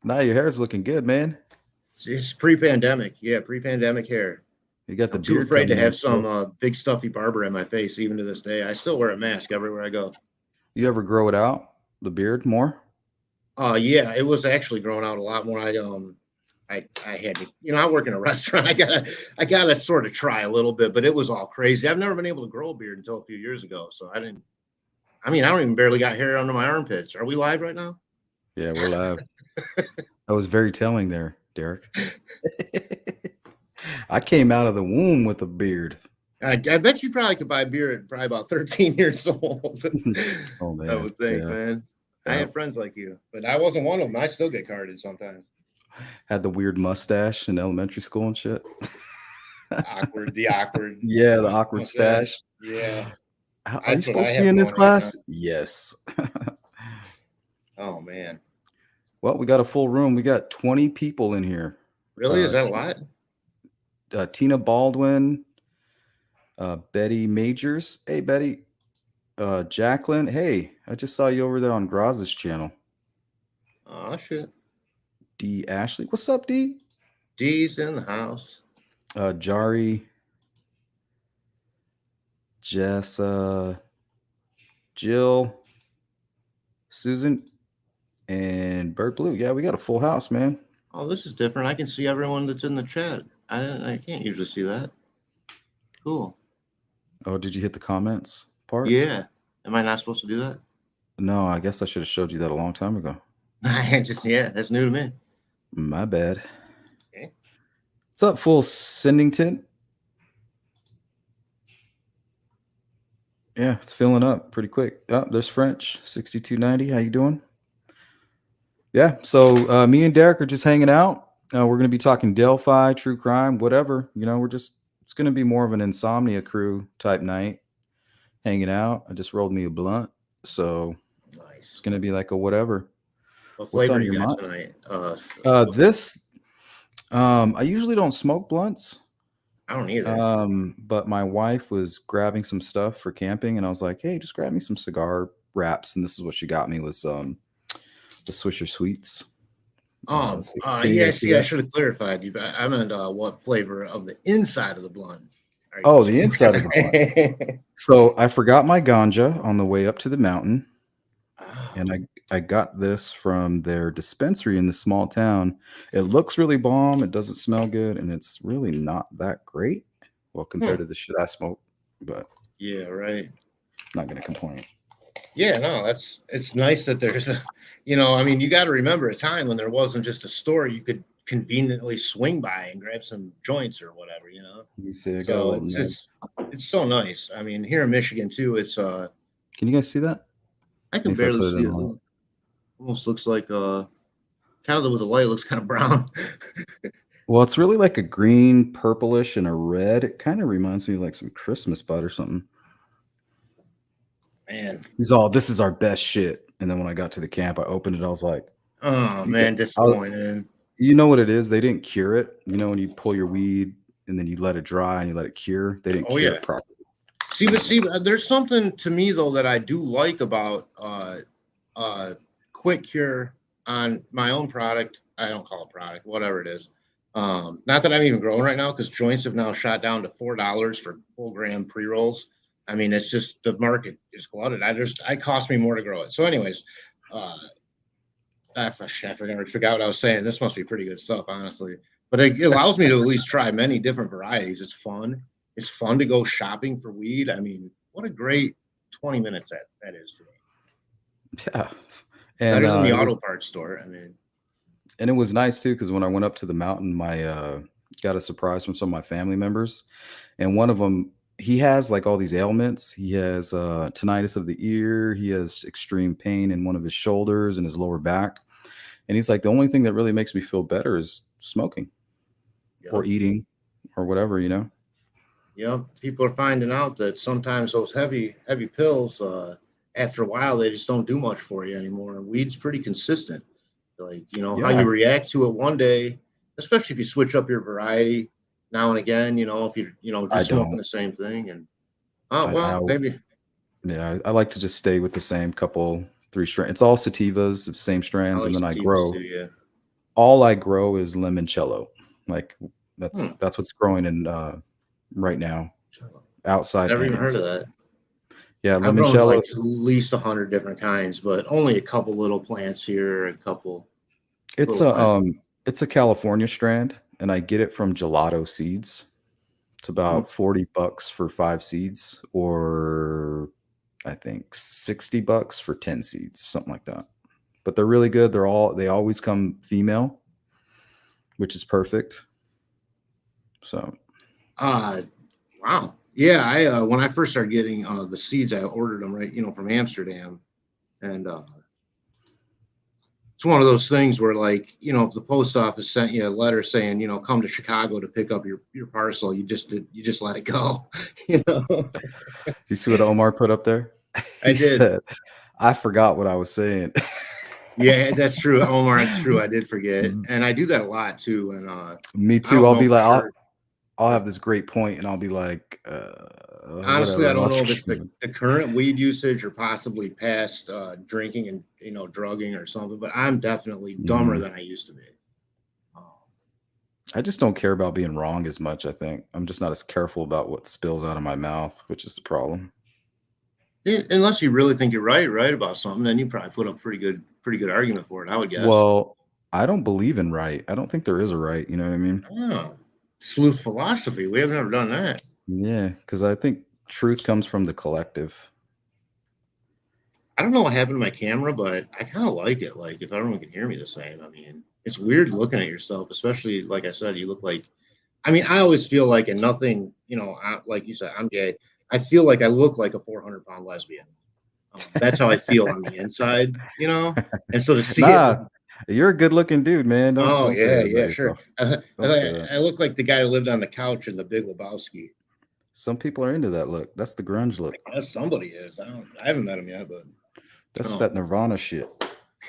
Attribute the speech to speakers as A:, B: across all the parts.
A: Now your hair's looking good, man.
B: It's pre-pandemic. Yeah, pre-pandemic hair.
A: You got the
B: I'm too
A: beard
B: afraid to
A: coming on
B: have some
A: still.
B: big stuffy barber in my face, even to this day. I still wear a mask everywhere I go.
A: You ever grow it out, the beard more?
B: Yeah, it was actually growing out a lot more. I had to, I work in a restaurant. I gotta sort of try a little bit, but it was all crazy. I've never been able to grow a beard until a few years ago. So I didn't. I mean, I don't even barely got hair under my armpits. Are we live right now?
A: Yeah, we're live. That was very telling there, Derek. I came out of the womb with a beard.
B: I bet you probably could buy beer at probably about 13 years old.
A: Oh
B: I
A: man,
B: would think,
A: yeah,
B: man. I
A: yeah.
B: had friends like you, but I wasn't one of them. I still get carded sometimes.
A: Had the weird mustache in elementary school and shit.
B: The awkward
A: Yeah, the awkward
B: mustache.
A: stash.
B: Yeah,
A: Are you
B: that's what I
A: supposed to be
B: have
A: in this
B: going right now.
A: class? Yes.
B: Oh man,
A: Well, we got a full room. We got 20 people in here.
B: really? Is that a lot?
A: Tina Baldwin, Betty Majors. Hey, Betty. Jacqueline. Hey, I just saw you over there on Graz's channel.
B: Oh shit.
A: D. Ashley. What's up, D?
B: D's in the house.
A: Jari. Jess. Jill. Susan. And Bird Blue. Yeah, we got a full house, man.
B: Oh, this is different. I can see everyone that's in the chat. I can't usually see that. Cool.
A: Oh, did you hit the comments part?
B: Yeah. Am I not supposed to do that?
A: No, I guess I should have showed you that a long time ago.
B: Yeah, that's new to me.
A: My bad.
B: Okay.
A: What's up, Full Sendington? Yeah, it's filling up pretty quick. Oh, there's French, 6290. How you doing? Yeah, so me and Derek are just hanging out. We're going to be talking Delphi, true crime, whatever. It's going to be more of an insomnia crew type night, hanging out. I just rolled me a blunt, so it's
B: Nice.
A: going to be like a whatever.
B: What
A: What's
B: flavor
A: on
B: you
A: your
B: got
A: mind?
B: tonight?
A: This, I usually don't smoke blunts.
B: I don't either.
A: But my wife was grabbing some stuff for camping, and I was like, "Hey, just grab me some cigar wraps." And this is what she got me was the Swisher Sweets. Let's see. Can you
B: Yeah.
A: guys see
B: See, I
A: that?
B: should have clarified you. I meant what flavor of the inside of the blunt are you
A: Oh, the
B: smoking?
A: inside of the blunt. So I forgot my ganja on the way up to the mountain,
B: Ah,
A: and I got this from their dispensary in the small town. It looks really bomb. It doesn't smell good, and it's really not that great. Well, compared
B: hmm.
A: to the shit I smoke, but
B: Yeah. Right.
A: I'm not gonna complain.
B: Yeah. No, it's nice that there's a, I mean, you got to remember a time when there wasn't just a store you could conveniently swing by and grab some joints or whatever.
A: You see, I got a
B: So
A: little
B: it's
A: note.
B: just it's so nice. I mean, here in Michigan too, it's
A: Can you guys see that?
B: I can
A: Maybe if I
B: barely
A: put it
B: see
A: in
B: it.
A: low.
B: Almost looks like kind of with the light looks kind of brown.
A: Well, it's really like a green, purplish, and a red. It kind of reminds me of like some Christmas bud or something.
B: Man.
A: He's all, "This is our best shit." And then when I got to the camp, I opened it. I was like,
B: Oh
A: "You get,
B: man, disappointed.
A: you know what it is? They didn't cure it. You know when you pull your weed and then you let it dry and you let it cure. They didn't
B: Oh
A: cure
B: yeah.
A: it properly."
B: See, there's something to me though that I do like about quick cure on my own product. I don't call it product, whatever it is. Not that I'm even growing right now because joints have now shot down to $4 for full gram pre rolls. I mean, it's just the market is glutted. I cost me more to grow it. So, anyways, uh, I forgot what I was saying. This must be pretty good stuff, honestly. But it allows me to at least try many different varieties. It's fun. It's fun to go shopping for weed. I mean, what a great 20 minutes that is for me.
A: Yeah, and
B: Better than the
A: it was
B: auto parts store. I mean,
A: nice too because when I went up to the mountain, my got a surprise from some of my family members, and one of them he has like all these ailments. He has tinnitus of the ear. He has extreme pain in one of his shoulders and his lower back. And he's like, the only thing that really makes me feel better is smoking or
B: yep.
A: eating or whatever, you know?
B: Yep. People are finding out that sometimes those heavy pills, after a while, they just don't do much for you anymore. Weed's pretty consistent. Like, how you
A: Yeah,
B: react to it one day, especially if you switch up your variety now and again, if you're,
A: I
B: just smoking
A: don't.
B: the same thing. And, oh,
A: I
B: well, maybe.
A: yeah, I like to just stay with the same couple, 3 strands. It's all sativas, the same
B: I
A: strands, and
B: like
A: then
B: sativas too. Yeah.
A: all I grow is limoncello. Like,
B: Hmm.
A: that's what's growing in, right now outside
B: Never
A: and
B: even heard of
A: inside.
B: that.
A: Yeah,
B: I've grown
A: limoncello,
B: like at least 100 different kinds, but only a couple little plants here, a couple
A: it's
B: little
A: a,
B: plants.
A: it's a California strand, and I get it from Gelato Seeds. It's
B: Hmm.
A: about $40 for 5 seeds, or I think $60 for 10 seeds, something like that. But they're really good. They always come female, which is perfect. So,
B: Uh, wow. Yeah, I when I first started getting the seeds, I ordered them right, from Amsterdam, and it's one of those things where, like, if the post office sent you a letter saying, come to Chicago to pick up your parcel, you just let it go, you know.
A: you see what Omar put up there?
B: I
A: He
B: did.
A: said, "I forgot what I was saying."
B: Yeah, that's true, Omar. It's true. I did forget, and I do that a lot too. And
A: Me
B: I
A: too.
B: don't
A: I'll
B: know
A: be
B: for
A: like,
B: sure.
A: I'll
B: Yeah.
A: have this great point, and I'll be like,
B: Honestly, I
A: whatever, and
B: don't
A: I'll
B: know
A: just
B: if it's
A: keep moving.
B: the current weed usage or possibly past drinking and drugging or something, but I'm definitely dumber
A: Mhm.
B: than I used to be. Um,
A: I just don't care about being wrong as much, I think. I'm just not as careful about what spills out of my mouth, which is the problem.
B: unless you really think you're right about something, then you probably put up pretty good argument for it, I would guess.
A: Well, I don't believe in right. I don't think there is a right, you know what I mean?
B: Oh, sleuth philosophy. We have never done that.
A: Yeah, because I think truth comes from the collective.
B: I don't know what happened to my camera, but I kind of like it. Like if everyone can hear me the same. I mean, it's weird looking at yourself, especially like I said, you look like. I mean, I always feel like, and nothing, like you said, I'm gay. I feel like I look like a 400-pound lesbian. That's how I feel on the inside. And so to see it,
A: Nah, you're a good-looking dude, man.
B: oh
A: Don't say
B: yeah,
A: that about
B: yeah, sure.
A: yourself.
B: I,
A: Don't say that.
B: I look like the guy who lived on the couch in the Big Lebowski.
A: Some people are into that look. That's the grunge
B: I
A: look.
B: guess somebody is. I haven't met him yet, but
A: That's that
B: um,
A: Nirvana shit.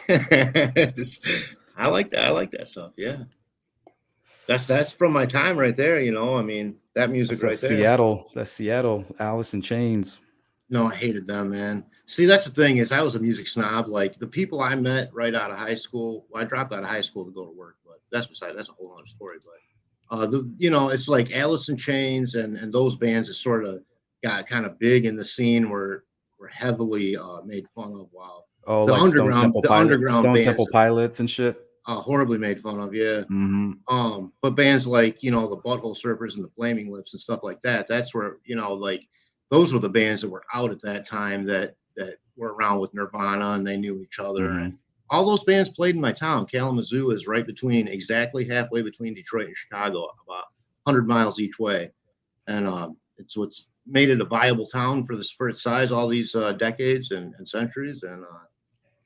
B: I like that. I like that stuff. Yeah, that's from my time right there. I mean, that music
A: That's that
B: right there.
A: Seattle Alice in Chains.
B: No, I hated them, man. See, that's the thing is, I was a music snob. Like the people I met right out of high school. Well, I dropped out of high school to go to work, but that's a whole other story. But it's like Alice in Chains and those bands that sort of got kind of big in the scene were heavily made fun of. Wow,
A: Oh, like
B: the underground
A: Stone
B: bands
A: Temple Pilots and shit.
B: horribly made fun of. Yeah.
A: Mhm.
B: But bands like, the Butthole Surfers and the Flaming Lips and stuff like that, that's where, like those were the bands that were out at that time that were around with Nirvana and they knew each other. And
A: Mhm.
B: all those bands played in my town. Kalamazoo is right between, exactly halfway between Detroit and Chicago, about 100 miles each way. And it's what's made it a viable town for its size all these decades and centuries. And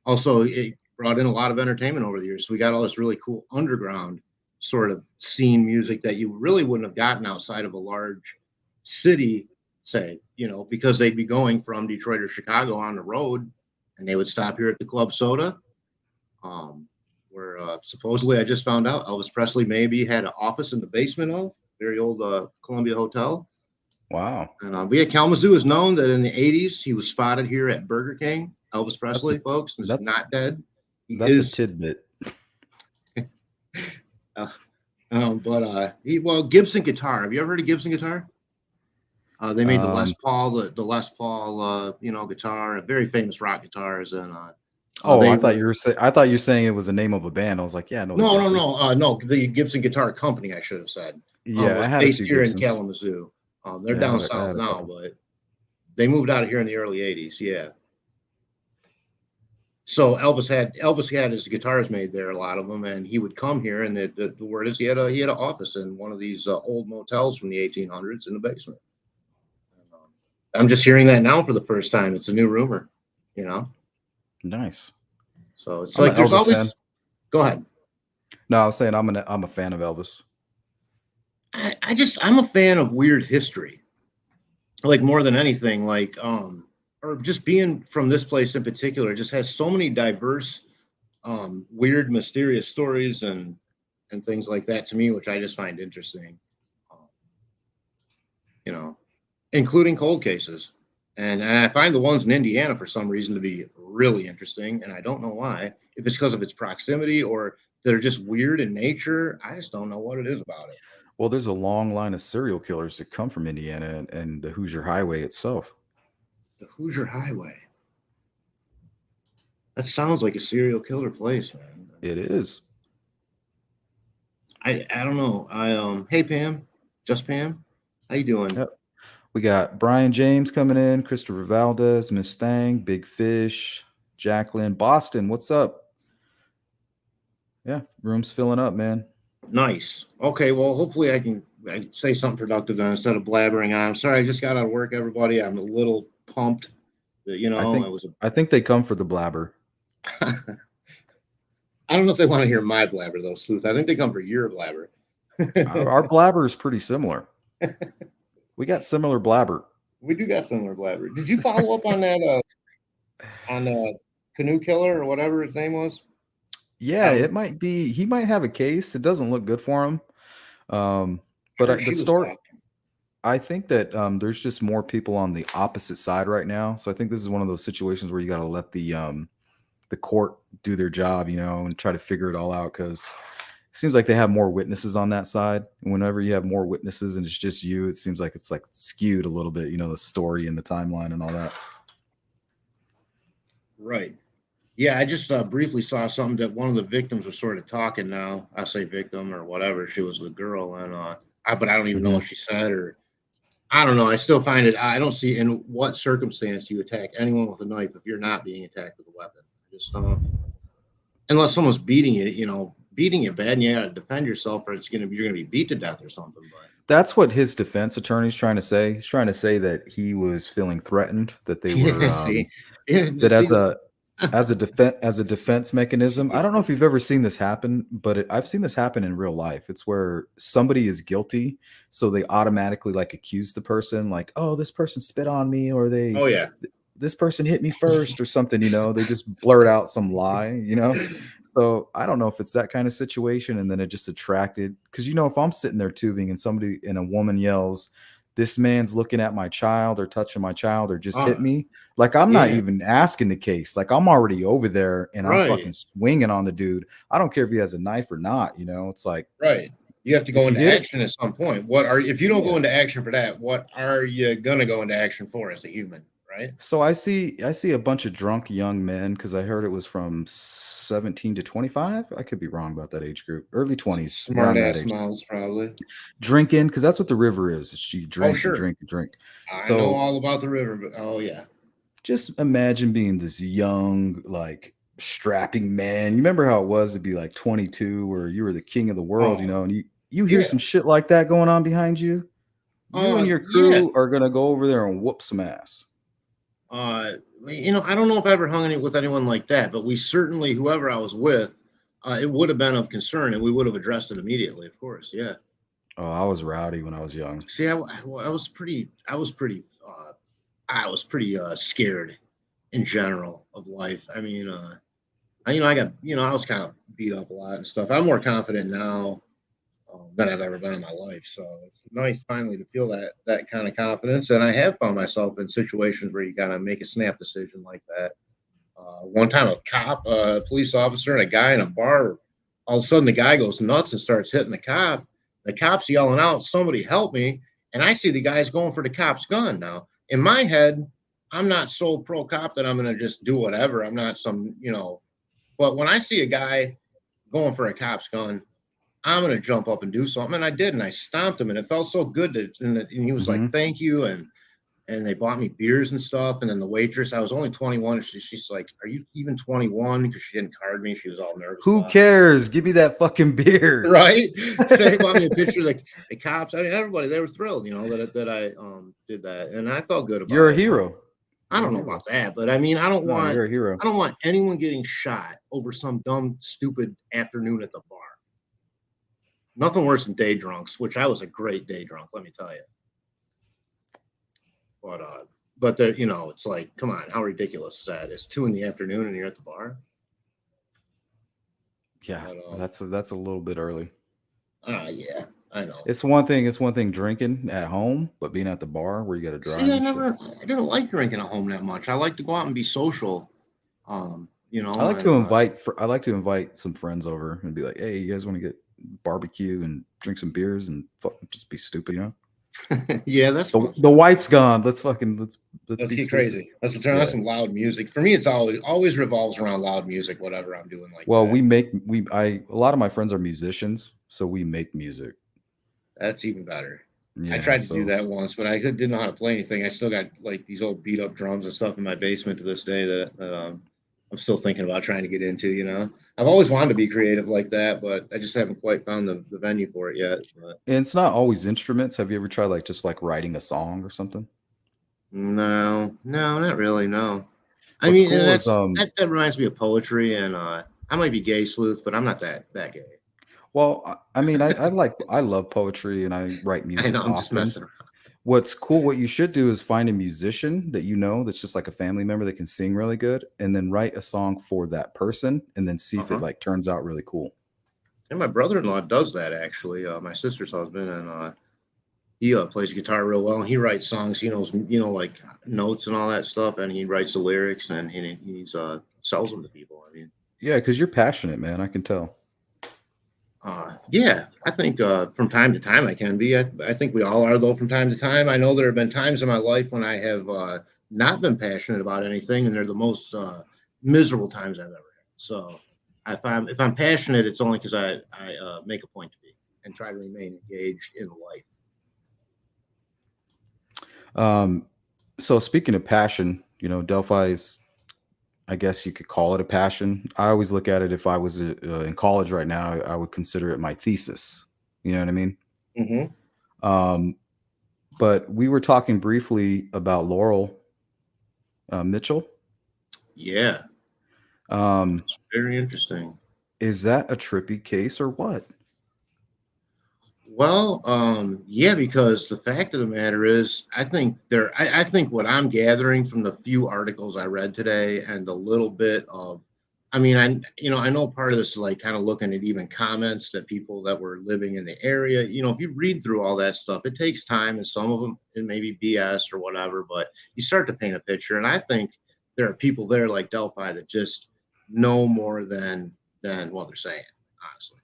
B: also, it brought in a lot of entertainment over the years. So we got all this really cool underground sort of scene music that you really wouldn't have gotten outside of a large city, say, because they'd be going from Detroit or Chicago on the road, and they would stop here at the Club Soda, um, where supposedly I just found out Elvis Presley maybe had an office in the basement of very old Columbia Hotel.
A: Wow.
B: And we at Kalamazoo is known that in the 80s he was spotted here at Burger King. Elvis
A: That's a
B: Presley, folks, is
A: that's
B: not dead. He
A: that's a
B: is.
A: tidbit.
B: Uh, Gibson guitar. Have you ever heard of Gibson guitar? They made the Les
A: Um,
B: Paul, the Les Paul, guitar, very famous rock guitars, and
A: oh,
B: they were
A: I thought you were saying it was the name of a band. I was like, "Yeah, I know the Gibson."
B: no, the Gibson Guitar Company, I should have said,
A: Yeah,
B: was
A: I had a
B: based
A: few
B: here in
A: Gibsons.
B: Kalamazoo. They're
A: Yeah,
B: down
A: I
B: south
A: had a
B: now,
A: couple.
B: but they moved out of here in the early '80s. Yeah. So Elvis had his guitars made there, a lot of them, and he would come here. And the word is he had an office in one of these old motels from the 1800s in the basement. And, I'm just hearing that now for the first time. It's a new rumor, you know.
A: Nice.
B: So it's
A: I'm
B: like
A: an
B: there's
A: Elvis fan.
B: always. Go ahead.
A: No, I was saying I'm a fan of Elvis.
B: I'm a fan of weird history, like more than anything, like or just being from this place in particular, just has so many diverse, weird, mysterious stories and things like that to me, which I just find interesting. Um, you know, including cold cases. And I find the ones in Indiana for some reason to be really interesting, and I don't know why. If it's because of its proximity or they're just weird in nature, I just don't know what it is about it.
A: Well, there's a long line of serial killers that come from Indiana and the Hoosier Highway itself.
B: The Hoosier Highway. That sounds like a serial killer place, man.
A: It is.
B: I don't know. Hey Pam, just Pam, how you doing?
A: Yep. We got Brian James coming in, Christopher Valdez, Miss Thang, Big Fish, Jacqueline, Boston. What's up? Yeah, room's filling up, man.
B: Nice. Okay, well, hopefully I can say something productive then instead of blabbering on. I'm sorry, I just got out of work, everybody. I'm a little pumped. That,
A: I
B: it
A: think
B: was.
A: I think they come for the blabber.
B: I don't know if they want to hear my blabber though, Sleuth. I think they come for your blabber.
A: Our blabber is pretty similar. We got similar blabber.
B: We do got similar blabber. Did you follow up on that on Canoe Killer or whatever his name was? I
A: Yeah,
B: don't.
A: it might be. He might have a case. It doesn't look good for him.
B: I
A: But
B: heard
A: the
B: she was
A: story.
B: talking.
A: I think that there's just more people on the opposite side right now. So I think this is one of those situations where you got to let the court do their job, and try to figure it all out because it seems like they have more witnesses on that side. And whenever you have more witnesses and it's just you, it seems like it's like skewed a little bit, the story and the timeline and all that.
B: Right. Yeah, I just briefly saw something that one of the victims was sort of talking now. I say victim or whatever. She was the girl, and but I don't even know what
A: Hmm.
B: she said, or I don't know. I still find it. I don't see in what circumstance you attack anyone with a knife if you're not being attacked with a weapon. I just unless someone's beating you, beating you bad, and you got to defend yourself, or you're gonna be beat to death or something. But
A: That's what his defense attorney's trying to say. He's trying to say that he was feeling threatened, that they were
B: yeah, see, yeah,
A: that
B: see,
A: as a defense mechanism. I don't know if you've ever seen this happen, but I've seen this happen in real life. It's where somebody is guilty, so they automatically like accuse the person, like, "Oh, this person spit on me," or
B: oh yeah,
A: this person hit me first, or something. They just blurt out some lie. So I don't know if it's that kind of situation, and then it just attracted because if I'm sitting there tubing and somebody and a woman yells, "This man's looking at my child or touching my child or just hit
B: uh,
A: me," like I'm not
B: yeah,
A: even asking the case. Like I'm already over there and I'm
B: right.
A: fucking swinging on the dude. I don't care if he has a knife or not. It's like
B: Right. You have to go
A: if you
B: into
A: hit it,
B: action at some point. If you don't go
A: yeah.
B: into action for that, what are you gonna go into action for as a human, right?
A: So I see a bunch of drunk young men because I heard it was from 17 to 25. I could be wrong about that age group. Early 20s,
B: Smart
A: around that
B: ass
A: age.
B: mouths, probably.
A: Drinking because that's what the river is. You
B: Oh,
A: drink and
B: sure.
A: drink and drink.
B: I know
A: So
B: all about the river, but oh yeah.
A: just imagine being this young, like strapping man. You remember how it was to be like 22 where you were the king of the world,
B: Oh
A: and you hear
B: yeah.
A: some shit like that going on behind you. You and your
B: Yeah.
A: crew are gonna go over there and whoop some ass.
B: Uh I don't know if I ever hung any with anyone like that, but we certainly, whoever I was with, it would have been of concern and we would have addressed it immediately, of course. Yeah.
A: Oh, I was rowdy when I was young.
B: See, I was pretty scared in general of life. I mean, I was kind of beat up a lot and stuff. I'm more confident now than I've ever been in my life. So it's nice finally to feel that kind of confidence. And I have found myself in situations where you gotta make a snap decision like that. One time, a police officer, and a guy in a bar. All of a sudden, the guy goes nuts and starts hitting the cop. The cop's yelling out, "Somebody help me!" And I see the guy's going for the cop's gun. Now, in my head, I'm not so pro cop that I'm going to just do whatever. I'm not but when I see a guy going for a cop's gun, I'm going to jump up and do something. And I did, and I stomped him, and it felt so good. And he was like,
A: Hmm.
B: "Thank you," and they bought me beers and stuff. And then the waitress, I was only 21. And she's like, "Are you even 21?" Because she didn't card me. She was all nervous
A: Who
B: about it.
A: cares? Give me that fucking beer.
B: Right? So they bought me a picture of the cops. I mean, everybody, they were thrilled, that I did that. And I felt good
A: You're
B: about
A: a
B: it.
A: hero.
B: I
A: You're a
B: don't know
A: hero.
B: about that, but I mean,
A: No, you're a hero.
B: I don't want anyone getting shot over some dumb, stupid afternoon at the bar. Nothing worse than day drunks, which I was a great day drunk, let me tell you. But it's like, come on, how ridiculous is that? It's 2 in the afternoon and you're at the bar.
A: Yeah,
B: But
A: that's a little bit early.
B: yeah. I know.
A: It's one thing drinking at home, but being at the bar where you got to drive
B: See,
A: and shit.
B: I didn't like drinking at home that much. I like to go out and be social, and
A: I like to invite some friends over and be like, "Hey, you guys want to get barbecue and drink some beers and just be stupid, you know?"
B: yeah, that's fun.
A: The wife's gone. Let's
B: Let's
A: be
B: get
A: stupid.
B: crazy. Let's turn on
A: Yeah.
B: some loud music. For me, it's always revolves around loud music, whatever I'm doing like
A: Well,
B: that.
A: a lot of my friends are musicians, so we make music.
B: That's even better. I
A: Yeah,
B: tried to do
A: so
B: that once, but didn't know how to play anything. I still got like these old beat up drums and stuff in my basement to this day that I'm still thinking about trying to get into. I've always wanted to be creative like that, but I just haven't quite found the venue for it yet. But
A: and it's not always instruments. Have you ever tried like just like writing a song or something?
B: no, no, not really. No, I
A: What's
B: mean, and
A: cool is
B: that reminds me of poetry, and I might be gay sleuth, but I'm not that gay.
A: well, I mean, I love poetry and I write
B: I
A: music
B: know I'm just
A: often.
B: messing around.
A: What's cool, what you should do is find a musician that you know that's just like a family member that can sing really good, and then write a song for that person, and then see
B: Uh
A: if it
B: huh.
A: like turns out really cool.
B: And my brother-in-law does that actually. My sister's husband, and he plays guitar real well, and he writes songs. He knows, like notes and all that stuff, and he writes the lyrics, and he's sells them to people. I mean,
A: Yeah, because you're passionate, man. I can tell.
B: yeah, I think from time to time I can be. I think we all are though. From time to time, I know there have been times in my life when I have not been passionate about anything, and they're the most miserable times I've ever had. So if I'm passionate, it's only because I make a point to be and try to remain engaged in life.
A: Um, so speaking of passion, Delphi's, I guess you could call it a passion. I always look at it, if I was in college right now, I would consider it my thesis. You know what I mean?
B: Hmm.
A: Um, but we were talking briefly about Laurel Mitchell.
B: Yeah,
A: Um,
B: it's very interesting.
A: is that a trippy case or what?
B: Well, yeah, because the fact of the matter is, I think what I'm gathering from the few articles I read today and the little bit of, I mean, I know part of this is like kind of looking at even comments that people that were living in the area, if you read through all that stuff, it takes time, and some of them it may be BS or whatever, but you start to paint a picture, and I think there are people there like Delphi that just know more than what they're saying, honestly.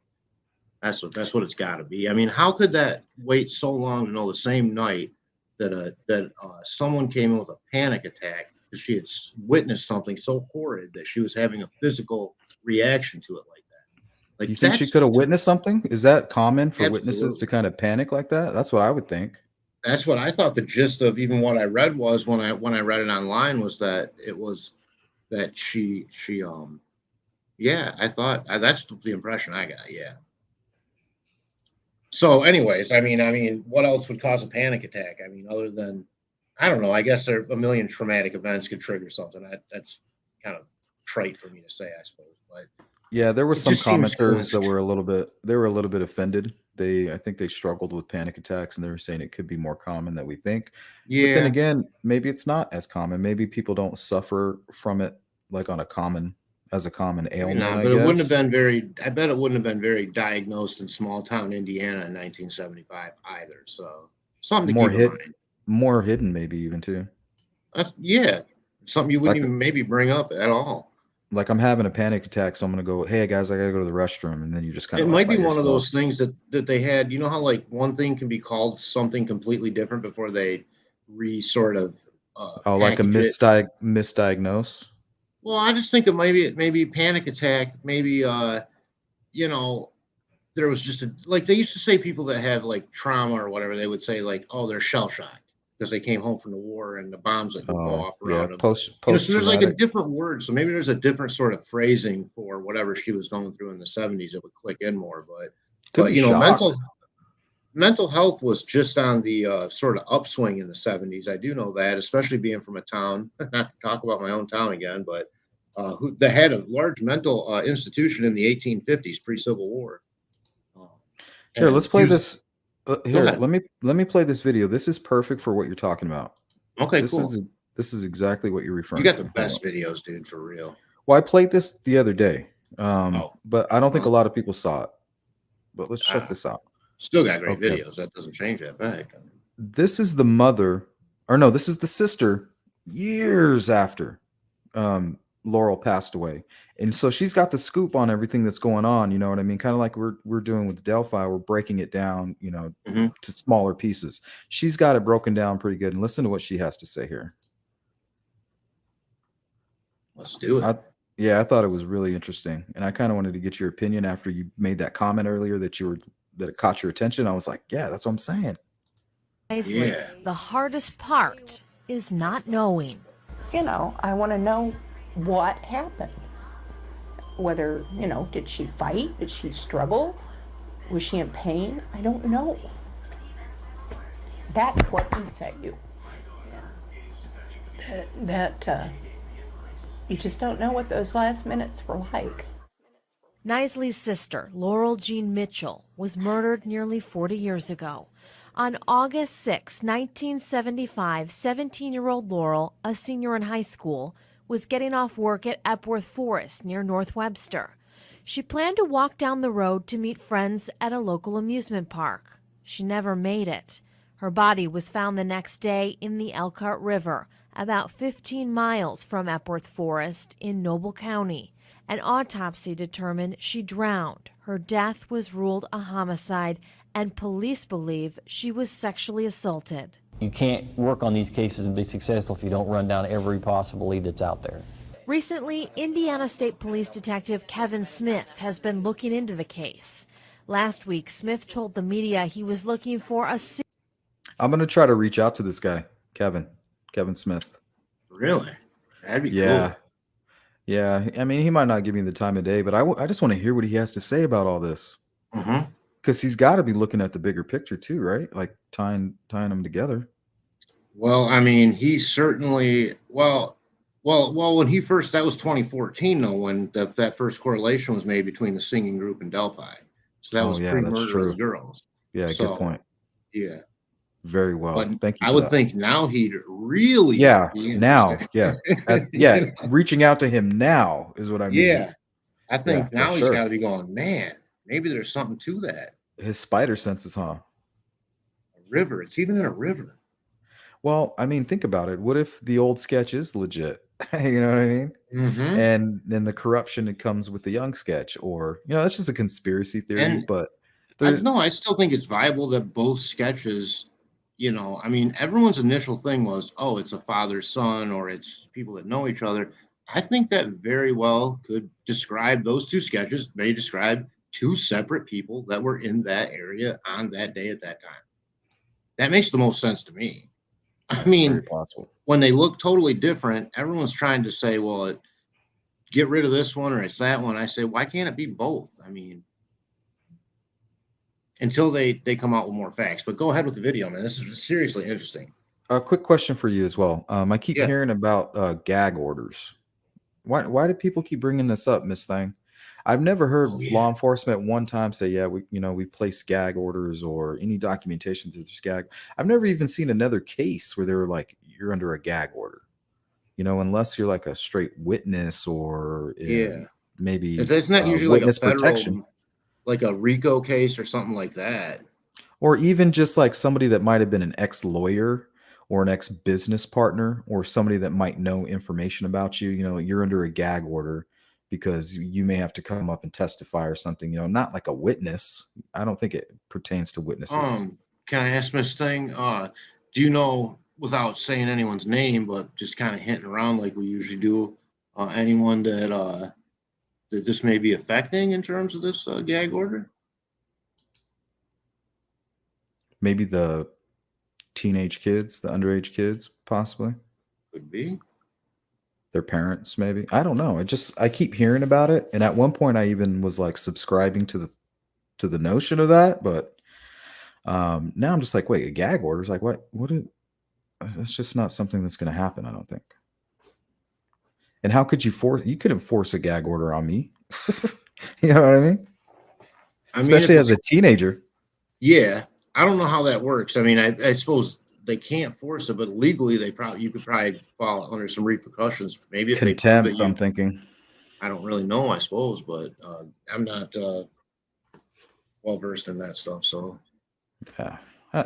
B: That's what it's got to be. I mean, how could that wait so long to know the same night that someone came in with a panic attack because she had witnessed something so horrid that she was having a physical reaction to it like that?
A: You
B: Like
A: think she could have witnessed something? Is that common for witnesses to
B: absolutely.
A: kind of panic like that? That's what I would think.
B: That's what I thought. The gist of even what I read was when I read it online was that it was that she yeah, I thought that's the impression I got. Yeah. So, anyways, I mean, what else would cause a panic attack? I mean, other than I don't know. I guess there a million traumatic events could trigger something. That's kind of trite for me to say, I suppose, but
A: Yeah, there were
B: it
A: some
B: just seems
A: commenters that
B: coincident.
A: were a little bit offended. I think they struggled with panic attacks, and they were saying it could be more common than we think. But then
B: Yeah,
A: again, maybe it's not as common. Maybe people don't suffer from it like as a common
B: maybe
A: ailment,
B: not,
A: I
B: but it wouldn't have
A: guess.
B: been very. I bet it wouldn't have been very diagnosed in small town Indiana in 1975 either. So something to
A: More
B: keep in
A: hid
B: mind.
A: more hidden maybe even too.
B: Yeah, something you wouldn't
A: Like
B: even maybe bring up at all.
A: like I'm having a panic attack, so I'm gonna go, "Hey guys, I gotta go to the restroom," and then you're just kind
B: It
A: of like
B: might
A: by
B: be one of
A: yourself.
B: those things that they had. You know how like one thing can be called something completely different before they sort of
A: Oh, like a
B: package it.
A: misdiagnose.
B: Well, I just think it may be panic attack. Maybe you know there was just a like they used to say people that had like trauma or whatever. They would say like, oh, they're shell shocked because they came home from the war and the bombs that would go
A: Oh,
B: off
A: yeah,
B: around them.
A: post
B: So there's like a
A: traumatic.
B: different word. So maybe there's a different sort of phrasing for whatever she was going through in the 70s that would click in more. But
A: Could be shock.
B: mental health was just on the sort of upswing in the 70s. I do know that, especially being from a town, not to talk about my own town again, but the head of large mental institution in the 1850s, pre-Civil War. Uh,
A: Here, let's
B: and
A: play
B: he was,
A: this.
B: go
A: Here,
B: ahead.
A: let me play this video. This is perfect for what you're talking about.
B: Okay,
A: This
B: cool.
A: is this is exactly what you're
B: You
A: referring
B: got the
A: to. Hold on.
B: best videos, dude, for real.
A: Well, I played this the other day,
B: Oh,
A: but I don't think a
B: well,
A: lot of people saw it. But let's check
B: uh,
A: this out.
B: Still got great
A: Okay.
B: videos. That doesn't change that fact.
A: This is the mother, or no, this is the sister years after Laurel passed away. And so she's got the scoop on everything that's going on, you know what I mean? Kind of like we're doing with Delphi, we're breaking it down, you know,
B: Hmm.
A: to smaller pieces. She's got it broken down pretty good. And listen to what she has to say here.
B: Let's do it.
A: I Yeah, I thought it was really interesting. And I kind of wanted to get your opinion after you made that comment earlier that it caught your attention. I was like, yeah, that's what I'm saying.
C: Nicely,
B: Yeah.
C: the hardest part is not knowing.
D: I want to know what happened. Whether, did she fight? Did she struggle? Was she in pain? I don't know. That's what eats at you. That you just don't know what those last minutes were like.
C: Knisely's sister, Laurel Jean Mitchell, was murdered nearly 40 years ago. On August 6, 1975, 17-year-old Laurel, a senior in high school, was getting off work at Epworth Forest near North Webster. She planned to walk down the road to meet friends at a local amusement park. She never made it. Her body was found the next day in the Elkhart River, about 15 miles from Epworth Forest in Noble County. An autopsy determined she drowned. Her death was ruled a homicide, and police believe she was sexually assaulted.
E: You can't work on these cases and be successful if you don't run down every possible lead that's out there.
C: Recently, Indiana State Police Detective Kevin Smith has been looking into the case. Last week, Smith told the media he was looking for a...
A: I'm going to try to reach out to this guy, Kevin Smith.
B: Really? That'd be
A: Yeah.
B: cool.
A: Yeah. I mean, he might not give me the time of day, but I just want to hear what he has to say about all this.
B: Hmm.
A: Because he's got to be looking at the bigger picture too, right? Like tying them together.
B: Well, I mean, he certainly when he first, that was 2014 though, when that first correlation was made between the singing group and Delphi. So that
A: Oh
B: was
A: yeah, that's
B: pre-murder of the
A: true.
B: girls.
A: Yeah, good
B: So
A: point.
B: yeah,
A: Very
B: but
A: well. Thank you
B: I
A: for
B: would
A: that.
B: think now he'd really
A: Yeah,
B: be
A: now,
B: interested.
A: yeah. Yeah, reaching out to him now is what I mean.
B: Yeah, I
A: Yeah,
B: think
A: for
B: now he's got
A: sure.
B: to be going, man, maybe there's something to that.
A: His spider senses, huh?
B: A river. It's even in a river.
A: Well, I mean, think about it. What if the old sketch is legit? You know what I mean?
B: Hmm.
A: And then the corruption that comes with the young sketch, or that's just a conspiracy theory,
B: And
A: but
B: I
A: there's
B: no, I still think it's viable that both sketches, I mean, everyone's initial thing was, oh, it's a father son, or it's people that know each other. I think that very well could describe those two sketches, may describe two separate people that were in that area on that day at that time. That makes the most sense to me. I
A: that's very
B: mean,
A: possible.
B: when they look totally different, everyone's trying to say, well, get rid of this one or it's that one. I say, why can't it be both? I mean, until they come out with more facts. But go ahead with the video, man. This is seriously interesting.
A: A quick question for you as well. I keep
B: Yeah.
A: hearing about gag orders. Why do people keep bringing this up, Miss Thing? I've never
B: Oh
A: heard
B: yeah.
A: law enforcement one time say, "Yeah, we place gag orders or any documentation that there's gag." I've never even seen another case where they were like, "You're under a gag order," unless you're like a straight witness or
B: Yeah.
A: maybe
B: Isn't that usually like a
A: witness protection,
B: federal, like a RICO case or something like that?
A: or even just like somebody that might have been an ex-lawyer or an ex-business partner or somebody that might know information about you. You're under a gag order because you may have to come up and testify or something. Not like a witness. I don't think it pertains to witnesses.
B: Can I ask Miss Thing? Do you know, without saying anyone's name, but just kind of hinting around like we usually do, anyone that this may be affecting in terms of this gag order?
A: Maybe the teenage kids, the underage kids, possibly
B: Could be.
A: their parents, maybe. I don't know. I keep hearing about it, and at one point I even was like subscribing to the notion of that, but now I'm just like, wait, a gag order is like that's just not something that's going to happen, I don't think. And how could you couldn't force a gag order on me. You know what I mean?
B: I mean, if
A: Especially as
B: it's,
A: a teenager.
B: yeah, I don't know how that works. I mean, I suppose they can't force it, but legally you could probably fall under some repercussions. Maybe if they prove it,
A: Contempt, I'm thinking.
B: I don't really know, I suppose, but I'm not well versed in that stuff. So
A: Yeah.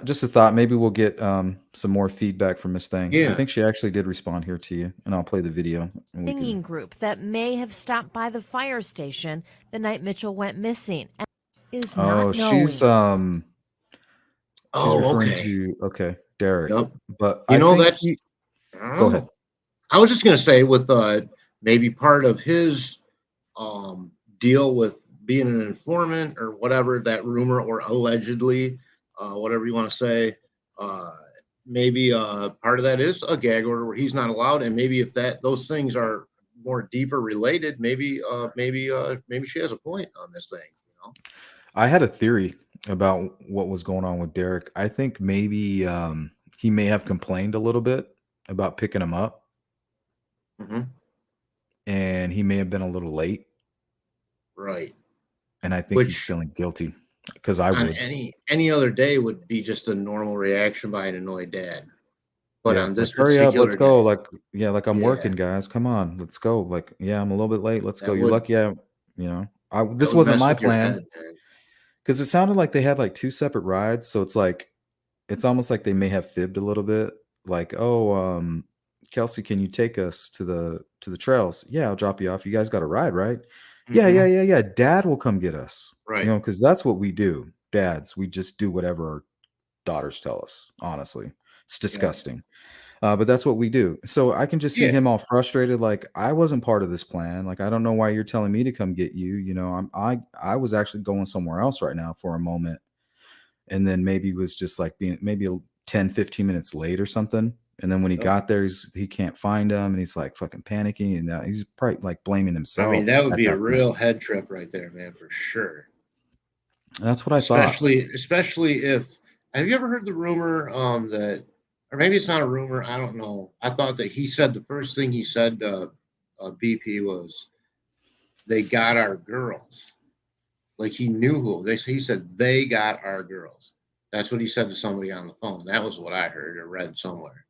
A: Just a thought. Maybe we'll get some more feedback from Miss Thing. I
B: Yeah.
A: think she actually did respond here to you, and I'll play the video, and we can.
C: Singing group that may have stopped by the fire station the night Mitchell went missing and is not
A: Oh, she's
C: knowing.
A: she's
B: Oh,
A: referring
B: okay.
A: to Derek,
B: Yep.
A: but
B: You
A: I
B: know,
A: think
B: that's,
A: he.
B: I don't
A: Go ahead.
B: know. I was just gonna say with maybe part of his deal with being an informant or whatever that rumor or allegedly, whatever you want to say, uh, maybe part of that is a gag order where he's not allowed, and maybe if that those things are more deeper related, maybe she has a point on this thing. You know?
A: I had a theory about what was going on with Derek. I think maybe he may have complained a little bit about picking him up,
B: Hmm.
A: and he may have been a little late,
B: Right.
A: and I think he's
B: Which
A: feeling guilty because I
B: on
A: would.
B: any other day would be just a normal reaction by an annoyed dad. But
A: Yeah,
B: on
A: like
B: this
A: hurry up, let's
B: particular
A: go.
B: day,
A: Like, yeah, like I'm
B: yeah,
A: working, guys. Come on, let's go. Like, yeah, I'm a little bit late. Let's go.
B: that
A: You're
B: would
A: lucky I
B: that
A: this
B: would
A: wasn't
B: mess
A: my
B: with your
A: plan
B: head, man.
A: because it sounded like they had like two separate rides. So it's like it's almost like they may have fibbed a little bit. Like, oh, Kelsey, can you take us to the trails? Yeah, I'll drop you off. You guys got a ride, right? Yeah, yeah,
B: Mhm.
A: yeah, yeah. Dad will come get us.
B: Right.
A: Because that's what we do. Dads, we just do whatever our daughters tell us. Honestly, it's
B: Yeah.
A: disgusting. But that's what we do. So I can just see
B: Yeah.
A: him all frustrated, like I wasn't part of this plan. Like I don't know why you're telling me to come get you. I was actually going somewhere else right now for a moment, and then maybe was just like being maybe 10, 15 minutes late or something. And then when he
B: Yep.
A: got there, he can't find him, and he's like fucking panicking, and he's probably like blaming
B: I mean,
A: himself
B: that would
A: at
B: be a
A: that point.
B: real head trip right there, man, for sure.
A: And that's what I thought.
B: Especially if have you ever heard the rumor that or maybe it's not a rumor, I don't know. I thought that he said the first thing he said BP was they got our girls. Like he knew who. He said they got our girls. That's what he said to somebody on the phone. That was what I heard or read somewhere.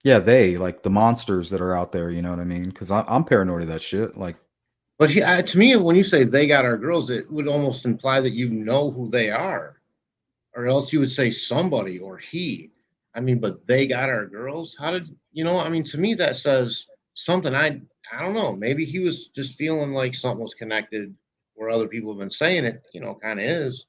A: Yeah, they like the monsters that are out there. You know what I mean? Because I'm paranoid of that shit. Like,
B: But to me, when you say they got our girls, it would almost imply that you know who they are, or else you would say somebody or he. I mean, but they got our girls. How did you know? I mean, to me, that says something. I don't know. Maybe he was just feeling like something was connected, where other people have been saying it. Kind of is,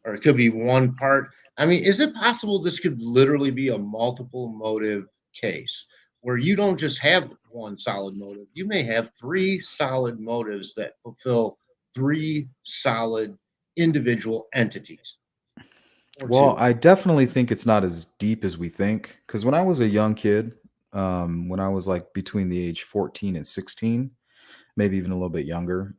B: or it could be one part. I mean, is it possible this could literally be a multiple motive case where you don't just have one solid motive? You may have three solid motives that fulfill three solid individual entities or
A: well,
B: two.
A: I definitely think it's not as deep as we think. Because when I was a young kid, when I was like between the age 14 and 16, maybe even a little bit younger,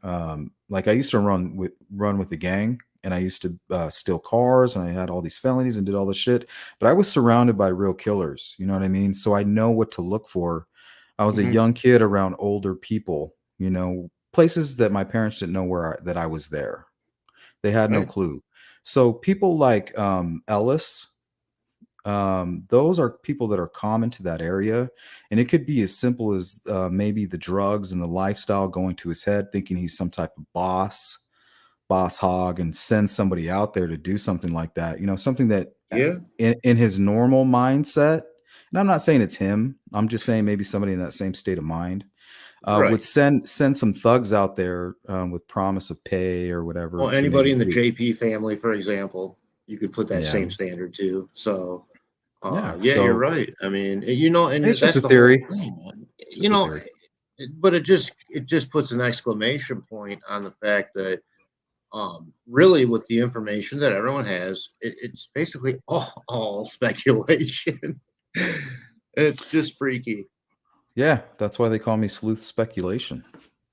A: like I used to run with the gang, and I used to steal cars, and I had all these felonies and did all this shit. But I was surrounded by real killers. You know what I mean? So I know what to look for. I was a
B: Mhm.
A: young kid around older people. Places that my parents didn't know that I was there. They had no
B: Right?
A: clue. So people like Ellis, those are people that are common to that area, and it could be as simple as maybe the drugs and the lifestyle going to his head, thinking he's some type of boss hog, and send somebody out there to do something like that. Something that
B: Yeah.
A: in his normal mindset. And I'm not saying it's him. I'm just saying maybe somebody in that same state of mind would
B: Right.
A: send some thugs out there with promise of pay or whatever
B: Well,
A: to
B: anybody
A: maybe
B: in the
A: do.
B: JP family, for example, you could put that
A: Yeah,
B: same standard too. So,
A: yeah.
B: yeah, you're
A: So
B: right. I mean,
A: it's
B: and
A: just
B: that's
A: a
B: the whole
A: theory.
B: thing, man.
A: Just a theory.
B: But it just puts an exclamation point on the fact that really with the information that everyone has, it's basically all speculation. It's just freaky.
A: Yeah, that's why they call me sleuth speculation,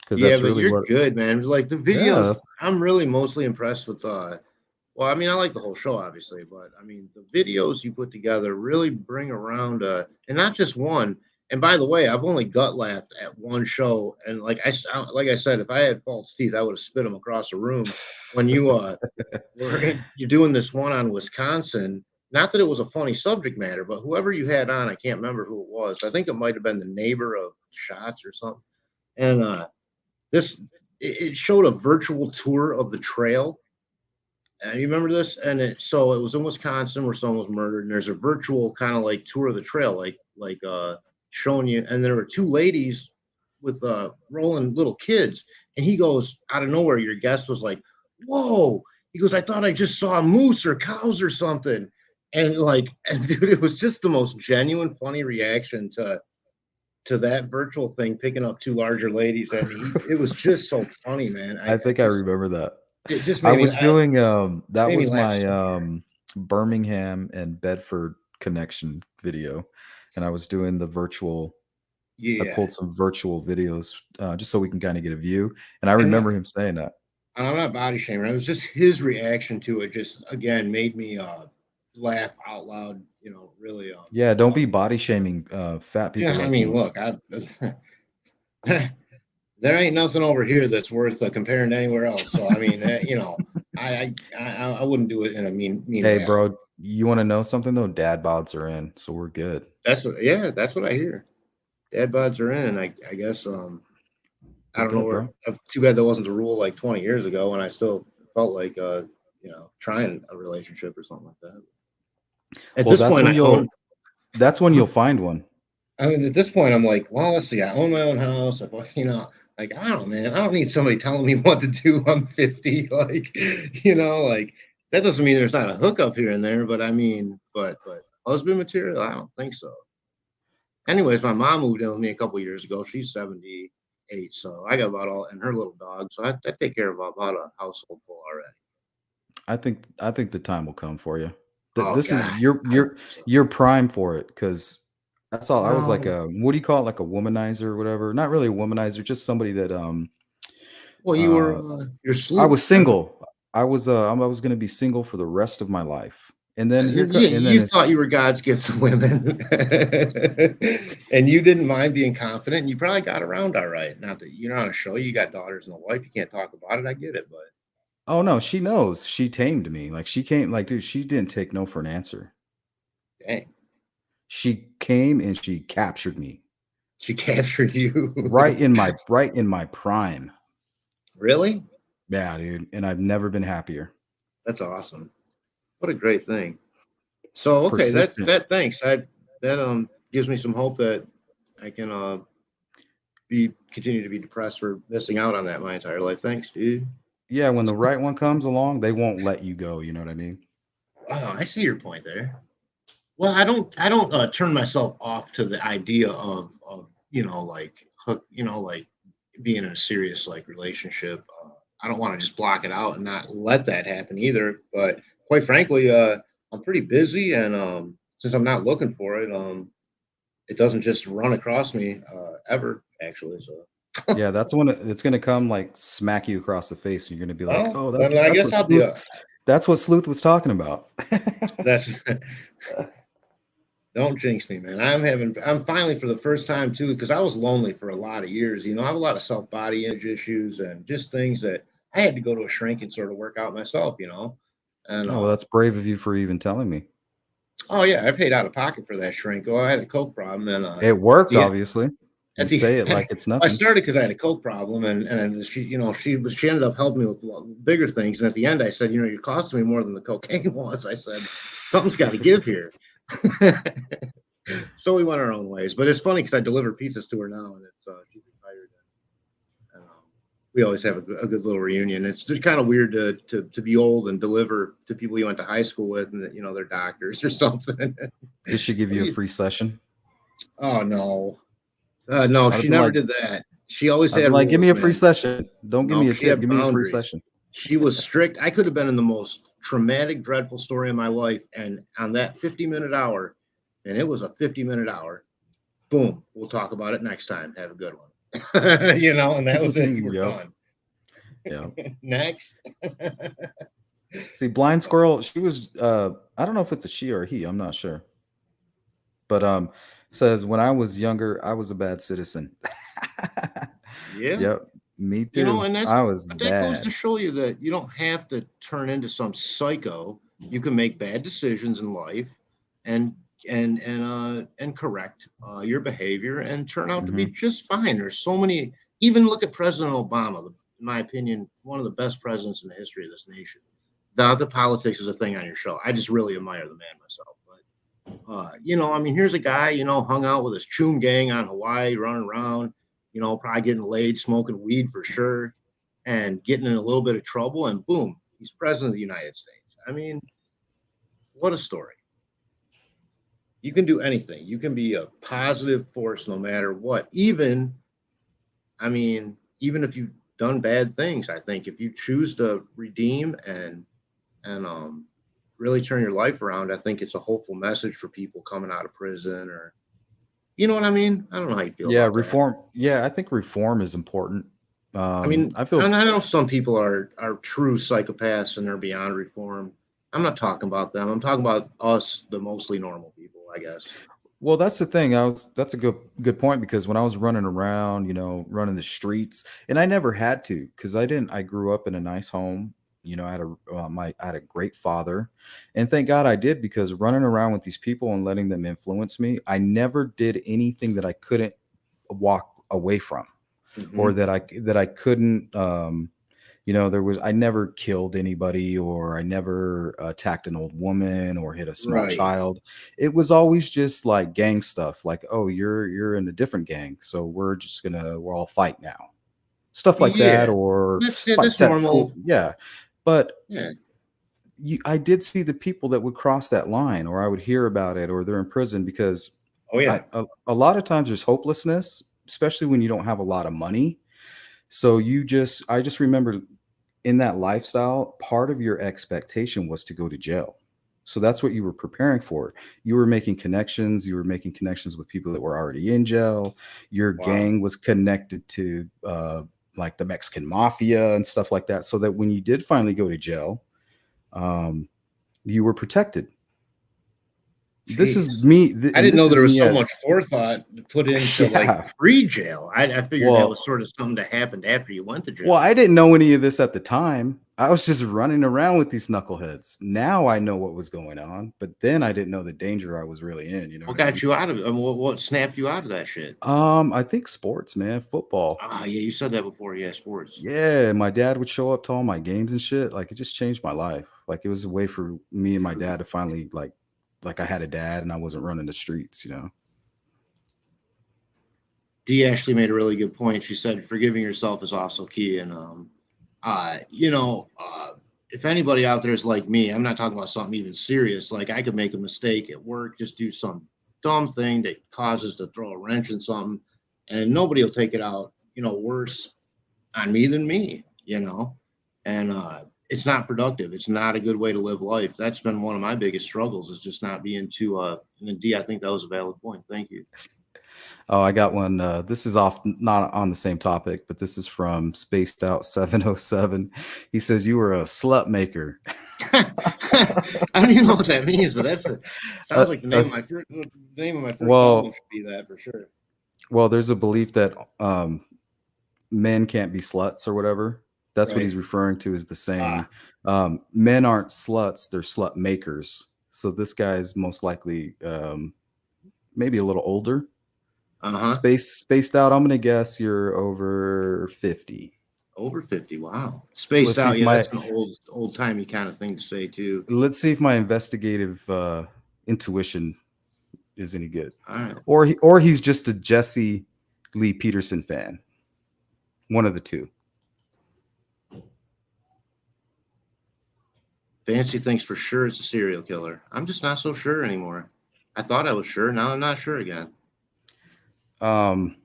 A: because
B: Yeah,
A: that's
B: but
A: really
B: you're
A: what.
B: good, man. Like the
A: Yeah,
B: videos,
A: that's
B: I'm really mostly impressed with well, I mean, I like the whole show, obviously, but I mean, the videos you put together really bring around, and not just one. And by the way, I've only gut laughed at one show, and like I said, if I had false teeth, I would have spit them across the room. When you're doing this one on Wisconsin, not that it was a funny subject matter, but whoever you had on, I can't remember who it was. I think it might have been the neighbor of Shots or something, and this it showed a virtual tour of the trail And you remember this? And so it was in Wisconsin where someone was murdered, and there's a virtual kind of like tour of the trail, showing you. And there were two ladies with rolling little kids, and he goes out of nowhere. Your guest was like, "Whoa!" He goes, "I thought I just saw a moose or cows or something." And and dude, it was just the most genuine, funny reaction to that virtual thing picking up two larger ladies. And it was just so funny, man.
A: I think I remember that.
B: It just
A: I
B: made me
A: was doing, that
B: made me
A: was
B: laugh
A: my,
B: so hard.
A: Birmingham and Bedford connection video, and I was doing the virtual I
B: Yeah.
A: pulled some virtual videos, just so we can kinda get a view, and I
B: And
A: remember him saying that.
B: I'm not body shaming. It was just his reaction to it just again made me laugh out loud, really
A: Yeah, don't be body shaming, fat people
B: yeah, I
A: like
B: mean,
A: me.
B: look, I there ain't nothing over here that's worth comparing to anywhere else. So I mean, I wouldn't do it in a mean
A: Hey,
B: way.
A: bro, you wanna know something though? Dad bods are in, so we're good.
B: That's what I hear. Dad bods are in. I guess I
A: We're
B: don't know
A: good,
B: where.
A: bro.
B: Too bad that wasn't the rule like 20 years ago, when I still felt like trying a relationship or something like that. At
A: Well,
B: this point,
A: that's when you'll find one.
B: I mean, at this point, I'm like, well, let's see. I own my own house. Like, I don't, man. I don't need somebody telling me what to do. I'm 50. Like that doesn't mean there's not a hookup here and there, but I mean, but husband material, I don't think so. Anyways, my mom moved in with me a couple years ago. She's 78, so I got about all and her little dog. So I take care of about a household full already.
A: I think the time will come for you.
B: Oh
A: This is
B: God,
A: you're
B: I don't
A: you're
B: think so.
A: you're prime for it because that's all. I was like
B: No,
A: a what do you call it? Like a womanizer or whatever. Not really a womanizer, just somebody that
B: well,
A: uh
B: you're
A: I was
B: sleuth.
A: single. I was gonna be single for the rest of my life. And then and then
B: You
A: it's
B: thought you were God's gift to women, and you didn't mind being confident, and you probably got around all right. Not that you're on a show, you got daughters and a wife, you can't talk about it. I get it, but
A: oh no, she knows. She tamed me. Like she came like dude, she didn't take no for an answer.
B: dang,
A: She came and she captured me
B: she captured you.
A: right in my prime.
B: Really?
A: Yeah, dude, and I've never been happier.
B: That's awesome. What a great thing. So, okay,
A: Persistent.
B: thanks. That gives me some hope that I can be continue to be depressed for missing out on that my entire life. Thanks, dude.
A: Yeah, when the right one comes along, they won't let you go, you know what I mean?
B: Oh, I see your point there. Well, I don't turn myself off to the idea of like being in a serious like relationship. I don't want to just block it out and not let that happen either. But quite frankly, I'm pretty busy, and since I'm not looking for it, it doesn't just run across me ever actually. So,
A: Yeah, that's when it's gonna come, like, smack you across the face, and you're gonna be like,
B: well,
A: "Oh, that's
B: then I
A: that's
B: guess
A: what
B: I'll be
A: Sleuth
B: a
A: that's what Sleuth was talking about."
B: that's Don't jinx me, man. I'm finally for the first time too, because I was lonely for a lot of years. I have a lot of self body image issues and just things that I had to go to a shrink and sort of work out myself. And
A: Oh, well, that's brave of you for even telling me.
B: oh yeah, I paid out of pocket for that shrink. Oh, I had a coke problem, and
A: It worked, obviously.
B: at
A: You
B: the
A: say it like it's
B: I
A: nothing.
B: started because I had a coke problem, and she ended up helping me with bigger things. And at the end, I said, you're costing me more than the cocaine was. I said, something's got to give here. So we went our own ways. But it's funny because I deliver pizzas to her now, and it's she's retired, and we always have a good little reunion. It's just kind of weird to be old and deliver to people you went to high school with, and that they're doctors or something.
A: Did she give you a free session?
B: Oh no, no,
A: I'd have
B: she
A: been
B: never
A: like
B: did that. She always
A: I'd be
B: had
A: like, "Give me
B: rules,
A: a free
B: man.
A: session. Don't give
B: No,
A: me a
B: she
A: tip.
B: had
A: Give me a free
B: boundaries.
A: session."
B: She was strict. I could have been in the most traumatic, dreadful story of my life, and on that 50-minute hour, and it was a 50-minute hour. Boom, we'll talk about it next time. Have a good one. And that was it. You were
A: Yep,
B: done.
A: yep.
B: Next.
A: See, Blind Squirrel, she was, I don't know if it's a she or a he, I'm not sure. But, says, "When I was younger, I was a bad citizen."
B: Yeah.
A: Yep, me too.
B: And
A: I was
B: but that goes to
A: bad.
B: show you that you don't have to turn into some psycho. You can make bad decisions in life and and correct your behavior and turn out to be
A: Mhm.
B: just fine. There's so many, even look at President Obama, in my opinion, one of the best presidents in the history of this nation. the politics is a thing on your show. I just really admire the man myself. But I mean, here's a guy, hung out with his Choom gang on Hawaii, running around, probably getting laid, smoking weed for sure, and getting in a little bit of trouble, and boom, he's president of the United States. I mean, what a story. You can do anything. You can be a positive force no matter what. I mean, even if you've done bad things, I think if you choose to redeem and really turn your life around, I think it's a hopeful message for people coming out of prison, or you know what I mean? I don't know how you feel
A: Yeah,
B: about that.
A: reform. Yeah, I think reform is important.
B: I mean,
A: I
B: and
A: feel
B: I know some people are true psychopaths and they're beyond reform. I'm not talking about them. I'm talking about us, the mostly normal people, I guess.
A: well, that's the thing. That's a good point because when I was running around, running the streets, and I never had to because I didn't. I grew up in a nice home. I had a great father, and thank God I did because running around with these people and letting them influence me, I never did anything that I couldn't walk away from, or
B: Hmm.
A: that I couldn't. I never killed anybody, or I never attacked an old woman or hit a small
B: Right.
A: child. It was always just like gang stuff, like, oh, you're in a different gang, so we're all fight now, stuff like that,
B: Yeah.
A: or
B: That's
A: fights at school.
B: normal.
A: Yeah, but
B: Yeah.
A: I did see the people that would cross that line, or I would hear about it, or they're in prison because
B: Oh yeah.
A: a lot of times there's hopelessness, especially when you don't have a lot of money. So I just remember in that lifestyle, part of your expectation was to go to jail. So that's what you were preparing for. You were making connections. You were making connections with people that were already in jail. Your
B: Wow.
A: gang was connected to like the Mexican mafia and stuff like that. So that when you did finally go to jail, um, you were protected. This is
B: Jeez.
A: me,
B: I
A: and
B: didn't
A: this
B: know
A: is
B: there was
A: me
B: so
A: at
B: much forethought put into like
A: yeah.
B: pre-jail. I figured that
A: Well,
B: was sort of something that happened after you went to
A: Well,
B: jail.
A: I didn't know any of this at the time. I was just running around with these knuckleheads. Now I know what was going on, but then I didn't know the danger I was really in. You know
B: What
A: what I
B: got
A: mean?
B: you out of it? I mean, what snapped you out of that shit?
A: I think sports, man, football.
B: Ah, yeah, you said that before. Yeah, sports.
A: Yeah, my dad would show up to all my games and shit. Like it just changed my life. Like it was a way for me and my dad
B: True.
A: to finally like I had a dad and I wasn't running the streets.
B: Dee actually made a really good point. She said forgiving yourself is also key. And uh, you know, uh, if anybody out there is like me, I'm not talking about something even serious. Like I could make a mistake at work, just do some dumb thing that causes to throw a wrench in something, and nobody will take it out, worse on me than me, and it's not productive. It's not a good way to live life. That's been one of my biggest struggles, is just not being too and D, I think that was a valid point. Thank you.
A: Oh, I got one. This is off, not on the same topic, but this is from Spaced Out 707. He says, "You were a slut maker."
B: I don't even know what that means, but
A: uh,
B: sounds like
A: uh,
B: the name of my first album
A: well,
B: should be that for sure.
A: there's a belief that men can't be sluts or whatever. That's what
B: Right.
A: he's referring to as the saying.
B: Ah.
A: Men aren't sluts; they're slut makers. So this guy is most likely maybe a little older.
B: Uh-huh.
A: Spaced out. I'm gonna guess you're over 50.
B: Over 50. Wow. Spaced
A: Let's see
B: out.
A: if
B: Yeah,
A: my
B: that's an old timey kind of thing to say too.
A: let's see if my investigative intuition is any good,
B: All right.
A: or he's just a Jesse Lee Peterson fan. One of the two.
B: Fancy thinks for sure it's a serial killer. I'm just not so sure anymore. I thought I was sure. Now I'm not sure again.
A: Um,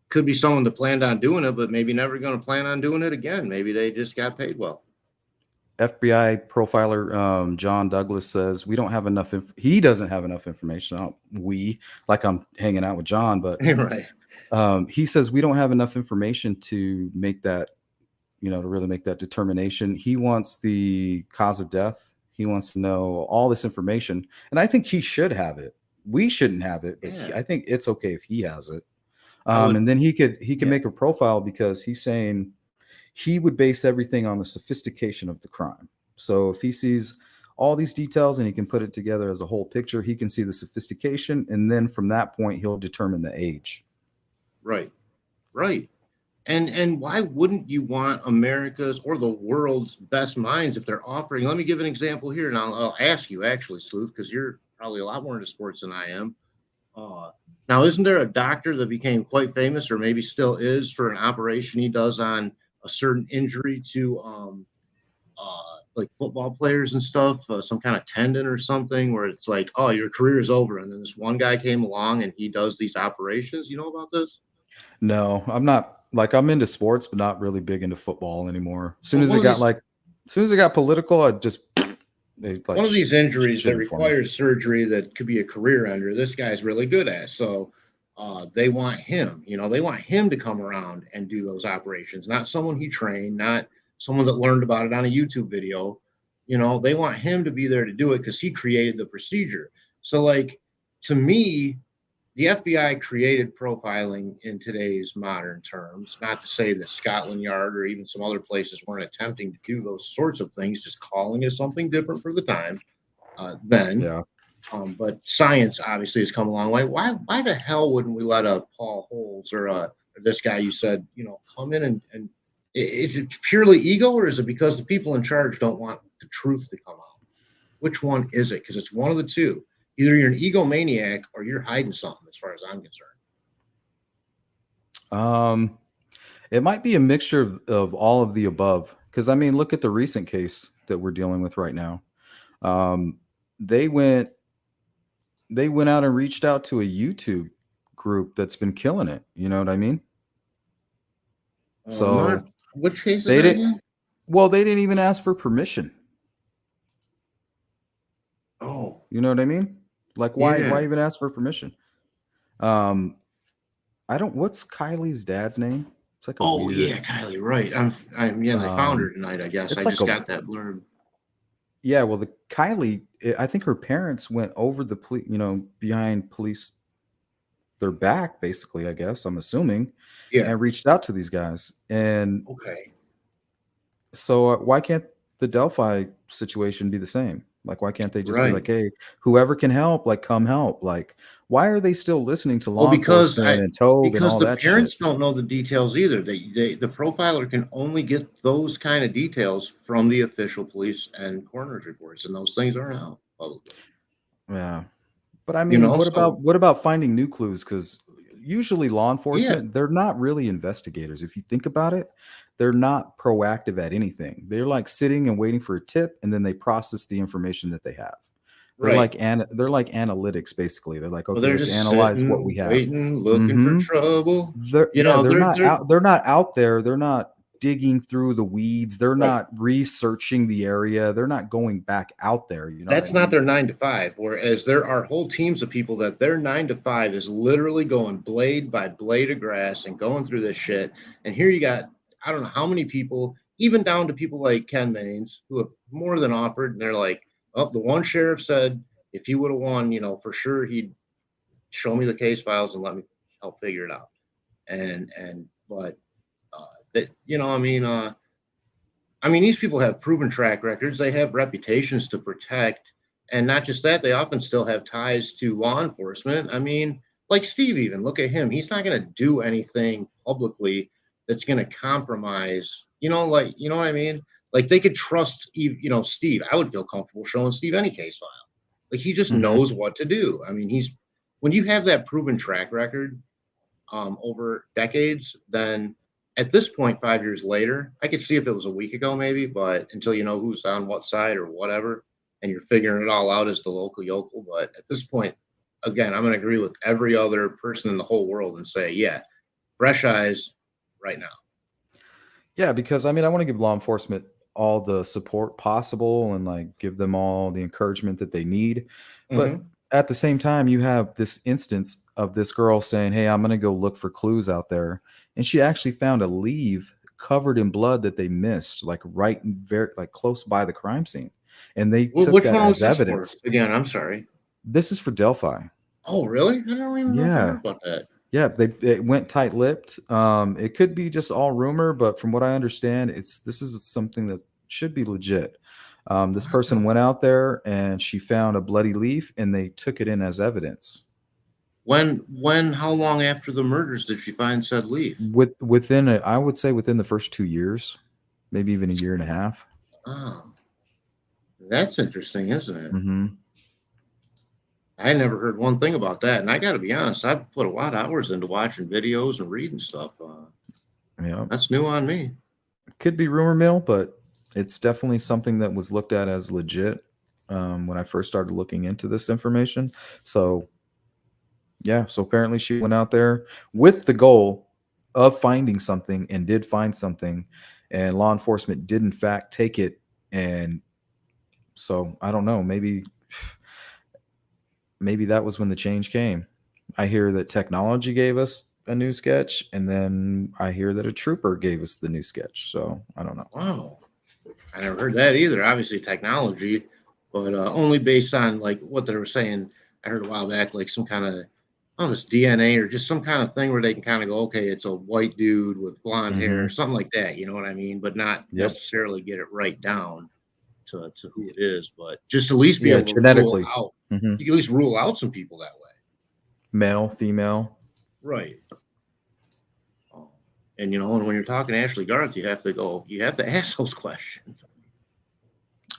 B: Could be someone that planned on doing it, but maybe never going to plan on doing it again. Maybe they just got paid well.
A: FBI profiler John Douglas says we don't have enough. He doesn't have enough information. Like I'm hanging out with John, but
B: Right.
A: he says we don't have enough information to make that, to really make that determination. He wants the cause of death. He wants to know all this information, and I think he should have it. We shouldn't have it, but
B: Yeah.
A: I think it's okay if he has it.
B: I would.
A: And then he can
B: Yeah.
A: make a profile because he's saying he would base everything on the sophistication of the crime. So if he sees all these details and he can put it together as a whole picture, he can see the sophistication, and then from that point he'll determine the age.
B: Right. Right. And why wouldn't you want America's or the world's best minds if they're offering? Let me give an example here, and I'll ask you actually, Sleuth, because you're probably a lot more into sports than I am. Uh, Now, isn't there a doctor that became quite famous, or maybe still is, for an operation he does on a certain injury to like football players and stuff, some kind of tendon or something, where it's like, oh, your career is over, and then this one guy came along and he does these operations. You know about this?
A: No, I'm not like I'm into sports, but not really big into football anymore. As soon
B: Well,
A: as it got like, as soon as it got political, I just they like
B: one of these injuries that
A: shitting for me.
B: requires surgery that could be a career ender, this guy's really good at. So they want him, they want him to come around and do those operations, not someone he trained, not someone that learned about it on a YouTube video. They want him to be there to do it because he created the procedure. So, like, to me, the FBI created profiling in today's modern terms. Not to say that Scotland Yard or even some other places weren't attempting to do those sorts of things, just calling it something different for the time then.
A: Yeah.
B: But science obviously has come a long way. Why the hell wouldn't we let a Paul Holes or this guy you said, come in and is it purely ego, or is it because the people in charge don't want the truth to come out? Which one is it? Because it's one of the two. Either you're an egomaniac or you're hiding something, as far as I'm concerned.
A: It might be a mixture of all of the above. Because I mean, look at the recent case that we're dealing with right now. Um, they went they went out and reached out to a YouTube group that's been killing it. You know what I mean? So
B: Which case is
A: they
B: that
A: didn't.
B: again?
A: Well, they didn't even ask for permission.
B: Oh,
A: You know what I mean? Like, why
B: yeah.
A: even ask for permission? Um, I don't. What's Kylie's dad's name? It's like a
B: Oh, yeah,
A: weird.
B: Kylie, right. Yeah, they found her tonight, I guess. I
A: It's like
B: just
A: a
B: got that blurb.
A: Yeah. Well, the Kylie, I think her parents went over the police, behind police their back, basically. I guess I'm assuming,
B: Yeah.
A: and reached out to these guys. And
B: Okay.
A: so, why can't the Delphi situation be the same? Like, why can't they just be
B: Right.
A: like, "Hey, whoever can help, like, come help"? Like, why are they still listening to
B: Well,
A: law enforcement and Tove and
B: because
A: all
B: the
A: that shit?
B: parents don't know the details either. The profiler can only get those kind of details from the official police and coroner's reports, and those things aren't out publicly.
A: Yeah. But I mean, what
B: So
A: about finding new clues? Because usually law
B: yeah,
A: enforcement, they're not really investigators. If you think about it, they're not proactive at anything. They're like sitting and waiting for a tip, and then they process the information that they have.
B: right.
A: They're like analytics, basically. They're like,
B: Well,
A: okay,
B: they're
A: let's
B: just
A: analyze what we
B: sitting,
A: have.
B: waiting, looking for
A: Hmm.
B: trouble. They're
A: They're not out there. They're not digging through the weeds. They're
B: right.
A: not researching the area. They're not going back out there. You know what I
B: That's not
A: mean?
B: their 9 to 5. Whereas there are whole teams of people that their 9 to 5 is literally going blade by blade of grass and going through this shit. And here you got, I don't know how many people, even down to people like Ken Maines, who have more than offered. And they're like, oh, the one sheriff said if he would have won, for sure he'd show me the case files and let me help figure it out. But that, these people have proven track records. They have reputations to protect. And not just that, they often still have ties to law enforcement. Like Steve, even look at him. He's not going to do anything publicly that's going to compromise, you know what I mean? Like they could trust, Steve. I would feel comfortable showing Steve any case file. Like he just
A: Hmm.
B: knows what to do. When you have that proven track record, over decades, then at this point, 5 years later, I could see if it was a week ago, maybe, but until you know who's on what side or whatever, and you're figuring it all out as the local yokel. But at this point, again, I'm going to agree with every other person in the whole world and say, yeah, fresh eyes right now.
A: Yeah, because I mean, I want to give law enforcement all the support possible and like give them all the encouragement that they need. But
B: Mm-hmm.
A: at the same time, you have this instance of this girl saying, "Hey, I'm going to go look for clues out there." And she actually found a leaf covered in blood that they missed, like very like close by the crime scene. And they
B: Well,
A: took
B: which
A: that
B: one was
A: as
B: this for?
A: evidence.
B: Again, I'm sorry.
A: This is for Delphi.
B: Oh, really? I don't even know if I heard
A: Yeah.
B: about that.
A: Yeah, it went tight-lipped. It could be just all rumor, but from what I understand, this is something that should be legit. This person went out there and she found a bloody leaf, and they took it in as evidence.
B: how long after the murders did she find said leaf?
A: Within I would say within the first 2 years, maybe even a year and a half.
B: Oh, that's interesting, isn't it?
A: Hmm.
B: I never heard one thing about that. And I got to be honest, I've put a lot of hours into watching videos and reading stuff.
A: Yeah,
B: That's new on me.
A: could be rumor mill, but it's definitely something that was looked at as legit when I first started looking into this information. So yeah, so apparently she went out there with the goal of finding something and did find something, and law enforcement did in fact take it. And so I don't know, maybe that was when the change came. I hear that technology gave us a new sketch, and then I hear that a trooper gave us the new sketch. So I don't know.
B: Wow. I never heard that either. Obviously technology, but only based on like what they were saying. I heard a while back, like some kind of, oh, this DNA or just some kind of thing where they can kind of go, okay, it's a white dude with blonde hair,
A: Hmm.
B: something like that. You know what I mean? But not
A: Yep.
B: necessarily get it right down to who it is, but just at least be
A: Yeah,
B: able to rule
A: genetically.
B: out.
A: Hmm.
B: You can at least rule out some people that way.
A: Male, female.
B: Right. Um, and and when you're talking Ashley Garth, you have to ask those questions.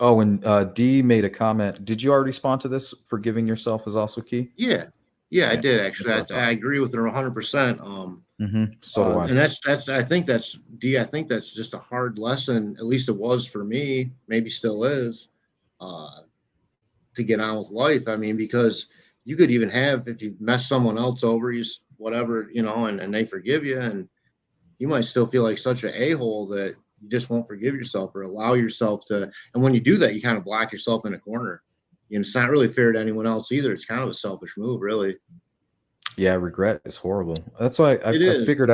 A: Oh, and D made a comment. Did you already respond to this? Forgiving yourself is also key.
B: Yeah, yeah, I
A: Yeah,
B: did actually.
A: that's what I
B: I
A: thought.
B: agree with her 100%.
A: So do I.
B: And that's I think that's D. I think that's just a hard lesson. At least it was for me. Maybe still is. Uh, to get on with life. I mean, because you could even have if you mess someone else over, whatever, and they forgive you, and you might still feel like such an a-hole that you just won't forgive yourself or allow yourself to. And when you do that, you kind of block yourself in a corner. It's not really fair to anyone else either. It's kind of a selfish move, really.
A: Yeah, regret is horrible. That's why
B: It is.
A: I figured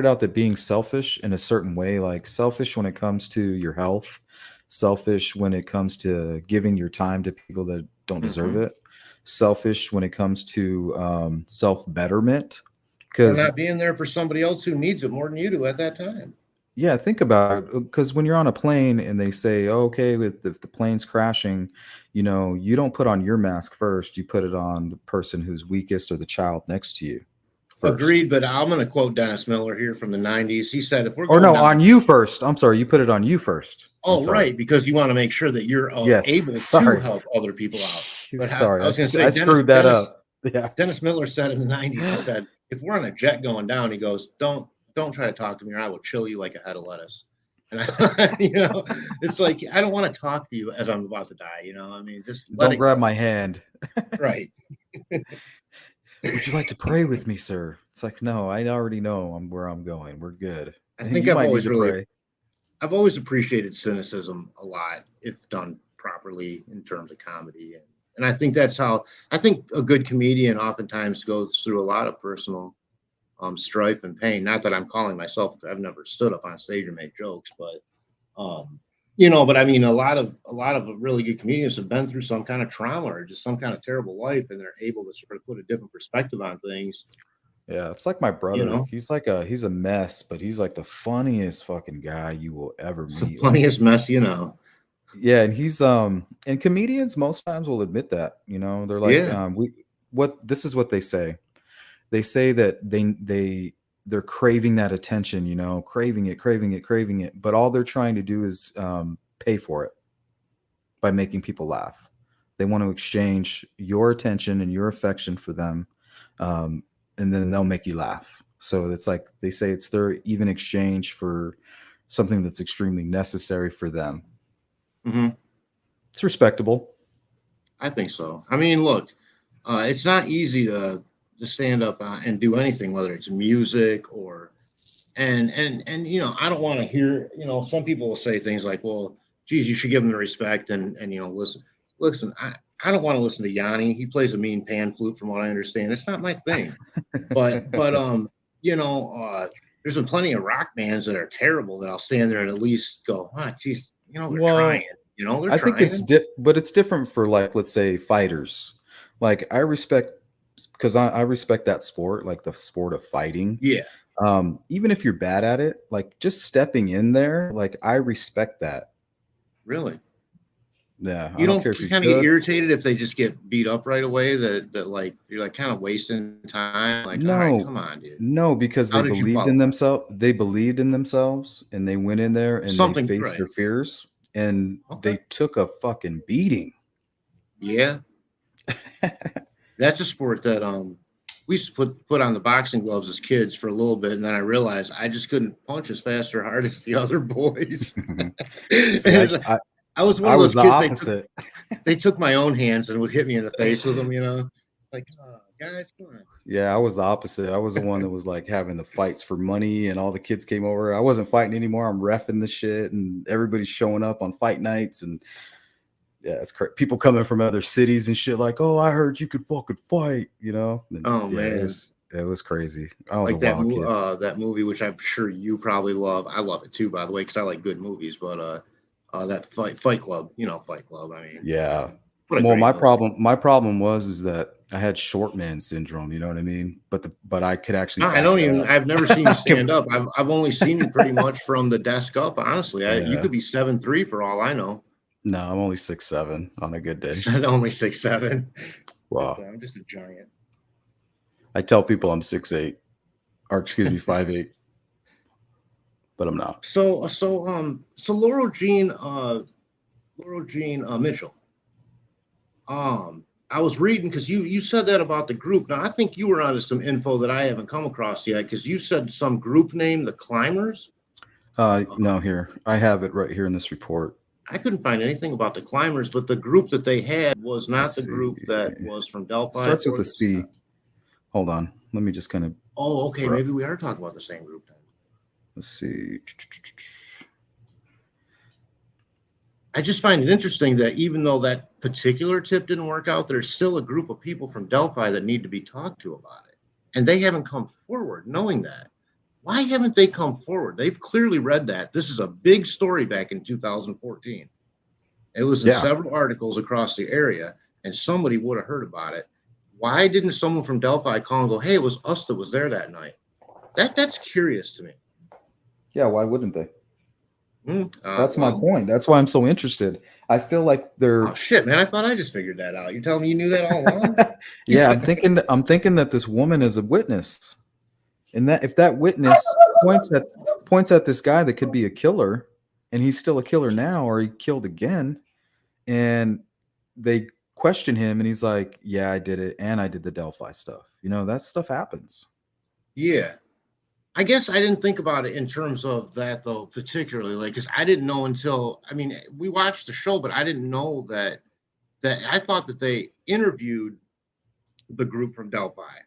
A: out that being selfish in a certain way, like selfish when it comes to your health, selfish when it comes to giving your time to people that don't deserve
B: Mhm.
A: it, selfish when it comes to self betterment.
B: Or
A: Because
B: not being there for somebody else who needs it more than you do at that time.
A: yeah, think about it. Because when you're on a plane and they say, oh, okay, with if the plane's crashing, you don't put on your mask first. You put it on the person who's weakest or the child next to you first.
B: Agreed, but I'm going to quote Dennis Miller here from the 90s. He said, if we're
A: Or
B: going
A: no,
B: down,
A: on you first. I'm sorry, you put it on you first. I'm
B: oh,
A: sorry.
B: right, because you want to make sure that you're
A: Yes,
B: able to
A: sorry.
B: help other people out. But
A: Sorry,
B: I was going to say,
A: I screwed that up. Yeah.
B: Dennis Miller said in the 90s, he said, if we're on a jet going down, he goes, don't try to talk to me or I will chill you like a head of lettuce. And it's like, I don't want to talk to you as I'm about to die. I mean, just let
A: Don't
B: it
A: grab
B: go.
A: my hand.
B: Right.
A: Would you like to pray with me, sir? It's like, no, I already know where I'm going. We're good.
B: I think
A: You might need to pray.
B: I've always appreciated cynicism a lot if done properly in terms of comedy. And I think I think a good comedian oftentimes goes through a lot of personal strife and pain. Not that I'm calling myself, I've never stood up on stage and made jokes, but um, but I mean, a lot of really good comedians have been through some kind of trauma or just some kind of terrible life, and they're able to sort of put a different perspective on things.
A: Yeah, it's like my
B: You
A: brother.
B: know,
A: He's a mess, but he's like the funniest fucking guy you will ever meet. Like,
B: funniest mess, you know.
A: yeah, and he's and comedians most times will admit that, they're like,
B: Yeah,
A: this is what they say. They say that they're craving that attention, craving it, craving it, craving it, but all they're trying to do is pay for it by making people laugh. They want to exchange your attention and your affection for them, and then they'll make you laugh. So it's like they say it's their even exchange for something that's extremely necessary for them.
B: hmm
A: It's respectable.
B: I think so. I mean, look, it's not easy to stand up and do anything, whether it's music or and I don't want to hear. Some people will say things like, "Well, geez, you should give them the respect," and listen. I don't want to listen to Yanni. He plays a mean pan flute, from what I understand. It's not my thing. But there's been plenty of rock bands that are terrible that I'll stand there and at least go, "Ah, geez, they're trying."
A: Well,
B: They're
A: I think
B: trying.
A: but it's different for, like, let's say fighters. Like I respect because I respect that sport, like the sport of fighting.
B: Yeah,
A: Even if you're bad at it, like just stepping in there, like I respect that.
B: really.
A: Yeah, I
B: You
A: don't
B: don't
A: care if you're
B: kind of get
A: good.
B: irritated if they just get beat up right away. That like you're like kind of wasting time. Like, all right,
A: No,
B: come on, dude.
A: no, because
B: How
A: they
B: did you
A: believed in
B: follow that?
A: themselves. They believed in themselves, and they went in there and they
B: Something
A: faced
B: right?
A: their fears, and
B: Okay.
A: they took a fucking beating.
B: Yeah, that's a sport that we used to put on the boxing gloves as kids for a little bit, and then I realized I just couldn't punch as fast or hard as the other boys.
A: See, I,
B: And
A: I
B: I was one
A: I
B: of
A: was
B: those
A: the
B: kids.
A: opposite.
B: They took my own hands and would hit me in the face with them. Like, oh, guys, come on.
A: Yeah, I was the opposite. I was the one that was like having the fights for money, and all the kids came over. I wasn't fighting anymore. I'm reffing the shit, and everybody's showing up on fight nights, and yeah, it's crazy. People coming from other cities and shit, like, "Oh, I heard you could fucking fight," you know? And
B: Oh
A: yeah,
B: man,
A: it was crazy. I was a
B: like
A: wild kid.
B: that movie, which I'm sure you probably love. I love it too, by the way, because I like good movies. But that Fight Club, Fight Club. I mean,
A: Yeah.
B: what a
A: Well,
B: great movie.
A: my problem was is that I had short man syndrome, you know what I mean? But I could actually
B: No, I
A: back
B: don't
A: it
B: even.
A: up.
B: I've never seen you
A: I could-
B: stand up. I've only seen you pretty much from the desk up. Honestly, you
A: yeah.
B: could be 7'3" for all I know.
A: No, I'm only 6'7" on a good day.
B: Only 6'7".
A: Wow.
B: I'm just a giant.
A: I tell people I'm 6'8", or excuse me, 5'8", but I'm not.
B: So Laurel Jean Mitchell. I was reading because you said that about the group. Now I think you were onto some info that I haven't come across yet because you said some group name, the Climbers.
A: No, here. I have it right here in this report.
B: I couldn't find anything about the Climbers, but the group that they had was not
A: Let's
B: the
A: see.
B: group that was from
A: It
B: Delphi.
A: starts with a C. Hold on. Let me just kind of
B: Oh, okay. Maybe we are talking about the same group then.
A: let's see.
B: I just find it interesting that even though that particular tip didn't work out, there's still a group of people from Delphi that need to be talked to about it. And they haven't come forward knowing that. Why haven't they come forward? They've clearly read that. This is a big story back in 2014. It was in
A: Yeah.
B: several articles across the area, and somebody would have heard about it. Why didn't someone from Delphi call and go, hey, it was us that was there that night? That's curious to me.
A: Yeah, why wouldn't they? That's my
B: Well,
A: point. That's why I'm so interested. I feel like they're
B: oh shit, man! I thought I just figured that out. You're telling me you knew that all along?
A: yeah, I'm thinking that this woman is a witness. And that if that witness points at this guy that could be a killer, and he's still a killer now, or he killed again, and they question him and he's like, yeah, I did it, and I did the Delphi stuff. You know, that stuff happens.
B: Yeah. I guess I didn't think about it in terms of that though, particularly like because I didn't know until I mean we watched the show, but I didn't know that I thought that they interviewed the group from Delphi,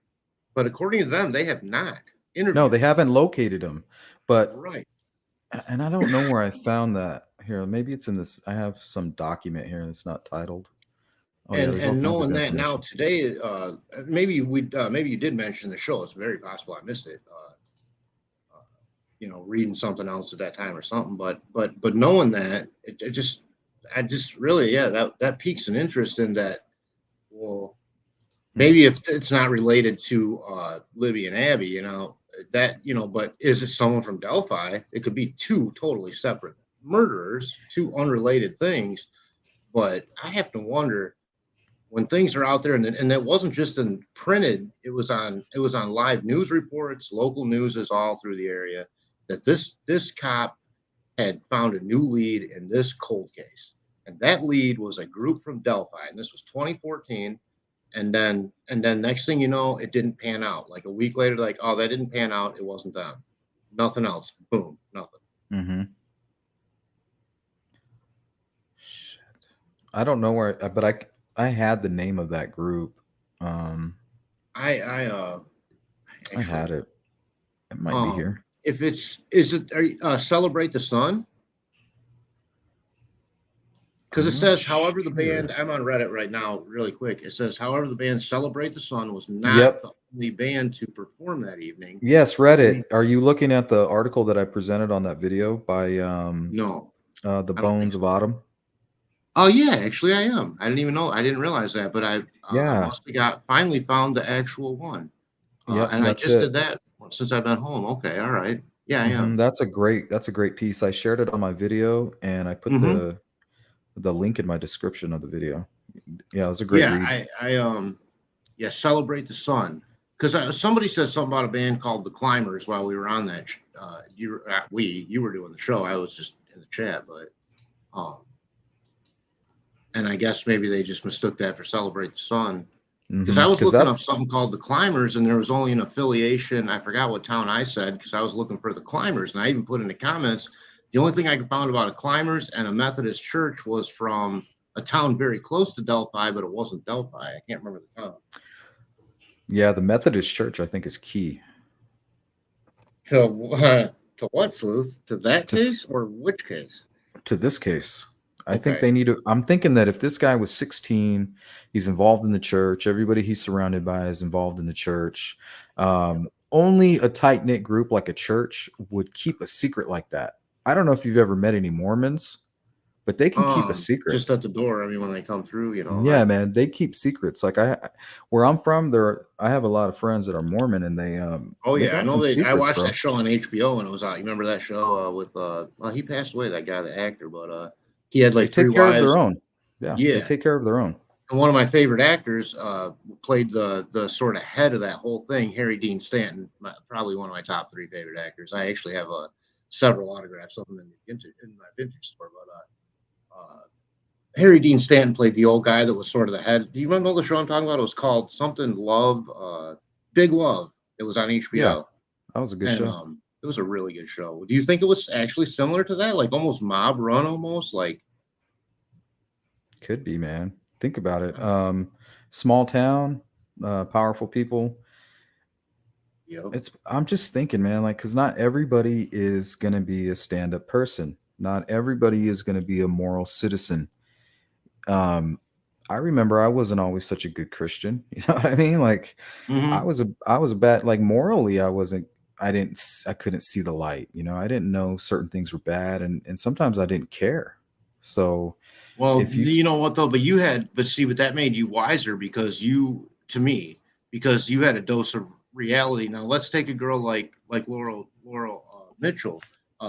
B: but according to them, they have not interviewed.
A: No, they haven't located him. But
B: Right.
A: and I don't know where I found that. Here, maybe it's in this. I have some document here that's not titled. Oh yeah, there's all
B: And
A: kinds of
B: knowing that now
A: information.
B: today, maybe you did mention the show. It's very possible I missed it. Reading something else at that time or something. But knowing that, I just really, yeah, that piques an interest in that. Well, maybe if it's not related to Libby and Abby, but is it someone from Delphi? It could be two totally separate murderers, two unrelated things. But I have to wonder when things are out there, and that wasn't just in printed. It was on live news reports, local news is all through the area that this cop had found a new lead in this cold case, and that lead was a group from Delphi, and this was 2014. And then next thing you know, it didn't pan out. Like a week later, like, oh, that didn't pan out. It wasn't them. Nothing else. Boom. Nothing.
A: Mm-hmm. Shit. I don't know where, but I had the name of that group.
B: I
A: had it. It might be here.
B: If is it Celebrate the Sun? Because it says, however, the band, I'm on Reddit right now, really quick. It says, however, the band Celebrate the Sun was not the only band to perform that evening.
A: Yes, Reddit. Are you looking at the article that I presented on that video by
B: No,
A: the Bones of Autumn?
B: Oh yeah, actually I am. I didn't even know. I didn't realize that, but I must have finally found the actual one. And I just did that since I've been home. Okay, all right. Yeah, I am.
A: That's a great piece. I shared it on my video, and I put the link in my description of the video. Yeah, it was a great
B: Yeah,
A: read.
B: yeah, Celebrate the Sun. Because somebody said something about a band called the Climbers while we were on that. You were doing the show. I was just in the chat, but um, and I guess maybe they just mistook that for Celebrate the Sun. Because I was
A: Because
B: looking
A: that's
B: up something called the Climbers, and there was only an affiliation. I forgot what town I said because I was looking for the Climbers, and I even put in the comments. The only thing I could find about a Climbers and a Methodist church was from a town very close to Delphi, but it wasn't Delphi. I can't remember the town.
A: yeah, the Methodist Church I think is key
B: To what, Sleuth? To that
A: to
B: case or which case?
A: to this case. I think
B: Okay.
A: they need to. I'm thinking that if this guy was 16, he's involved in the church. Everybody he's surrounded by is involved in the church. Only a tight knit group like a church would keep a secret like that. I don't know if you've ever met any Mormons, but they can keep a secret.
B: Just at the door. I mean, when they come through,
A: Yeah, man, they keep secrets. Like where I'm from, I have a lot of friends that are Mormon, and
B: Oh
A: they
B: yeah, I
A: got
B: know
A: some
B: I
A: secrets,
B: watched
A: bro.
B: that show on HBO when it was out. You remember that show with well, he passed away, that guy, the actor, but he had
A: They
B: like three
A: take care of
B: wives.
A: their own. Yeah, they
B: Yeah.
A: take care of their own.
B: And one of my favorite actors played the sort of head of that whole thing, Harry Dean Stanton, probably one of my top 3 favorite actors. I actually have several autographs of him in my vintage store. But Harry Dean Stanton played the old guy that was sort of the head. Do you remember the show I'm talking about? It was called something Love, Big Love. It was on
A: Yeah,
B: HBO,
A: that was a good
B: and
A: show.
B: it was a really good show. Do you think it was actually similar to that, like almost mob run, almost like?
A: Could be, man. Think about it. Small town, powerful people.
B: Yep.
A: I'm just thinking, man, like, because not everybody is going to be a stand up person. Not everybody is going to be a moral citizen. Um, I remember I wasn't always such a good Christian. You know what I mean? Like,
B: Mm-hmm.
A: I was a bad, like, morally, I couldn't see the light. You know, I didn't know certain things were bad, and sometimes I didn't care. So
B: Well,
A: if you,
B: you know what though, but see, but that made you wiser because to me, because you had a dose of reality. Now let's take a girl like Laurel Mitchell,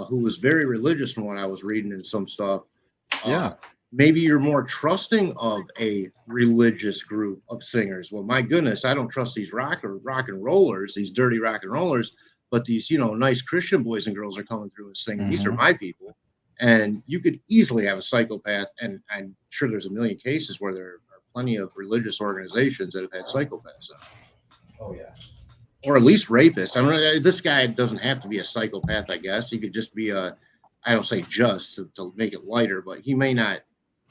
B: who was very religious from what I was reading in some stuff.
A: yeah,
B: Maybe you're more trusting of a religious group of singers. Well, my goodness, I don't trust these rock and rollers, these dirty rock and rollers, but these, nice Christian boys and girls are coming through and singing. These are
A: hmm
B: my people. And you could easily have a psychopath. And I'm sure there's a million cases where there are plenty of religious organizations that have had psychopaths in them,
A: oh yeah.
B: or at least rapists. I mean, this guy doesn't have to be a psychopath, I guess. He could just be I don't say just to make it lighter, but he may not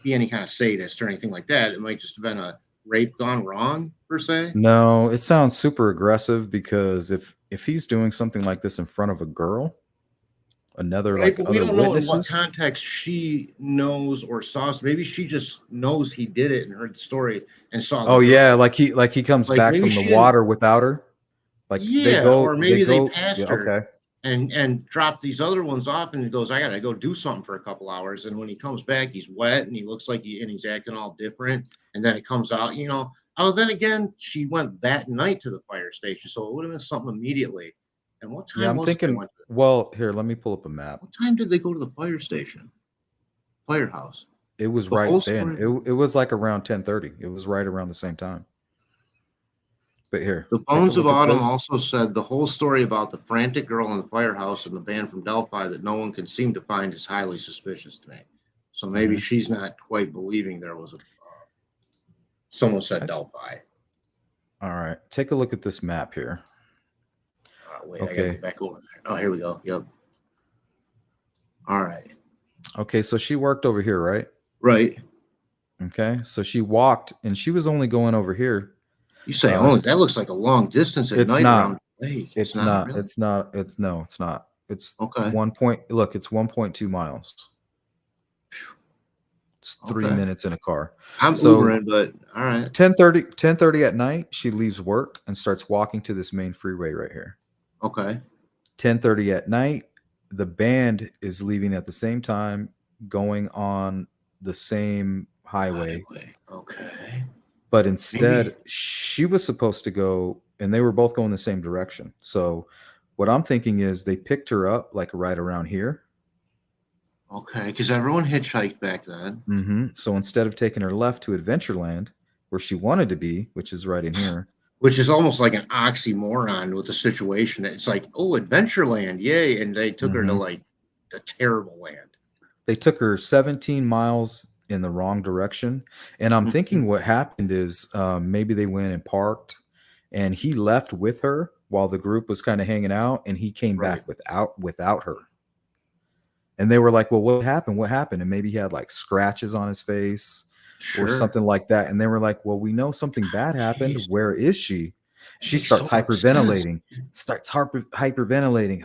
B: be any kind of sadist or anything like that. It might just have been a rape gone wrong, per se.
A: No, it sounds super aggressive because if he's doing something like this in front of a girl,
B: Right, but we
A: other
B: don't know in what
A: witnesses.
B: context she knows or saw. Maybe she just knows he did it and heard the story and saw the
A: Oh
B: girl.
A: yeah, like he comes
B: Like
A: back
B: maybe
A: from the
B: she didn't.
A: water without her. Like
B: Yeah, or
A: they
B: maybe they
A: go. Yeah,
B: passed her
A: okay.
B: and dropped these other ones off, and he goes, I gotta go do something for a couple hours. And when he comes back, he's wet and he looks like he's acting all different. And then it comes out, Oh, then again, she went that night to the fire station, so it would have been something immediately. And what
A: Yeah,
B: time
A: I'm
B: was it they
A: thinking.
B: went to?
A: Well, here, let me pull up a map.
B: What time did they go to the fire station? Firehouse.
A: It was
B: The whole
A: right then.
B: story.
A: It was like around 10:30. It was right around the same time. But here,
B: The
A: take a
B: Bones of
A: look at
B: Autumn
A: this.
B: also said the whole story about the frantic girl in the firehouse and the band from Delphi that no one can seem to find is highly suspicious to me. So maybe
A: Mhm.
B: she's not quite believing there was someone said Delphi.
A: All right, take a look at this map here.
B: Wait, I gotta get back over there. Oh, here we go. Yep. All right.
A: Okay, so she worked over here, right?
B: Right.
A: Okay, so she walked, and she was only going over here.
B: You say only? That looks like a long distance at
A: It's
B: night
A: not.
B: around the lake.
A: It's not.
B: Really?
A: It's not. It's no. It's not. It's
B: Okay.
A: 1 Look, it's 1.2 miles. It's 3 minutes in a car.
B: I'm
A: So
B: Ubering, but all right.
A: 10:30 at night, she leaves work and starts walking to this main freeway right here.
B: Okay.
A: 10:30 at night, the band is leaving at the same time, going on the same highway.
B: Okay.
A: But instead, she was supposed to go, and they were both going the same direction. So what I'm thinking is they picked her up like right around here.
B: Okay, because everyone hitchhiked back then.
A: So instead of taking her left to Adventureland, where she wanted to be, which is right in here,
B: Which is almost like an oxymoron with the situation. It's like, oh, Adventureland, yay. And they took her to like a terrible land.
A: they took her 17 miles in the wrong direction. And I'm thinking what happened is maybe they went and parked and he left with her while the group was kind of hanging out, and he came back without her. And they were like, well, what happened? What happened? And maybe he had like scratches on his face or something like that. And they were like, well, we know something bad happened.
B: Jeez.
A: Where is she? She
B: Makes
A: starts
B: so much
A: hyperventilating, hyperventilating.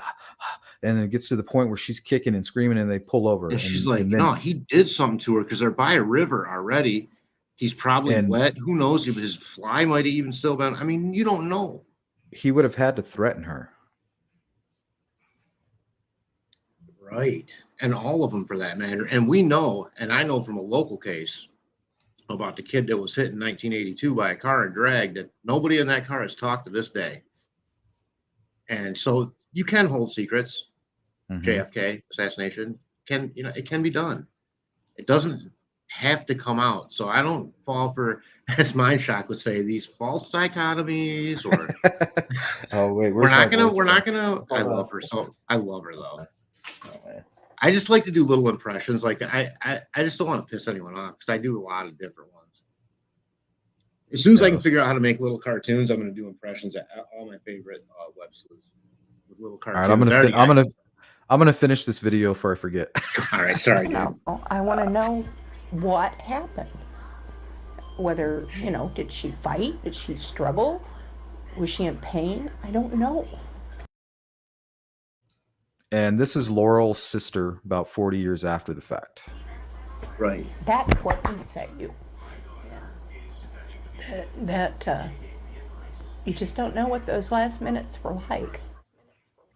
A: And it gets to the point where she's kicking and screaming, and they pull over.
B: And she's like,
A: and then
B: no, he did something to her because they're by a river already. He's probably
A: And-
B: wet. Who knows? His fly might have even still been. I mean, you don't know.
A: he would have had to threaten her.
B: Right. And all of them for that matter. And we know, and I know from a local case about the kid that was hit in 1982 by a car and dragged, that nobody in that car has talked to this day. And so you can hold secrets. JFK assassination it can be done. It doesn't have to come out. So I don't fall for, as Mindshock would say, these false dichotomies or
A: Oh wait,
B: we're not gonna I love her though.
A: Oh,
B: I just like to do little impressions. Like I just don't want to piss anyone off because I do a lot of different ones. As soon as I can figure out how to make little cartoons, I'm going to do impressions at all my favorite web sleuths with little cartoons.
A: All right, I'm gonna finish this video before I forget.
B: All right, sorry, dude.
D: I want to know what happened. Whether, did she fight? Did she struggle? Was she in pain? I don't know.
A: And this is Laurel's sister about 40 years after the fact.
B: Right.
D: That's what eats at you. That you just don't know what those last minutes were like.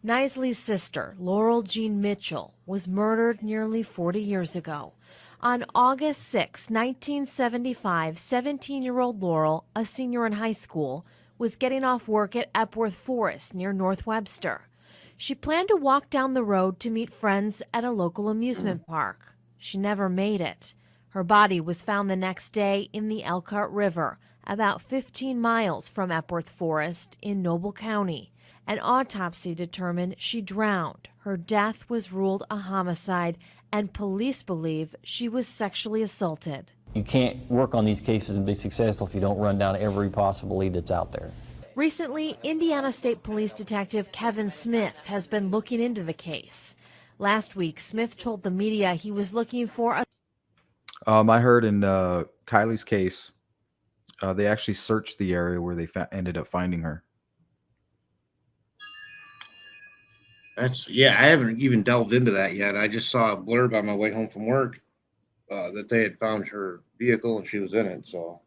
C: Knisley's sister, Laurel Jean Mitchell, was murdered nearly 40 years ago. On August 6, 1975, 17-year-old Laurel, a senior in high school, was getting off work at Epworth Forest near North Webster. She planned to walk down the road to meet friends at a local amusement park. She never made it. Her body was found the next day in the Elkhart River, about 15 miles from Epworth Forest in Noble County. An autopsy determined she drowned. Her death was ruled a homicide, and police believe she was sexually assaulted.
E: You can't work on these cases and be successful if you don't run down every possible lead that's out there.
C: Recently, Indiana State Police Detective Kevin Smith has been looking into the case. Last week, Smith told the media he was looking for a...
A: I heard in Kylie's case, they actually searched the area where they ended up finding her.
B: I haven't even delved into that yet. I just saw a blurb on my way home from work that they had found her vehicle and she was in it. So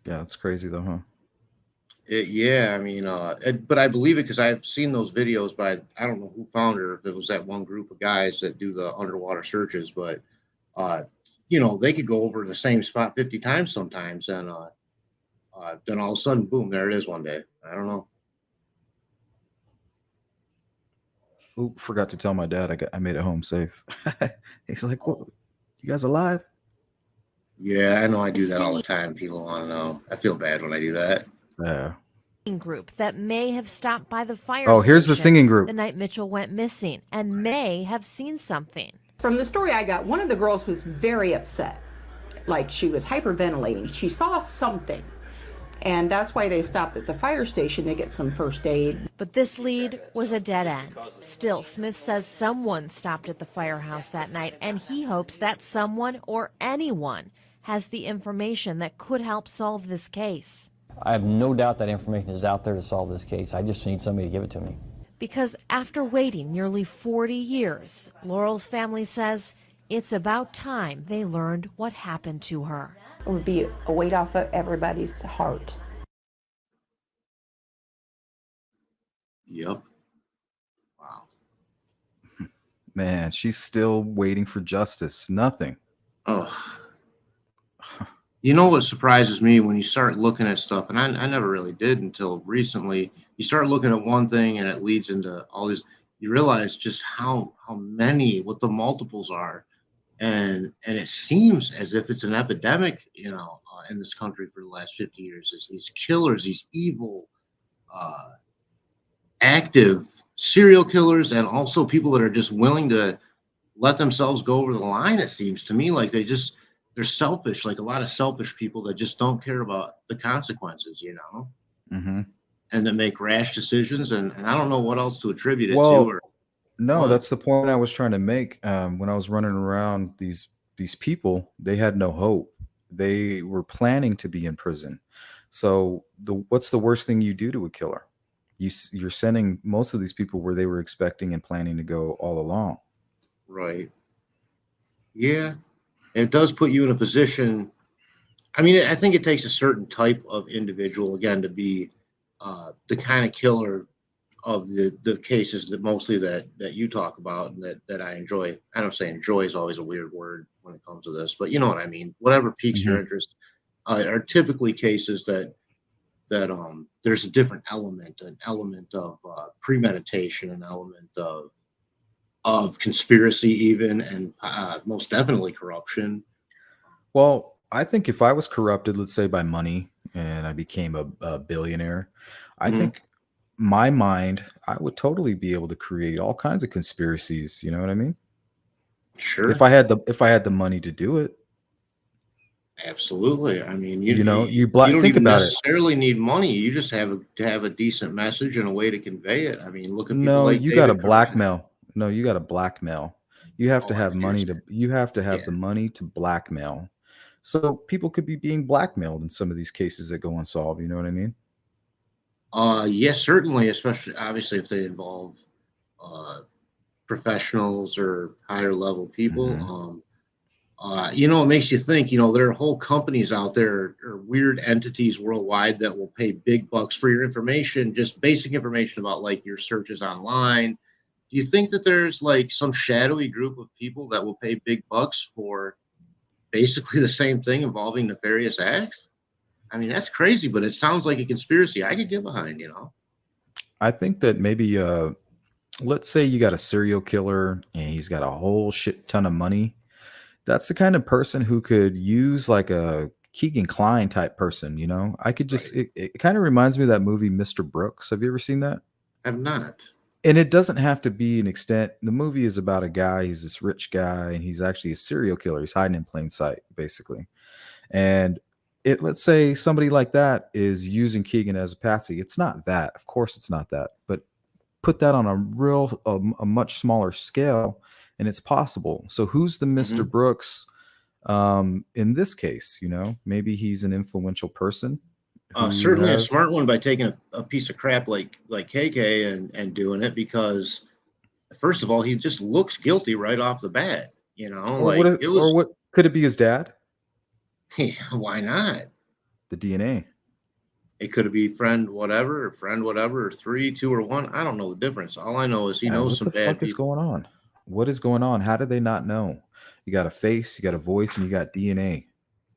A: yeah, that's crazy though, huh?
B: But I believe it because I've seen those videos by, I don't know who found her, if it was that one group of guys that do the underwater searches, but they could go over the same spot 50 times sometimes, and then all of a sudden, boom, there it is one day. I don't know.
A: Oop, forgot to tell my dad I made it home safe. He's like, "What? You guys alive?"
B: Yeah, I know I do that all the time. People want to know. I feel bad when I do that.
A: Yeah.
C: Group that may have stopped by the fire
A: Oh, here's the
C: station
A: singing group.
C: the night Mitchell went missing and may have seen something.
F: From the story I got, one of the girls was very upset. Like she was hyperventilating. She saw something. And that's why they stopped at the fire station to get some first aid.
C: But this lead was a dead end. Still, Smith says someone stopped at the firehouse that night, and he hopes that someone or anyone has the information that could help solve this case.
E: I have no doubt that information is out there to solve this case. I just need somebody to give it to me.
C: Because after waiting nearly 40 years, Laurel's family says it's about time they learned what happened to her.
D: It would be a weight off of everybody's heart.
B: Yep. Wow.
A: Man, she's still waiting for justice. Nothing.
B: Oh. You know what surprises me when you start looking at stuff, and I never really did until recently, you start looking at one thing and it leads into all these, you realize just how many, what the multiples are, and it seems as if it's an epidemic, in this country for the last 50 years. Is these killers, these evil, uh, active serial killers, and also people that are just willing to let themselves go over the line. It seems to me like they're selfish, like a lot of selfish people that just don't care about the consequences,
A: Hmm.
B: and that make rash decisions. And I don't know what else to attribute it to,
A: Well,
B: or
A: no,
B: what.
A: that's the point I was trying to make. When I was running around, these people, they had no hope. They were planning to be in prison. So what's the worst thing you do to a killer? You're sending most of these people where they were expecting and planning to go all along.
B: Right. Yeah. It does put you in a position. I mean, I think it takes a certain type of individual, again, to be the kind of killer of the cases that mostly that you talk about, and that I enjoy. I don't say enjoy is always a weird word when it comes to this, but you know what I mean. Whatever piques your
A: Hmm.
B: interest are typically cases that there's a different element, an element of premeditation, an element of conspiracy, even, and most definitely corruption.
A: Well, I think if I was corrupted, let's say by money, and I became a billionaire, I
B: Mhm.
A: think my mind, I would totally be able to create all kinds of conspiracies. You know what I mean? If
B: Sure,
A: I had the money to do it,
B: absolutely. I mean,
A: you know,
B: you don't
A: think
B: even
A: about it.
B: necessarily need money. You just to have a decent message and a way to convey it. I mean, look at people
A: No,
B: like
A: you got to
B: David Koresh.
A: blackmail. No, you got to blackmail. You have to
B: Oh, I
A: have
B: see what
A: money
B: you're
A: to. You have to
B: saying.
A: have the money to blackmail. So people could be being blackmailed in some of these cases that go unsolved. You know what I mean?
B: Yes, certainly, especially obviously if they involve uh, professionals or higher level people.
A: Hmm.
B: It makes you think. There are whole companies out there or weird entities worldwide that will pay big bucks for your information, just basic information about like your searches online. Do you think that there's like some shadowy group of people that will pay big bucks for basically the same thing involving nefarious acts? I mean, that's crazy, but it sounds like a conspiracy I could get behind.
A: I think that maybe, let's say you got a serial killer and he's got a whole shit ton of money. That's the kind of person who could use like a Keegan Klein type person. You know, I could
B: Right.
A: just. It kind of reminds me of that movie, Mr. Brooks. Have you ever seen that?
B: I'm not.
A: And it doesn't have to be an extent. The movie is about a guy. He's this rich guy, and he's actually a serial killer. He's hiding in plain sight, basically. And let's say somebody like that is using Keegan as a patsy. It's not that, of course, it's not that. But put that on a much smaller scale, and it's possible. So who's the Mr.
B: Mhm.
A: Brooks in this case? You know, maybe he's an influential person who
B: Certainly a
A: has.
B: smart one by taking a piece of crap like KK and doing it, because first of all, he just looks guilty right off the bat. Like it
A: Or
B: was.
A: what could it be? His dad?
B: Why not?
A: The DNA.
B: It could be friend whatever, or three, two, or one. I don't know the difference. All I know is he
A: Yeah,
B: knows
A: what
B: some
A: the
B: bad
A: fuck is
B: people.
A: going on? What is going on? How did they not know? You got a face, you got a voice, and you got DNA.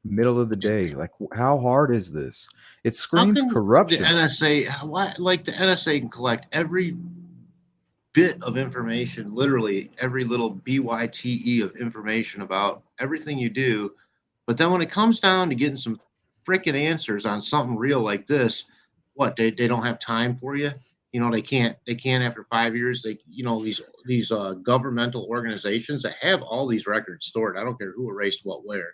A: Middle of the day. Like, how hard is this? It
B: How
A: screams
B: can the
A: corruption.
B: NSA? Why, like the NSA can collect every bit of information, literally every little BYTE of information about everything you do. But then when it comes down to getting some freaking answers on something real like this, what they don't have time for you? They can't after 5 years. These governmental organizations that have all these records stored. I don't care who erased what where.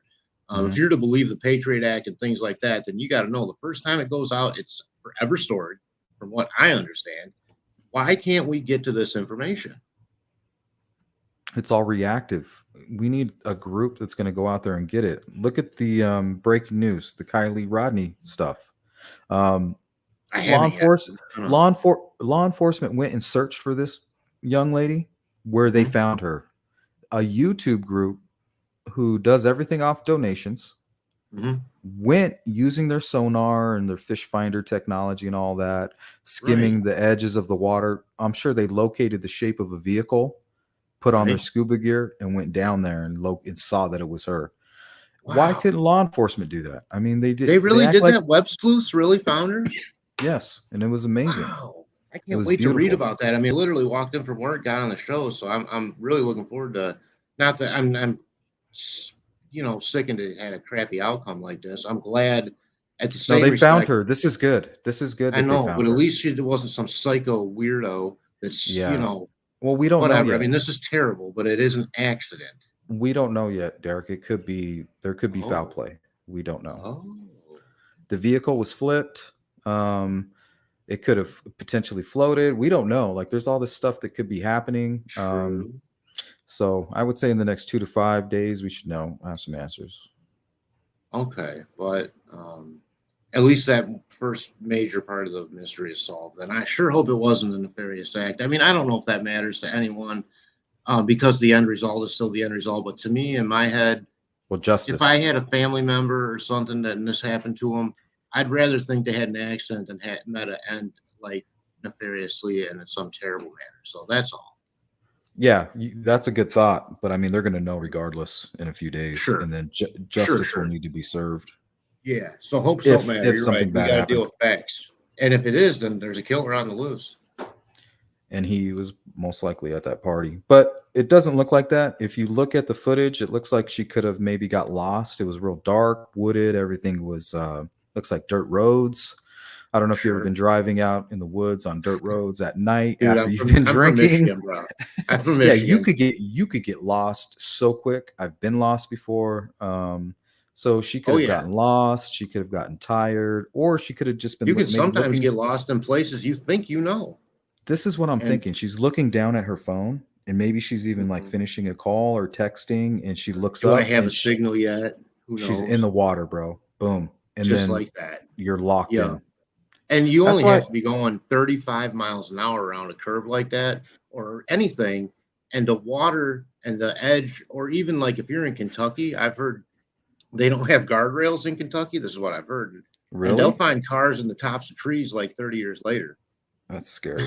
B: If
A: Mhm.
B: you're to believe the Patriot Act and things like that, then you got to know the first time it goes out, it's forever stored, from what I understand. Why can't we get to this information?
A: It's all reactive. We need a group that's going to go out there and get it. Look at the breaking news, the Kylie Rodney stuff. Um,
B: I
A: law
B: haven't yet.
A: enforce
B: I'm gonna.
A: law enforcement went and searched for this young lady where they
B: Mhm.
A: found her. A YouTube group who does everything off donations
B: Mhm.
A: went using their sonar and their fish finder technology and all that,
B: Right.
A: skimming the edges of the water. I'm sure they located the shape of a vehicle, put on their
B: Right.
A: scuba gear, and went down there and and saw that it was her. Why
B: Wow.
A: couldn't law enforcement do that? I mean, they did.
B: They
A: They
B: really
A: act
B: did
A: like
B: that? Web sleuths really found her?
A: yes, and it was amazing.
B: Wow. I
A: It
B: can't
A: was
B: wait to read
A: beautiful.
B: about that. I mean, I literally walked in from work, got on the show, so I'm really looking forward to. Not that I'm sickened it had a crappy outcome like this. I'm glad at the
A: No,
B: same
A: they found
B: respect.
A: her. This is good. This is good
B: I
A: that they
B: know,
A: found
B: but at
A: her.
B: least she wasn't some psycho weirdo that's,
A: Yeah. Well, we don't know
B: whatever. I
A: yet.
B: mean, this is terrible, but it is an accident.
A: We don't know yet, Derek. There could be foul
B: Oh,
A: play. We don't know.
B: oh,
A: The vehicle was flipped. Um, it could have potentially floated. We don't know. Like there's all this stuff that could be happening.
B: true.
A: So I would say in the next 2 to 5 days we should have some answers.
B: Okay, but at least that first major part of the mystery is solved. And I sure hope it wasn't a nefarious act. I mean, I don't know if that matters to anyone because the end result is still the end result. But to me, in my head,
A: Well,
B: if I
A: justice.
B: had a family member or something that and this happened to them, I'd rather think they had an accident than had met an end like nefariously and in some terrible manner. So that's all.
A: Yeah, that's a good thought. But I mean, they're going to know regardless in a few days,
B: Sure,
A: and then
B: sure,
A: justice will
B: sure.
A: need to be served
B: Yeah. So hopes don't matter.
A: if
B: You're right.
A: something
B: We
A: bad
B: got to deal
A: happened.
B: with facts. And if it is, then there's a killer on the loose.
A: And he was most likely at that party. But it doesn't look like that. If you look at the footage, it looks like she could have maybe got lost. It was real dark, wooded. Everything was looks like dirt roads. I don't know if you've ever
B: Sure.
A: been driving out in the woods on dirt roads at night
B: Dude,
A: after you've been
B: I'm from
A: drinking.
B: Michigan, bro. I'm from
A: Yeah,
B: Michigan.
A: you could get lost so quick. I've been lost before. So she could
B: Oh
A: have
B: yeah.
A: gotten lost. She could have gotten tired, or she could have just been
B: You can
A: maybe
B: sometimes
A: looking.
B: get lost in places you think you know.
A: This is what I'm
B: And
A: thinking. She's looking down at her phone, and maybe she's even like
B: mhm,
A: finishing a call or texting, and she looks
B: do I
A: up
B: have a
A: and
B: signal yet? Who
A: she's in
B: knows?
A: the water, bro. Boom. And
B: Just
A: then
B: like that.
A: you're locked
B: Yeah.
A: in.
B: And you
A: That's
B: only
A: why
B: have to be going 35 miles an hour around a curve like that or anything. And the water and the edge, or even like if you're in Kentucky, I've heard they don't have guardrails in Kentucky. This is what I've heard. And they'll
A: really?
B: find cars in the tops of trees like 30 years later.
A: That's scary.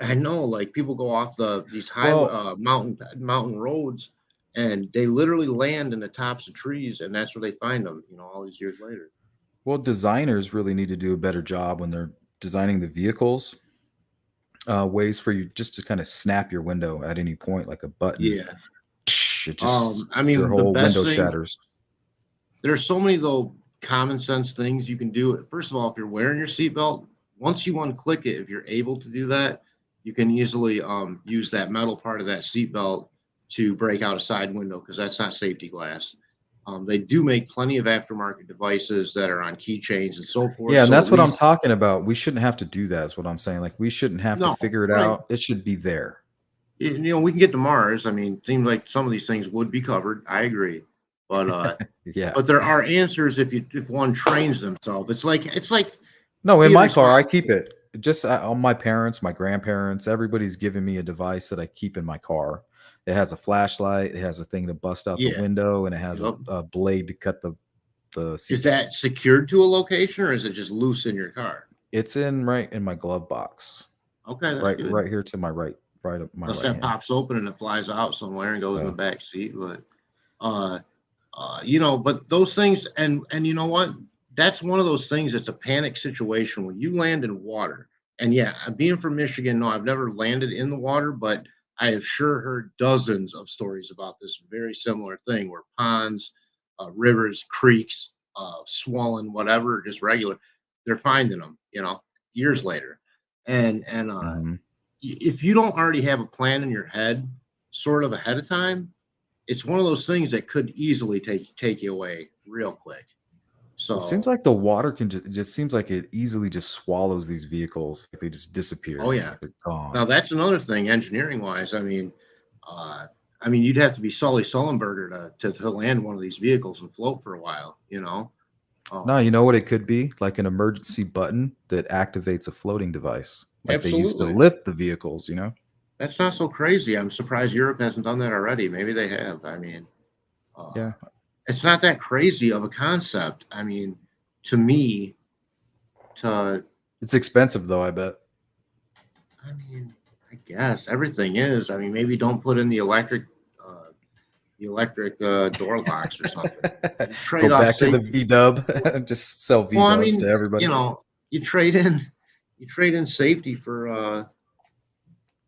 B: I know, like people go off these high
A: Well,
B: mountain roads, and they literally land in the tops of trees, and that's where they find them. All these years later.
A: designers really need to do a better job when they're designing the vehicles. Ways for you just to kind of snap your window at any point, like a button.
B: Yeah.
A: It just
B: I
A: your
B: mean, the
A: whole
B: best
A: window
B: thing.
A: shatters.
B: There's so many though common sense things you can do. First of all, if you're wearing your seatbelt, once you unclick it, if you're able to do that, you can easily use that metal part of that seatbelt to break out a side window because that's not safety glass. They do make plenty of aftermarket devices that are on keychains and so forth.
A: Yeah, and
B: So at
A: that's what I'm
B: least
A: talking about. We shouldn't have to do that, is what I'm saying. Like, we shouldn't have to
B: no,
A: figure it
B: right.
A: out. It should be there.
B: We can get to Mars. I mean, it seems like some of these things would be covered. I agree, but
A: Yeah.
B: but there are answers if one trains themselves. It's like
A: No, in
B: being
A: my car, I keep
B: responsible.
A: it. Just all my parents, my grandparents, everybody's given me a device that I keep in my car. It has a flashlight, it has a thing to bust out the
B: Yeah.
A: window, and it has
B: Yep.
A: a blade to cut the
B: Is
A: seatbelt.
B: that secured to a location or is it just loose in your car?
A: It's right in my glove box.
B: Okay, that's good.
A: Right here to my my
B: Unless
A: right
B: that
A: hand.
B: pops open and it flies out somewhere and goes in the
A: Uh,
B: back seat. But uh but those things and you know what? That's one of those things that's a panic situation when you land in water. And yeah, being from Michigan, no, I've never landed in the water, but I have sure heard dozens of stories about this very similar thing where ponds, rivers, creeks, swollen, whatever, just regular, they're finding them, years later. And
A: mhm.
B: if you don't already have a plan in your head, sort of ahead of time, it's one of those things that could easily take you away real quick.
A: Well, it seems
B: So,
A: like the water can just seems like it easily just swallows these vehicles. Like they just
B: oh
A: disappear.
B: yeah.
A: Like they're
B: Now
A: gone.
B: that's another thing, engineering wise. You'd have to be Sully Sullenberger to land one of these vehicles and float for a while.
A: No, you
B: Um,
A: know what it could be? Like an emergency button that activates a floating device, like they used to
B: Absolutely.
A: lift the vehicles.
B: That's not so crazy. I'm surprised Europe hasn't done that already. Maybe they have. Uh,
A: Yeah.
B: it's not that crazy of a concept. To me, to
A: It's expensive though, I bet.
B: I mean, I guess everything is. Maybe don't put in the electric door locks or something. You
A: Go
B: trade off
A: back to the
B: safe.
A: V-dub. Just sell
B: Well,
A: V-dubs to everybody.
B: you trade in you trade in safety for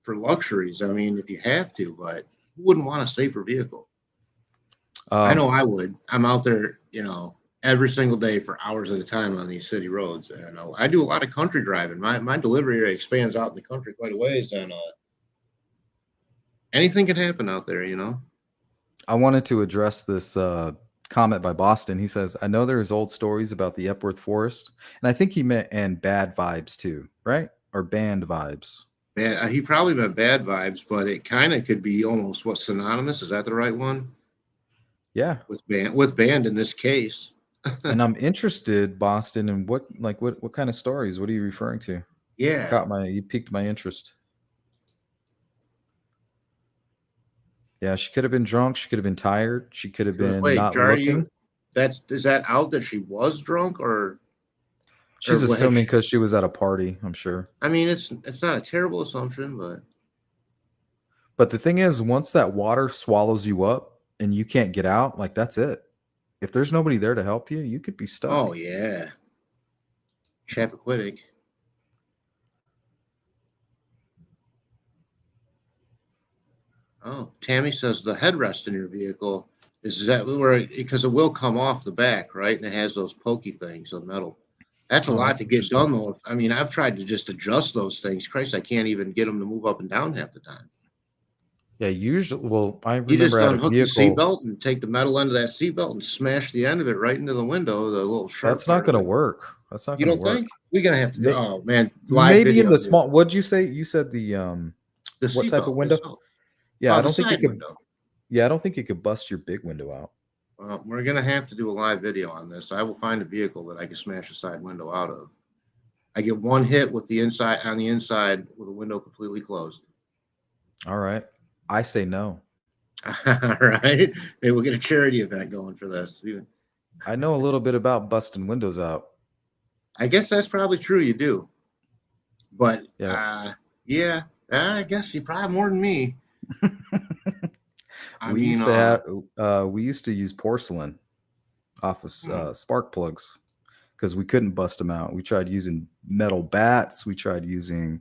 B: luxuries. I mean, if you have to, but who wouldn't want a safer vehicle? I know I would. I'm out there, every single day for hours at a time on these city roads, and I do a lot of country driving. My delivery area expands out in the country quite a ways, and anything can happen out there.
A: I wanted to address this comment by Boston. He says, I know there's old stories about the Epworth Forest, and I think he meant and bad vibes too, right? Or band vibes.
B: He probably meant bad vibes, but it kind of could be almost synonymous. Is that the right one?
A: Yeah.
B: With band in this case.
A: And I'm interested, Boston, in what kind of stories? What are you referring to?
B: Yeah.
A: You piqued my interest. Yeah, she could have been drunk. She could have been tired. She could have been not looking.
B: Is that out that she was drunk or?
A: She's assuming because she was at a party, I'm sure.
B: I mean, it's not a terrible assumption,
A: but the thing is, once that water swallows you up and you can't get out, like that's it. If there's nobody there to help you, you could be stuck.
B: Oh yeah, Chappaquiddick. Oh, Tammy says the headrest in your vehicle is that where because it will come off the back, right? And it has those pokey things, the metal. That's a lot to get done, though. I mean, I've tried to just adjust those things. Christ, I can't even get them to move up and down half the time.
A: Yeah, usually. Well, I remember
B: you just unhook the seatbelt and take the metal end of that seatbelt and smash the end of it right into the window. The little sharp.
A: That's not going to work. That's not.
B: You don't think? We're gonna have to do. Oh man,
A: maybe in the small. What'd you say? You said the what type of window? Yeah, I don't think you could. Window. Yeah, I don't think you could bust your big window out.
B: Well, we're going to have to do a live video on this. I will find a vehicle that I can smash a side window out of. I get one hit with the inside with the window completely closed.
A: All right. I say no.
B: All right. Maybe we'll get a charity event going for this.
A: I know a little bit about busting windows out.
B: I guess that's probably true. You do. But
A: yeah,
B: I guess you probably more than me.
A: We used to use porcelain off of spark plugs because we couldn't bust them out. We tried using metal bats. We tried using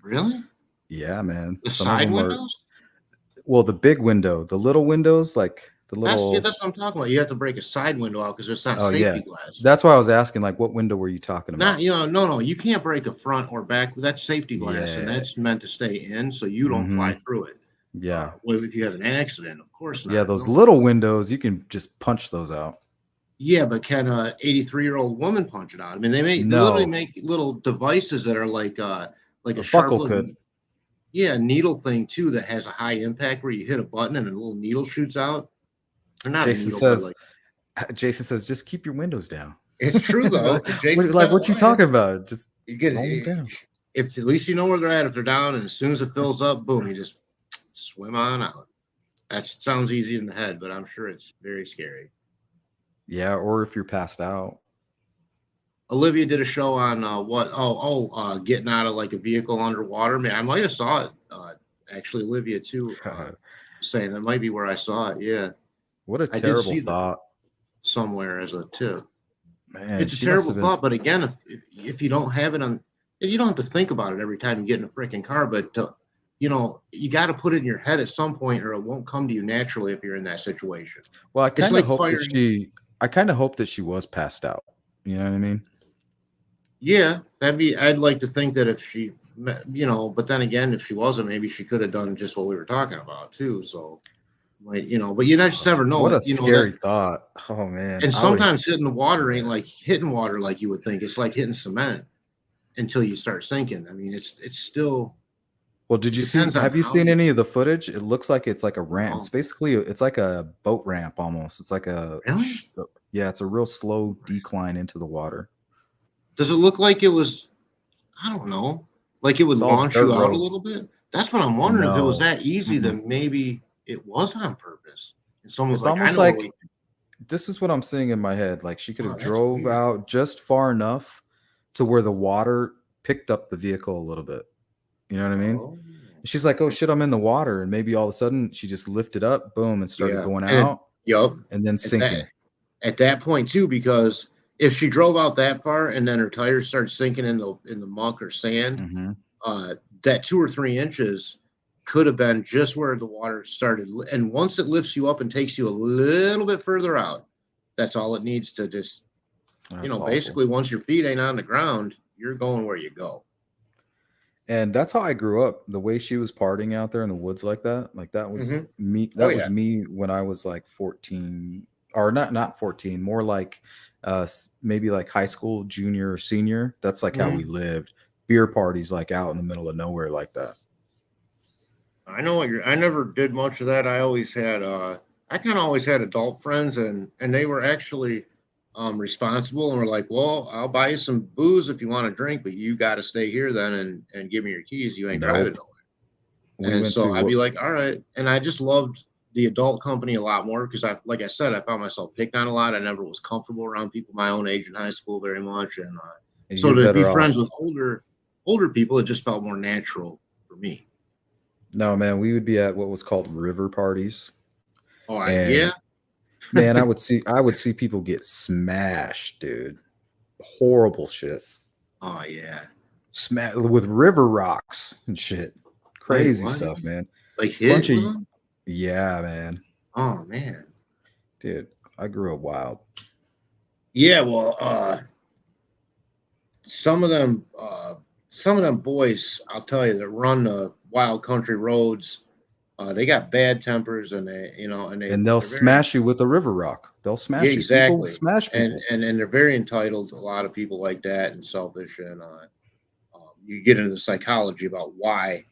A: yeah, man.
B: The side windows.
A: Well, the big window, the little windows, like the little.
B: That's what I'm talking about. You have to break a side window out because it's not safety glass.
A: That's why I was asking, like, what window were you talking about?
B: No, you can't break a front or back. That's safety glass, and that's meant to stay in so you don't fly through it.
A: Yeah.
B: If you have an accident, of course not.
A: Yeah, those little windows, you can just punch those out.
B: Yeah, but can a 83-year-old woman punch it out? I mean, they literally make little devices that are like a sharp needle thing too that has a high impact where you hit a button and a little needle shoots out. They're not
A: Jason says, just keep your windows down.
B: It's true though.
A: What you talking about? Just
B: get it down. If at least you know where they're at. If they're down, and as soon as it fills up, boom, you just swim on out. That sounds easy in the head, but I'm sure it's very scary.
A: Yeah, or if you're passed out.
B: Olivia did a show on getting out of like a vehicle underwater. Man, I might have saw it. Actually, Olivia too, saying that might be where I saw it. Yeah.
A: What a terrible thought.
B: Somewhere as a tip.
A: Man,
B: it's a terrible thought, but again, if you don't have it you don't have to think about it every time you get in a freaking car, but you got to put it in your head at some point or it won't come to you naturally if you're in that situation.
A: Well, I kind of hope that she was passed out. You know what I mean?
B: Yeah, I'd like to think that if she, but then again, if she wasn't, maybe she could have done just what we were talking about too. So, but you just never know.
A: What a scary thought. Oh man.
B: And sometimes hitting the water ain't like hitting water like you would think. It's like hitting cement until you start sinking. I mean, it's still.
A: Well, have you seen any of the footage? It looks like it's like a ramp. It's basically, it's like a boat ramp almost. It's like it's a real slow decline into the water.
B: Does it look like it was, I don't know, like it would launch you out a little bit? That's what I'm wondering. If it was that easy, then maybe it was on purpose. And someone's almost like,
A: this is what I'm seeing in my head. Like she could have drove out just far enough to where the water picked up the vehicle a little bit. You know what I mean? Oh. She's like, oh shit, I'm in the water. And maybe all of a sudden she just lifted up, boom, and started going out.
B: Yep.
A: And then sinking.
B: At that point too, because if she drove out that far and then her tires start sinking in the muck or sand,
A: Mhm.
B: that 2 or 3 inches could have been just where the water started. And once it lifts you up and takes you a little bit further out, that's all it needs to just,
A: That's awful.
B: basically once your feet ain't on the ground, you're going where you go.
A: And that's how I grew up. The way she was partying out there in the woods like that was
B: Hmm.
A: me.
B: Oh
A: That was
B: yeah.
A: me when I was like 14, or not 14, more like maybe like high school, junior or senior. That's like how we
B: Hmm.
A: lived. Beer parties like out in the middle of nowhere like that.
B: I know what you're. I never did much of that. I always had. I kind of always had adult friends, and they were actually responsible and were like, "Well, I'll buy you some booze if you want to drink, but you got to stay here then and give me your keys. You ain't driving
A: Nope.
B: nowhere."
A: We
B: And
A: went
B: so
A: to
B: I'd
A: what
B: be like, "All right." And I just loved the adult company a lot more because like I said, I found myself picked on a lot. I never was comfortable around people my own age in high school very much, and so
A: you're
B: to be
A: better off.
B: friends with older people, it just felt more natural for me.
A: No, man, we would be at what was called river parties.
B: Oh, yeah.
A: And man, I would see people get smashed, dude. Horrible shit.
B: Oh, yeah.
A: With river rocks and shit.
B: Wait,
A: Crazy
B: what?
A: stuff, man.
B: Like
A: Bunch
B: hit
A: of
B: with them?
A: yeah, man.
B: Oh man.
A: Dude, I grew up wild.
B: Yeah, well, some of them some of them boys, I'll tell you, that run the wild country roads, they got bad tempers and
A: And they'll
B: they're very.
A: smash you with a river rock. They'll
B: Yeah,
A: smash you. People
B: exactly.
A: smash
B: And
A: people.
B: and and they're very entitled, a lot of people like that and selfish and you get into the psychology about why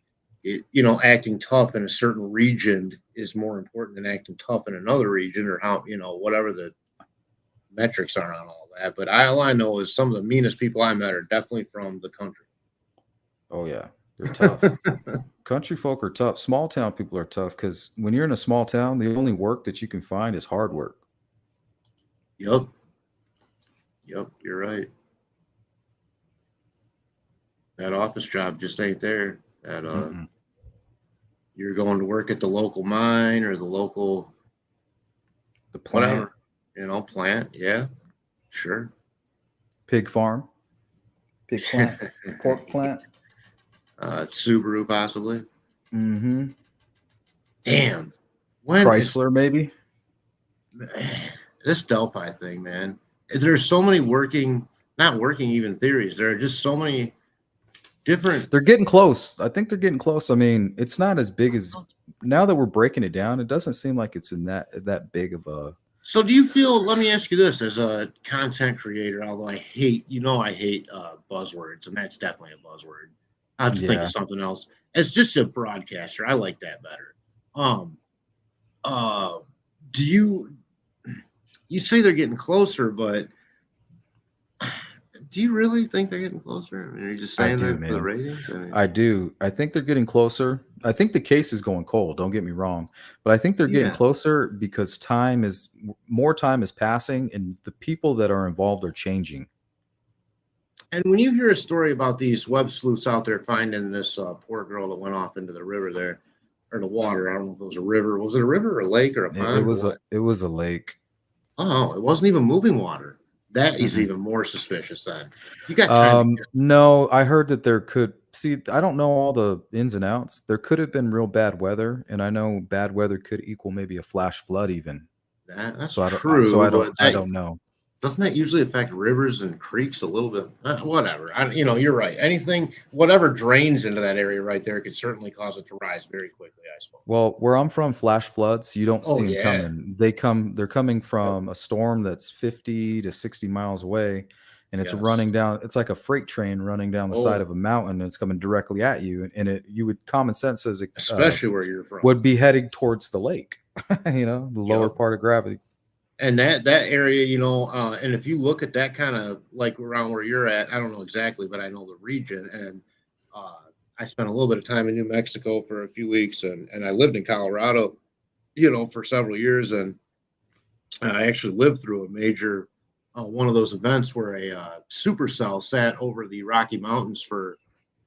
B: acting tough in a certain region is more important than acting tough in another region or how, whatever the metrics are on all that. But all I know is some of the meanest people I met are definitely from the country.
A: Oh yeah, they're tough. Country folk are tough. Small town people are tough because when you're in a small town, the only work that you can find is hard work.
B: Yep. Yep. You're right. That office job just ain't there. That
A: Mm-mm.
B: you're going to work at the local mine or the local
A: The plant,
B: whatever, plant. Yeah, sure.
A: pig farm, pig plant, pork plant.
B: Subaru possibly.
A: Mm-hmm.
B: Damn. When is
A: Chrysler, maybe.
B: this Delphi thing, man? There's so many not working even theories. There are just so many different.
A: They're getting close. I think they're getting close. I mean, it's not as big as now that we're breaking it down. It doesn't seem like it's in that big of a.
B: So do you feel, let me ask you this as a content creator, although I hate buzzwords, and that's definitely a buzzword. I have to think of
A: Yeah,
B: something else. As just a broadcaster, I like that better. Um, uh, do you say they're getting closer, but do you really think they're getting closer? I mean, are you just
A: I
B: saying
A: do,
B: that for the
A: man.
B: ratings? I mean,
A: I do. I think they're getting closer. I think the case is going cold. Don't get me wrong, but I think they're getting
B: yeah.
A: closer because more time is passing, and the people that are involved are changing.
B: And when you hear a story about these web sleuths out there finding this poor girl that went off into the river there, or the water, I don't know if it was a river. Was it a river or a lake or a
A: It
B: pond or
A: was a
B: what?
A: it was a lake.
B: Oh, it wasn't even moving water. That is
A: Mm-mm.
B: even more suspicious then. You got time to get.
A: No, I heard that there could see. I don't know all the ins and outs. There could have been real bad weather, and I know bad weather could equal maybe a flash flood even.
B: That's
A: So I don't. So
B: true,
A: I don't.
B: but
A: I
B: that
A: don't know.
B: doesn't that usually affect rivers and creeks a little bit? Whatever. You're right. Anything, whatever drains into that area right there could certainly cause it to rise very quickly, I suppose.
A: Well, where I'm from, flash floods, you don't
B: Oh
A: see them
B: yeah.
A: coming. They're coming
B: Yep.
A: from a storm that's 50 to 60 miles away, and it's
B: Yes.
A: running down. It's like a freight train running down the side of
B: Oh,
A: a mountain, and it's coming directly at you. And you would common sense says it
B: especially where you're from.
A: would be heading towards the lake. The lower
B: Yep.
A: part of gravity.
B: And that area, and if you look at that kind of like around where you're at, I don't know exactly, but I know the region. And uh, I spent a little bit of time in New Mexico for a few weeks, and I lived in Colorado, for several years. And I actually lived through a major one of those events where a supercell sat over the Rocky Mountains for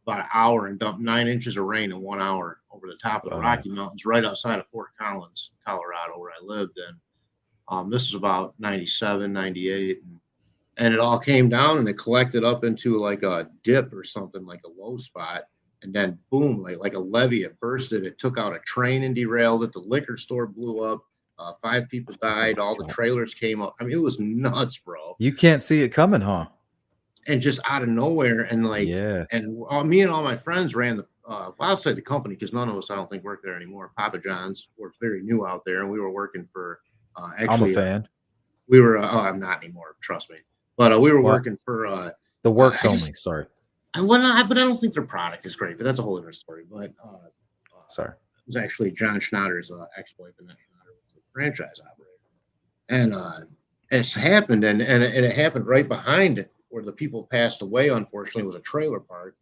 B: about an hour and dumped 9 inches of rain in 1 hour over the top of the
A: Wow.
B: Rocky Mountains, right outside of Fort Collins, Colorado, where I lived. And this was about 97, 98. And and it all came down and it collected up into like a dip or something, like a low spot. And then boom, like a levee, it bursted. It took out a train and derailed it. The liquor store blew up. 5 people died. All the trailers came up. I mean, it was nuts, bro.
A: You can't see it coming, huh?
B: And just out of nowhere, and like,
A: Yeah.
B: and me and all my friends ran the outside the company, because none of us, I don't think, work there anymore. Papa John's was very new out there, and we were working for
A: I'm a
B: actually
A: fan.
B: we were I'm not anymore, trust me, but we were
A: Well,
B: working for
A: the works
B: I
A: only.
B: just
A: Sorry.
B: but I don't think their product is great, but that's a whole different story. But
A: Sorry.
B: it was actually John Schneider's ex-wife, and that Schneider was the franchise operator, and it's happened, and it happened right behind it, where the people passed away. Unfortunately, was a trailer park,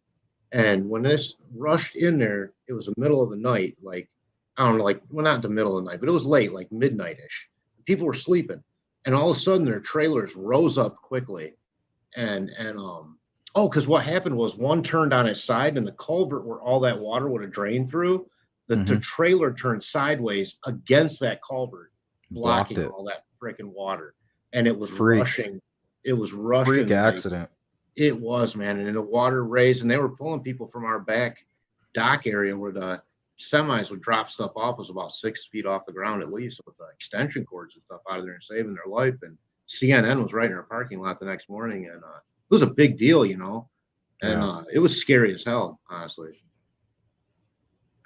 B: and when this rushed in there, it was the middle of the night, like, I don't know, like, well, not the middle of the night, but it was late, like midnight-ish. People were sleeping, and all of a sudden their trailers rose up quickly, and oh, because what happened was one turned on its side, and the culvert where all that water would have drained through, the trailer turned sideways against that culvert,
A: Blocked
B: blocking
A: it.
B: all that freaking water, and it was
A: Freak.
B: rushing. It was rushing.
A: Freak
B: like,
A: accident.
B: it was, man, and the water raised, and they were pulling people from our back dock area where the semis would drop stuff off. It was about 6 feet off the ground at least, with the extension cords and stuff out of there, and saving their life. And CNN was right in our parking lot the next morning, and it was a big deal, you know. And
A: Yeah.
B: it was scary as hell, honestly.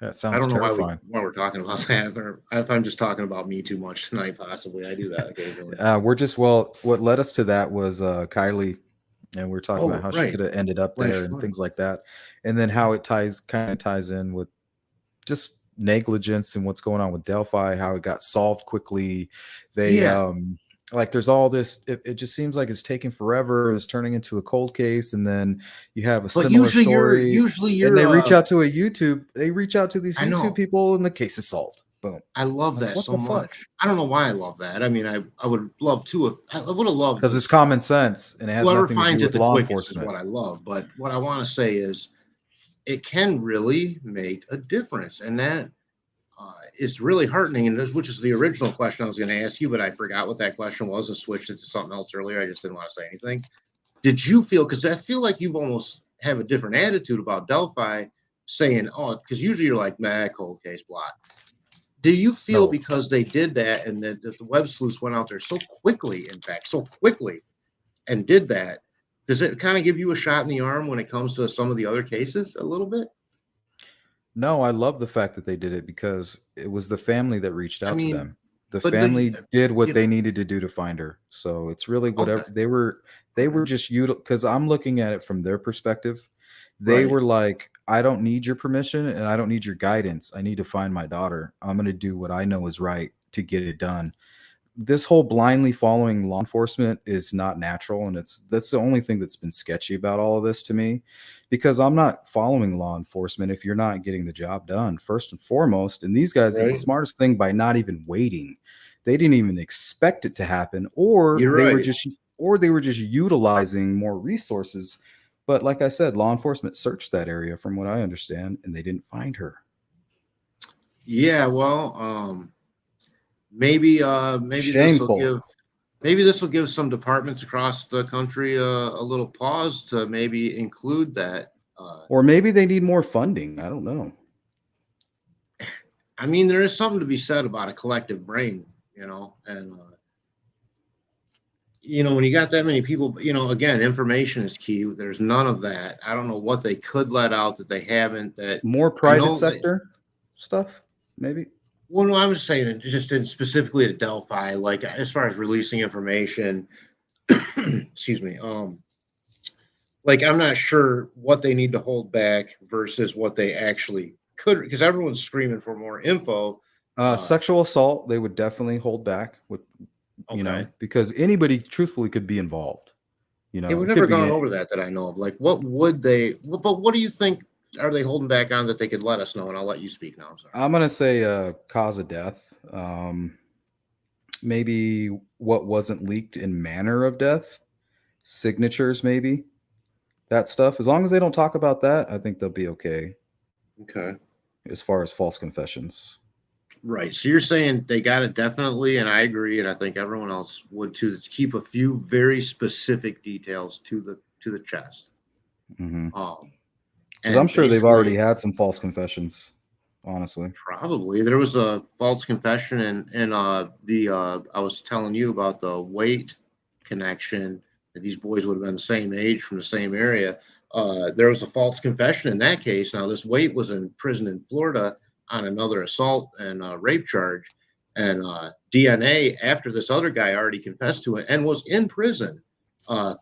A: That
B: I
A: sounds
B: don't know
A: terrifying.
B: why we're talking about that, or if I'm just talking about me too much tonight. Possibly, I do that occasionally.
A: We're just, well, what led us to that was Kylie, and we're talking about
B: Oh,
A: how she
B: right,
A: could have ended up
B: Flash
A: there and
B: flood.
A: things like that, and then how it kind of ties in with just negligence and what's going on with Delphi, how it got solved quickly. They
B: Yeah,
A: like, there's all this, it just seems like it's taking forever. It's turning into a cold case, and then you have a
B: but
A: similar story,
B: usually
A: then
B: you're
A: they reach out to they reach out to these
B: I
A: YouTube
B: know.
A: people, and the case is solved. Boom.
B: I love
A: Like,
B: that
A: what
B: so
A: the fuck?
B: much. I don't know why I love that. I mean, I would love to. I would have loved
A: Because
B: to.
A: it's common sense and it has
B: Whoever
A: nothing to do
B: finds it
A: with
B: the
A: law
B: quickest is
A: enforcement.
B: what I love. But what I want to say is, it can really make a difference, and that is really heartening. And which is the original question I was going to ask you, but I forgot what that question was and switched it to something else earlier. I just didn't want to say anything. Did you feel? Because I feel like you've almost have a different attitude about Delphi, saying, "Oh," because usually you're like, "Nah, cold case, blah." Do you feel,
A: No.
B: because they did that, and that the web sleuths went out there so quickly, in fact, so quickly, and did that, does it kind of give you a shot in the arm when it comes to some of the other cases a little bit?
A: No, I love the fact that they did it, because it was the family that reached
B: I
A: out to
B: mean,
A: them. The
B: but the
A: family did what
B: you
A: they
B: know,
A: needed to do to find her. So it's really
B: okay,
A: whatever they
B: okay,
A: were just because I'm looking at it from their perspective. They
B: right.
A: were like, I don't need your permission and I don't need your guidance. I need to find my daughter. I'm going to do what I know is right to get it done. This whole blindly following law enforcement is not natural, and that's the only thing that's been sketchy about all of this to me, because I'm not following law enforcement if you're not getting the job done first and foremost. And these guys did the
B: Right.
A: smartest thing by not even waiting. They didn't even expect it to happen, or
B: You're
A: they were
B: right.
A: just utilizing more resources. But like I said, law enforcement searched that area from what I understand, and they didn't find her.
B: Yeah. Well, maybe
A: Shameful.
B: this will give some departments across the country a little pause to maybe include that.
A: Or maybe they need more funding. I don't know.
B: I mean, there is something to be said about a collective brain, and when you got that many people, again, information is key. There's none of that. I don't know what they could let out that they haven't. That
A: More
B: I
A: private
B: know that.
A: sector stuff, maybe.
B: Well, no, I was saying just specifically to Delphi, like as far as releasing information. Excuse me. Like, I'm not sure what they need to hold back versus what they actually could, because everyone's screaming for more info.
A: Sexual assault, they would definitely hold back with,
B: Okay.
A: because anybody truthfully could be involved.
B: Yeah, we've
A: It
B: never
A: could
B: gone
A: be.
B: over that I know of. Like, what would they? But what do you think? Are they holding back on that they could let us know? And I'll let you speak now. I'm sorry.
A: I'm gonna say cause of death. Maybe what wasn't leaked in manner of death, signatures, maybe that stuff. As long as they don't talk about that, I think they'll be okay
B: Okay.
A: as far as false confessions.
B: Right. So you're saying they got to definitely, and I agree, and I think everyone else would too, to keep a few very specific details to the chest.
A: Because I'm
B: And
A: sure they've already
B: basically,
A: had some false confessions, honestly.
B: probably there was a false confession, and the I was telling you about the weight connection that these boys would have been the same age from the same area. There was a false confession in that case. Now this Waite was in prison in Florida on another assault and rape charge, and DNA after this other guy already confessed to it and was in prison.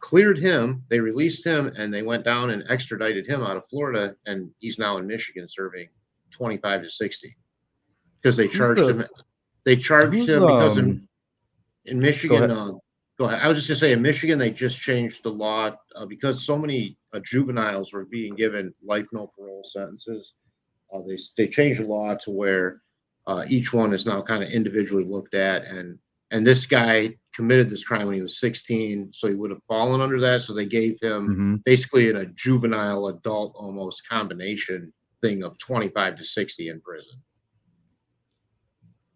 B: Cleared him, they released him, and they went down and extradited him out of Florida, and he's now in Michigan serving 25 to 60 because they
A: Who's
B: charged
A: the
B: him. They charged
A: who's
B: him because in
A: go
B: Michigan.
A: ahead.
B: Go ahead. I was just gonna say in Michigan they just changed the law because so many juveniles were being given life no parole sentences. They changed the law to where each one is now kind of individually looked at, and this guy committed this crime when he was 16, so he would have fallen under that. So they gave him
A: Hmm.
B: basically in a juvenile adult almost combination thing of 25 to 60 in prison.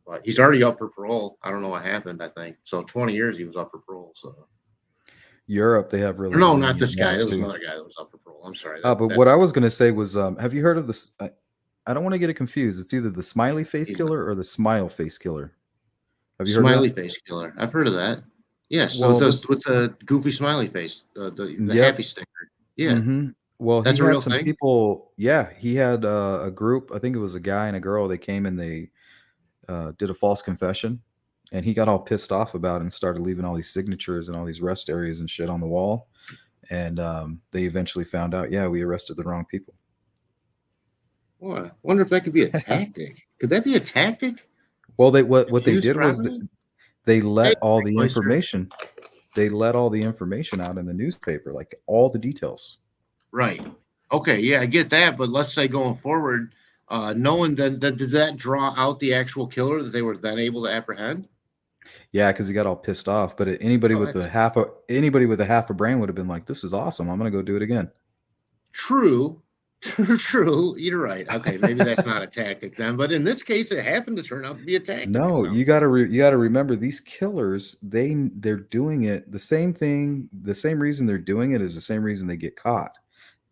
B: But he's already up for parole. I don't know what happened. I think so. 20 years he was up for parole. So
A: Europe, they have really
B: no, not
A: lenient
B: this guy.
A: laws
B: There was
A: too.
B: another guy that was up for parole. I'm sorry.
A: But what I was going to say was, have you heard of this? I don't want to get it confused. It's either the smiley face
B: He's
A: killer or the smile face killer. Have you heard of
B: smiley
A: that?
B: face killer. I've heard of that. Yes. So it
A: Well,
B: does
A: this,
B: with the goofy smiley face, the
A: yep.
B: happy sticker. Yeah,
A: Hmm. Well, he
B: that's a
A: had
B: real
A: some
B: thing.
A: people. Yeah, he had a group. I think it was a guy and a girl. They came and they did a false confession, and he got all pissed off about it and started leaving all these signatures and all these rest areas and shit on the wall. And they eventually found out, yeah, we arrested the wrong people.
B: Boy, I wonder if that could be a tactic. Could that be a tactic?
A: Well, what they
B: Used
A: did was
B: properly?
A: they
B: Hey,
A: let all the
B: Oyster.
A: information. They let all the information out in the newspaper, like all the details.
B: Right. Okay. Yeah, I get that. But let's say going forward, knowing that, did that draw out the actual killer that they were then able to apprehend?
A: Yeah, because he got all pissed off. But
B: Oh, that's
A: anybody with a half a brain would have been like, "This is awesome. I'm gonna go do it again."
B: true. True. You're right. Okay, maybe that's not a tactic then. But in this case, it happened to turn out to be a tactic. It
A: No,
B: sounds.
A: you gotta remember these killers. They're doing it the same thing. The same reason they're doing it is the same reason they get caught.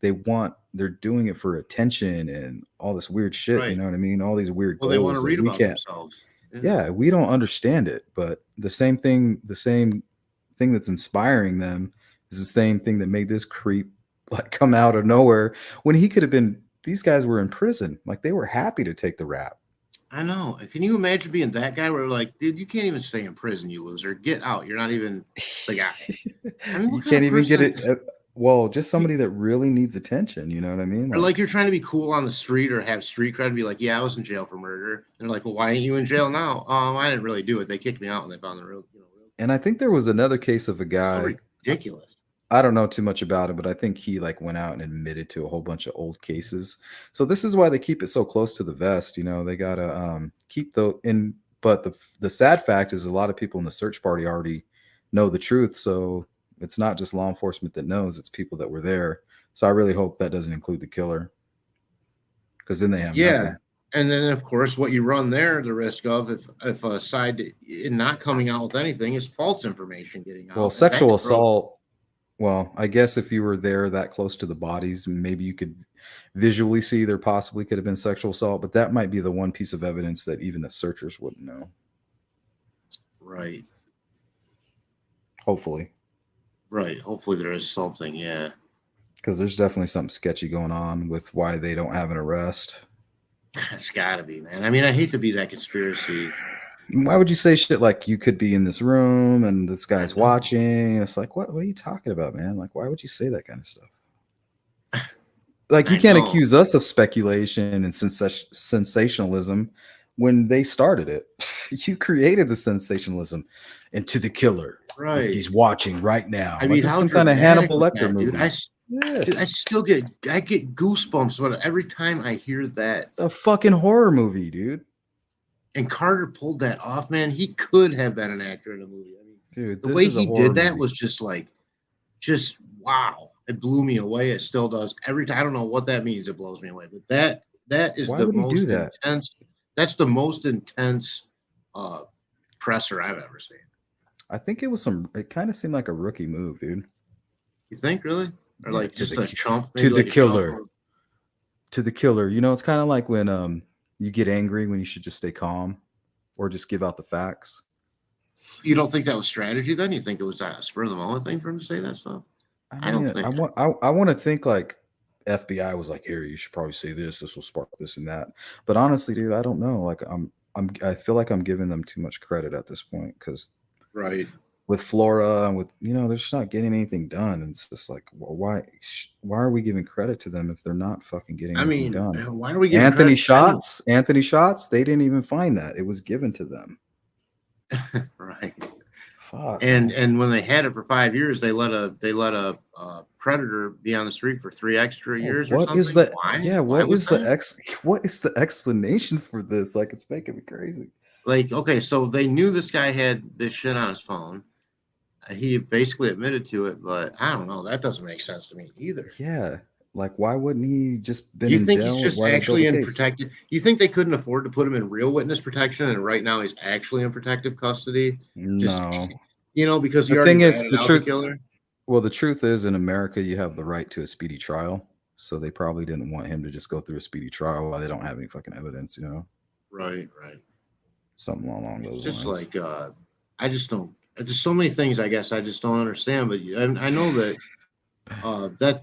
A: They're doing it for attention and all this weird shit. You
B: Right.
A: know what I mean? All these weird
B: Well, they want
A: goals
B: to
A: that
B: read
A: we
B: about
A: can't.
B: themselves. Yeah.
A: Yeah, we don't understand it, but the same thing that's inspiring them is the same thing that made this creep like come out of nowhere when he could have been. These guys were in prison, like they were happy to take the rap.
B: I know. Can you imagine being that guy where like, dude, you can't even stay in prison, you loser. Get out. You're not even the guy. I mean,
A: You
B: what kind
A: can't
B: of
A: even get
B: person?
A: it. Well, just somebody that really needs attention. You know what I mean?
B: Or like
A: Like,
B: you're trying to be cool on the street or have street cred and be like, yeah, I was in jail for murder. And they're like, well, why ain't you in jail now? I didn't really do it. They kicked me out and they found the real, real.
A: and I think there was another case of a
B: It's so
A: guy.
B: ridiculous.
A: I don't know too much about it, but I think he like went out and admitted to a whole bunch of old cases. So this is why they keep it so close to the vest. You know, they gotta keep the in. But the sad fact is, a lot of people in the search party already know the truth. So it's not just law enforcement that knows; it's people that were there. So I really hope that doesn't include the killer, because then they have
B: Yeah.
A: nothing.
B: And then of course what you run there, the risk of if a side in not coming out with anything is false information getting
A: Well,
B: out. And that
A: sexual
B: could throw.
A: assault. Well, I guess if you were there that close to the bodies, maybe you could visually see there possibly could have been sexual assault, but that might be the one piece of evidence that even the searchers wouldn't know.
B: Right.
A: Hopefully,
B: Right. Hopefully there is something. Yeah.
A: because there's definitely something sketchy going on with why they don't have an arrest.
B: It's gotta be, man. I mean, I hate to be that conspiracy.
A: Why would you say shit like you could be in this room and this
B: I
A: guy's
B: know.
A: watching? It's like, what are you talking about, man? Like, why would you say that kind of stuff? Like, you
B: I
A: can't
B: know.
A: accuse us of speculation and sensationalism when they started it. You created the sensationalism into the killer.
B: Right.
A: He's watching right now.
B: I mean,
A: it's
B: how
A: some kind of
B: dramatic
A: Hannibal
B: was
A: Lecter
B: that,
A: movie.
B: dude?
A: Yeah.
B: Dude, I get goosebumps but every time I hear that.
A: It's a fucking horror movie, dude.
B: And Carter pulled that off, man. He could have been an actor in a movie. I mean,
A: Dude,
B: the
A: this
B: way
A: is a
B: he
A: horror
B: did that
A: movie.
B: was just wow. It blew me away. It still does. Every time I don't know what that means, it blows me away. But that is
A: Why
B: the
A: would he
B: most
A: do that?
B: intense. that's the most intense presser I've ever seen.
A: I think it was some. It kind of seemed like a rookie move, dude.
B: You think really, or
A: Yeah,
B: like just a chump,
A: to
B: maybe
A: the
B: like a chump
A: killer,
B: move?
A: to the killer. You know, it's kind of like when you get angry when you should just stay calm, or just give out the facts.
B: You don't think that was strategy? Then you think it was a spur of the moment thing for him to say that stuff?
A: I
B: I don't
A: mean,
B: think.
A: I want to think like FBI was like, here, you should probably say this. This will spark this and that. But honestly, dude, I don't know. Like, I feel like I'm giving them too much credit at this point because
B: Right.
A: with Flora and with they're just not getting anything done. And it's just like, well, why are we giving credit to them if they're not fucking getting
B: I
A: anything
B: mean,
A: done?
B: why are we giving credit to
A: Anthony Shots, they didn't even find that. It was given to them.
B: anyone? Right.
A: Fuck,
B: And
A: man.
B: when they had it for 5 years, they let a predator be on the street for 3 extra
A: Oh,
B: years or
A: what is
B: something.
A: the
B: Why?
A: yeah,
B: Why was that?
A: what is the explanation for this? Like, it's making me crazy.
B: Like, okay, so they knew this guy had this shit on his phone. He basically admitted to it, but I don't know. That doesn't make sense to me either.
A: Yeah. Like, why wouldn't he just been
B: Do you
A: in
B: think he's
A: jail?
B: just
A: Why they build a
B: actually in
A: case?
B: protective? You think they couldn't afford to put him in real witness protection, and right now he's actually in protective custody? Just
A: No.
B: because he
A: The
B: already
A: thing is,
B: ratted out the killer.
A: well, the truth is, in America, you have the right to a speedy trial. So they probably didn't want him to just go through a speedy trial while they don't have any fucking evidence,
B: Right, right.
A: something along
B: It's
A: those
B: just
A: lines.
B: like I just don't. Just so many things, I guess I just don't understand. But and I know that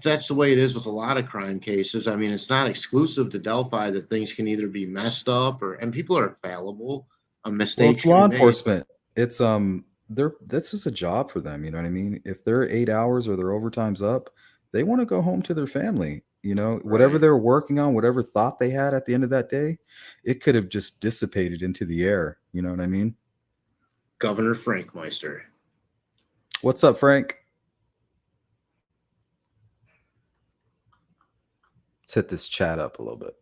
B: that's the way it is with a lot of crime cases. I mean, it's not exclusive to Delphi that things can either be messed up and people are fallible.
A: Well,
B: Mistakes
A: it's
B: can
A: law
B: be made.
A: enforcement. It's this is a job for them, you know what I mean? If they're 8 hours or their overtime's up, they want to go home to their family. Whatever
B: Right.
A: they're working on, whatever thought they had at the end of that day, it could have just dissipated into the air. You know what I mean?
B: Governor Frankmeister.
A: What's up, Frank? Let's hit this chat up a little bit.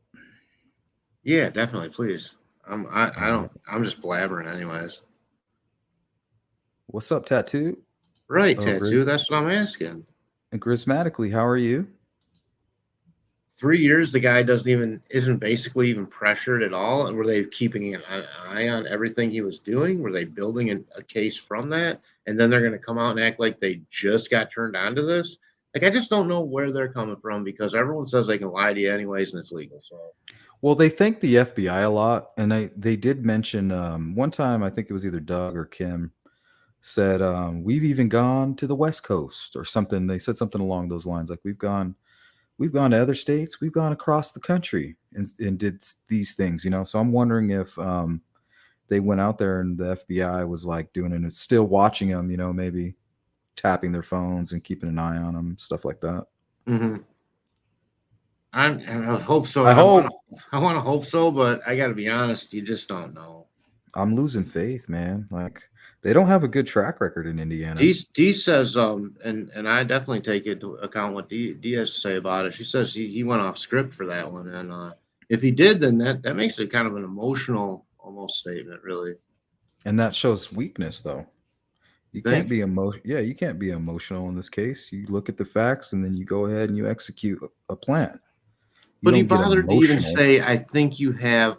B: Yeah, definitely. Please. I'm just blabbering anyways.
A: What's up, Tattoo?
B: Right,
A: Oh,
B: Tattoo. That's what I'm asking.
A: And Grismatically, how are you?
B: 3 years, the guy isn't basically even pressured at all. And were they keeping an eye on everything he was doing? Were they building a case from that? And then they're going to come out and act like they just got turned on to this? Like, I just don't know where they're coming from because everyone says they can lie to you anyways and it's legal. So,
A: Well, they thank the FBI a lot, and they did mention one time, I think it was either Doug or Kim said, we've even gone to the West Coast or something. They said something along those lines, like we've gone to other states, we've gone across the country and did these things. So I'm wondering if they went out there and the FBI was like doing it, still watching them, maybe tapping their phones and keeping an eye on them, stuff like that.
B: mm-hmm. I hope so.
A: I hope.
B: I want to hope so, but I got to be honest, you just don't know.
A: I'm losing faith, man. Like, they don't have a good track record in Indiana.
B: Dee says, and I definitely take into account what Dee has to say about it. She says he went off script for that one, and if he did, then that makes it kind of an emotional almost statement, really.
A: And that shows weakness, though. You can't be you can't be emotional in this case. You look at the facts and then you go ahead and you execute a plan.
B: But he bothered to even say, I think you have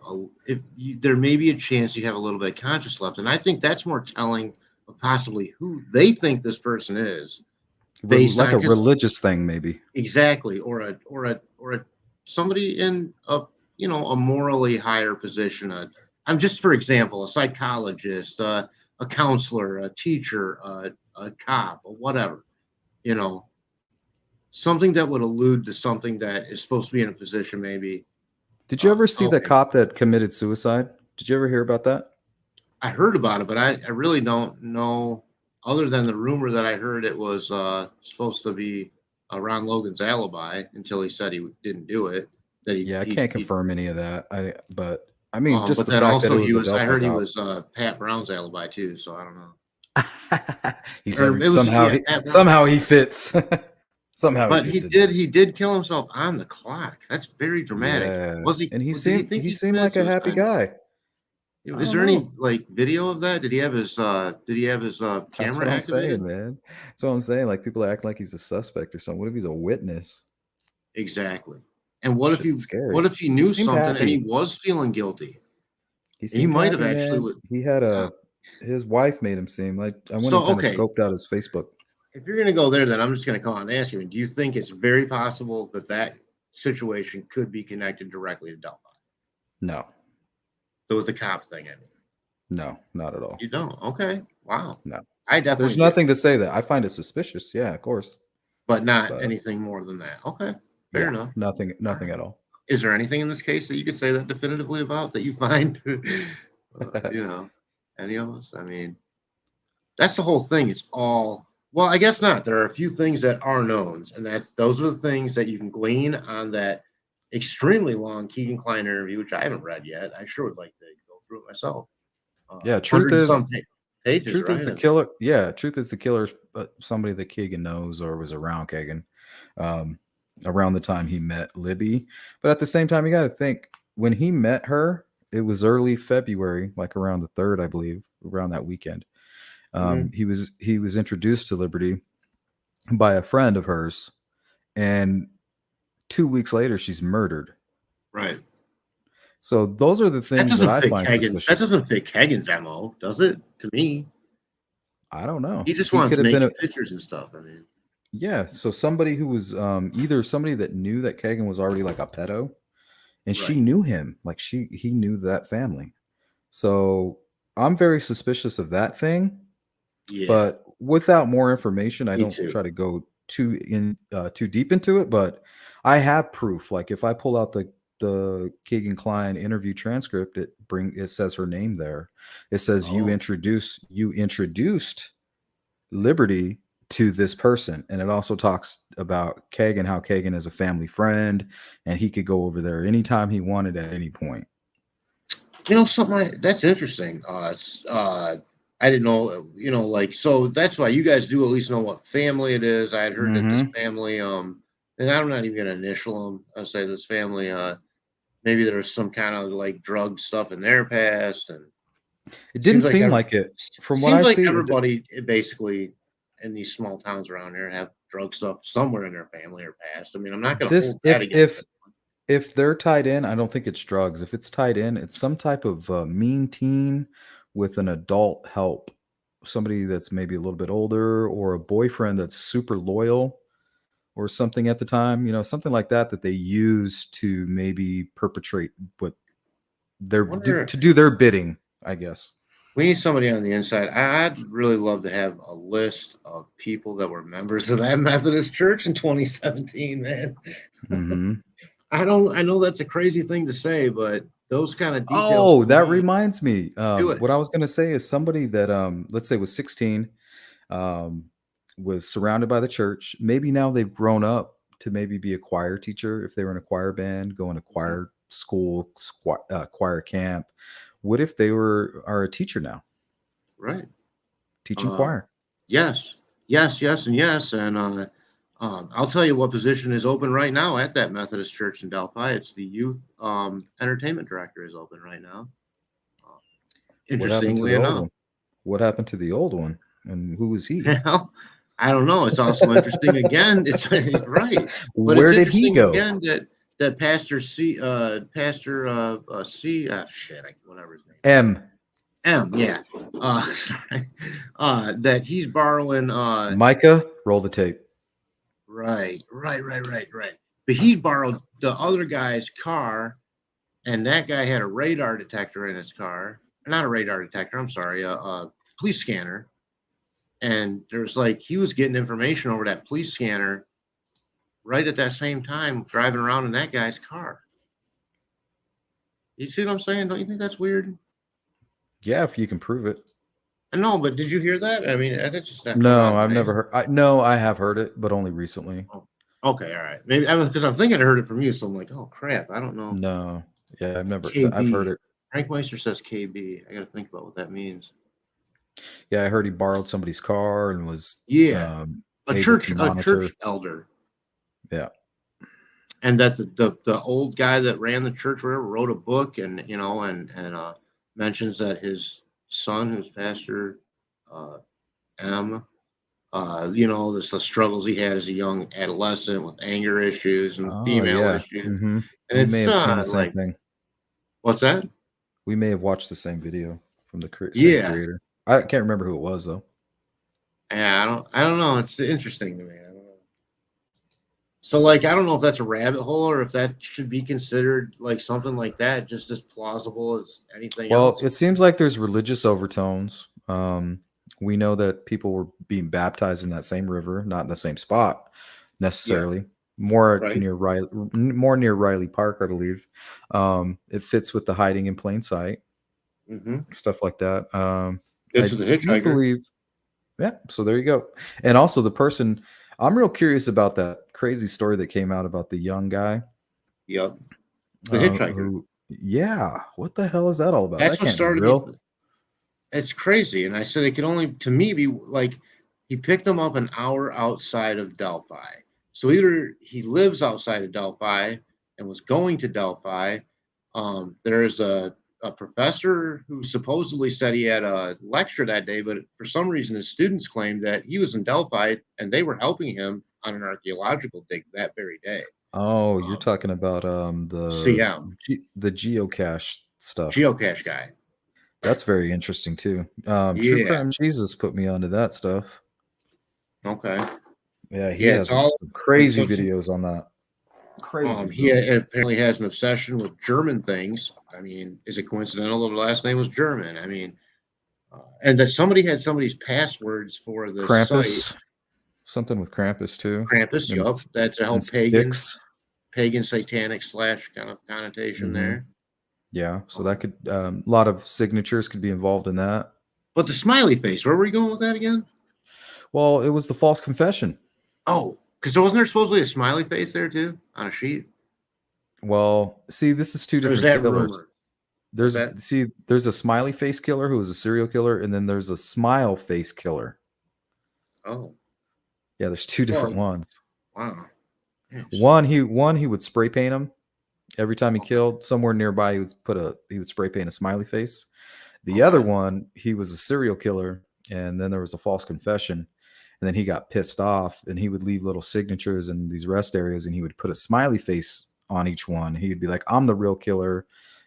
B: there may be a chance you have a little bit of conscience left. And I think that's more telling of possibly who they think this person is.
A: Based like on a religious thing, maybe.
B: Exactly. Or a somebody in a morally higher position. I'm just, for example, a psychologist, a counselor, a teacher, a cop, or whatever, something that would allude to something that is supposed to be in a position, maybe.
A: Did you ever see the cop that committed suicide? Did you ever hear about that?
B: I heard about it, but I really don't know, other than the rumor that I heard it was supposed to be Ron Logan's alibi until he said he didn't do it.
A: I can't confirm any of that. But I mean, just
B: but
A: the
B: then
A: fact
B: also
A: that it was
B: I heard he was Pat Brown's alibi too, so I don't know.
A: Somehow he fits.
B: But he did kill himself on the clock. That's very dramatic.
A: Yeah.
B: Was he?
A: And he seemed like a happy guy.
B: Is there any like video of that? Did he have his camera
A: That's what I'm
B: activated?
A: saying, man. That's what I'm saying. Like, people act like he's a suspect or something. What if he's a witness?
B: Exactly. And what if he
A: Shit's scary.
B: knew something and he
A: happy.
B: was feeling guilty?
A: He
B: And he
A: seemed
B: might have
A: happy,
B: actually
A: man. He had
B: yeah.
A: his wife made him seem like I went
B: So,
A: and kind of
B: okay,
A: scoped out his Facebook.
B: if you're going to go there, then I'm just going to call and ask you, do you think it's very possible that that situation could be connected directly to Delphi?
A: No,
B: So with the cop thing, I mean.
A: no, not at all.
B: You don't? Okay. Wow.
A: No.
B: I
A: There's
B: definitely do,
A: nothing to say that. I find it suspicious. Yeah, of course.
B: but not
A: But
B: anything more than that. Okay. Fair
A: yeah,
B: enough.
A: nothing
B: All right.
A: at all.
B: Is there anything in this case that you could say that definitively about that you find, any of us? I mean, that's the whole thing. It's all, well, I guess not. There are a few things that are knowns, and that those are the things that you can glean on that extremely long Keegan Klein interview, which I haven't read yet. I sure would like to go through it myself.
A: Yeah,
B: 100 and some pages,
A: truth is
B: right?
A: the killer. Yeah, truth is the killer. Somebody that Kagan knows or was around Kagan, um, around the time he met Libby. But at the same time, you got to think when he met her, it was early February, like around the 3rd, I believe, around that weekend.
B: Mhm.
A: He was introduced to Liberty by a friend of hers, and 2 weeks later, she's murdered.
B: Right.
A: So those are the
B: That
A: things that
B: doesn't
A: I
B: fit
A: find
B: Kagan's. That
A: suspicious.
B: doesn't fit Kagan's MO, does it? To me,
A: I don't know.
B: he just
A: He
B: wants
A: could have been a
B: naked pictures and stuff. I mean,
A: yeah. So somebody who was either somebody that knew that Kagan was already like a pedo, and she
B: right?
A: knew him, like he knew that family. So I'm very suspicious of that thing.
B: Yeah,
A: But without more information, I
B: me
A: don't
B: too.
A: try to go too deep into it. But I have proof. Like if I pull out the Keegan Klein interview transcript, it says her name there. It says
B: Oh,
A: you introduced Liberty to this person, and it also talks about Kagan, how Kagan is a family friend, and he could go over there anytime he wanted at any point.
B: something that's interesting. I didn't know. Like so. That's why you guys do at least know what family it is. I had heard that this
A: Hmm.
B: family, and I'm not even gonna initial them. I say this family, maybe there's some kind of like drug stuff in their past, and
A: It didn't
B: seems like
A: seem like it from what
B: seems
A: I
B: like
A: see.
B: everybody basically in these small towns around here have drug stuff somewhere in their family or past. I mean, I'm not going to
A: This
B: hold that against it.
A: if they're tied in, I don't think it's drugs. If it's tied in, it's some type of mean teen with an adult help, somebody that's maybe a little bit older, or a boyfriend that's super loyal, or something at the time. Something like that that they use to maybe perpetrate what
B: I wonder,
A: to do their bidding, I guess.
B: we need somebody on the inside. I'd really love to have a list of people that were members of that Methodist church in 2017, man.
A: Hmm.
B: I know that's a crazy thing to say, but those kind of details
A: Oh,
B: to
A: that
B: me,
A: reminds me.
B: do it.
A: What I was going to say is somebody that, let's say, was 16, um, was surrounded by the church. Maybe now they've grown up to maybe be a choir teacher if they were in a choir band, going to
B: Mhm.
A: choir school, choir camp. What if they are a teacher now,
B: Right.
A: teaching
B: Uh,
A: choir?
B: yes, yes, and yes. And I'll tell you what position is open right now at that Methodist church in Delphi. It's the youth entertainment director is open right now. Uh,
A: What happened to
B: interestingly
A: the old
B: enough,
A: one? What happened to the old one? And who was he?
B: well, I don't know. It's also interesting again. It's right, but it's
A: Where did he
B: interesting
A: go?
B: again that Pastor C, Pastor C, shit, whatever his name is.
A: M.
B: Yeah. Sorry. That he's borrowing
A: Micah, roll the tape.
B: right. But he borrowed the other guy's car, and that guy had a radar detector in his car. Not a radar detector, I'm sorry, a police scanner. And there's like he was getting information over that police scanner right at that same time, driving around in that guy's car. You see what I'm saying? Don't you think that's weird?
A: Yeah, if you can prove it.
B: I know, but did you hear that? I mean, that just came out
A: No,
B: of
A: I've
B: my
A: never
B: head.
A: heard. No, I have heard it, but only recently.
B: Oh, okay, all right. Maybe because I'm thinking I heard it from you, so I'm like, oh crap, I don't know.
A: No, yeah, I've heard
B: KB.
A: it.
B: Frank Meister says KB. I got to think about what that means.
A: Yeah, I heard he borrowed somebody's car and was
B: Yeah,
A: able to
B: a
A: monitor.
B: church elder,
A: Yeah.
B: and that the old guy that ran the church, whatever, wrote a book, and mentions that his son, who's Pastor uh, M, the struggles he had as a young adolescent with anger issues and
A: Oh,
B: female
A: yeah.
B: issues,
A: Hmm.
B: and
A: We may
B: it's
A: have seen the same
B: like,
A: thing.
B: what's that?
A: We may have watched the same video from the same
B: Yeah.
A: creator. I can't remember who it was though.
B: Yeah, I don't know. It's interesting to me. I don't know. So like I don't know if that's a rabbit hole or if that should be considered like something like that, just as plausible as anything
A: Well,
B: else.
A: it seems like there's religious overtones. We know that people were being baptized in that same river, not in the same spot
B: Yeah,
A: necessarily. More
B: right.
A: near Riley Park, I believe. It fits with the hiding in plain sight,
B: Mm-hmm.
A: stuff like that.
B: Good
A: I
B: to the
A: do
B: hitchhiker.
A: believe, yeah. So there you go. And also the person, I'm real curious about that crazy story that came out about the young guy
B: Yep. The hitchhiker.
A: who, yeah, what the hell is that all about?
B: That's
A: That
B: what
A: can't be
B: started me.
A: real.
B: It's crazy. And I said it could only, to me, be like he picked them up an hour outside of Delphi. So either he lives outside of Delphi and was going to Delphi. There's a professor who supposedly said he had a lecture that day, but for some reason his students claimed that he was in Delphi and they were helping him on an archaeological dig that very day.
A: Oh, you're
B: Um,
A: talking about
B: CM,
A: the geocache stuff.
B: geocache guy.
A: That's very interesting too. True
B: Yeah.
A: Crime Jesus put me onto that stuff.
B: Okay.
A: Yeah, he
B: Yeah,
A: has
B: it's all
A: some crazy
B: so
A: videos on that. Crazy,
B: he
A: bro.
B: apparently has an obsession with German things. I mean, is it coincidental that the last name was German? I mean, and that somebody had somebody's passwords for the site.
A: Krampus, something with Krampus too,
B: Krampus,
A: and
B: yup, that's a whole
A: and sticks.
B: pagan satanic slash kind of connotation
A: hmm
B: there.
A: Yeah, so that could a lot of signatures could be involved in that.
B: But the smiley face, where were we going with that again?
A: Well, it was the false confession.
B: Oh, because wasn't there supposedly a smiley face there too on a sheet?
A: Well, see, this is two
B: Or was
A: different
B: that
A: killers.
B: rumor? Was
A: There's
B: that
A: there's a smiley face killer who is a serial killer, and then there's a smile face killer.
B: oh
A: Yeah, there's two different
B: well
A: ones.
B: wow. Yes.
A: One he would spray paint him every time he
B: Okay.
A: killed. Somewhere nearby he would spray paint a smiley face. The
B: Okay.
A: other one, he was a serial killer, and then there was a false confession, and then he got pissed off, and he would leave little signatures in these rest areas, and he would put a smiley face on each one. He'd be like, "I'm the real killer,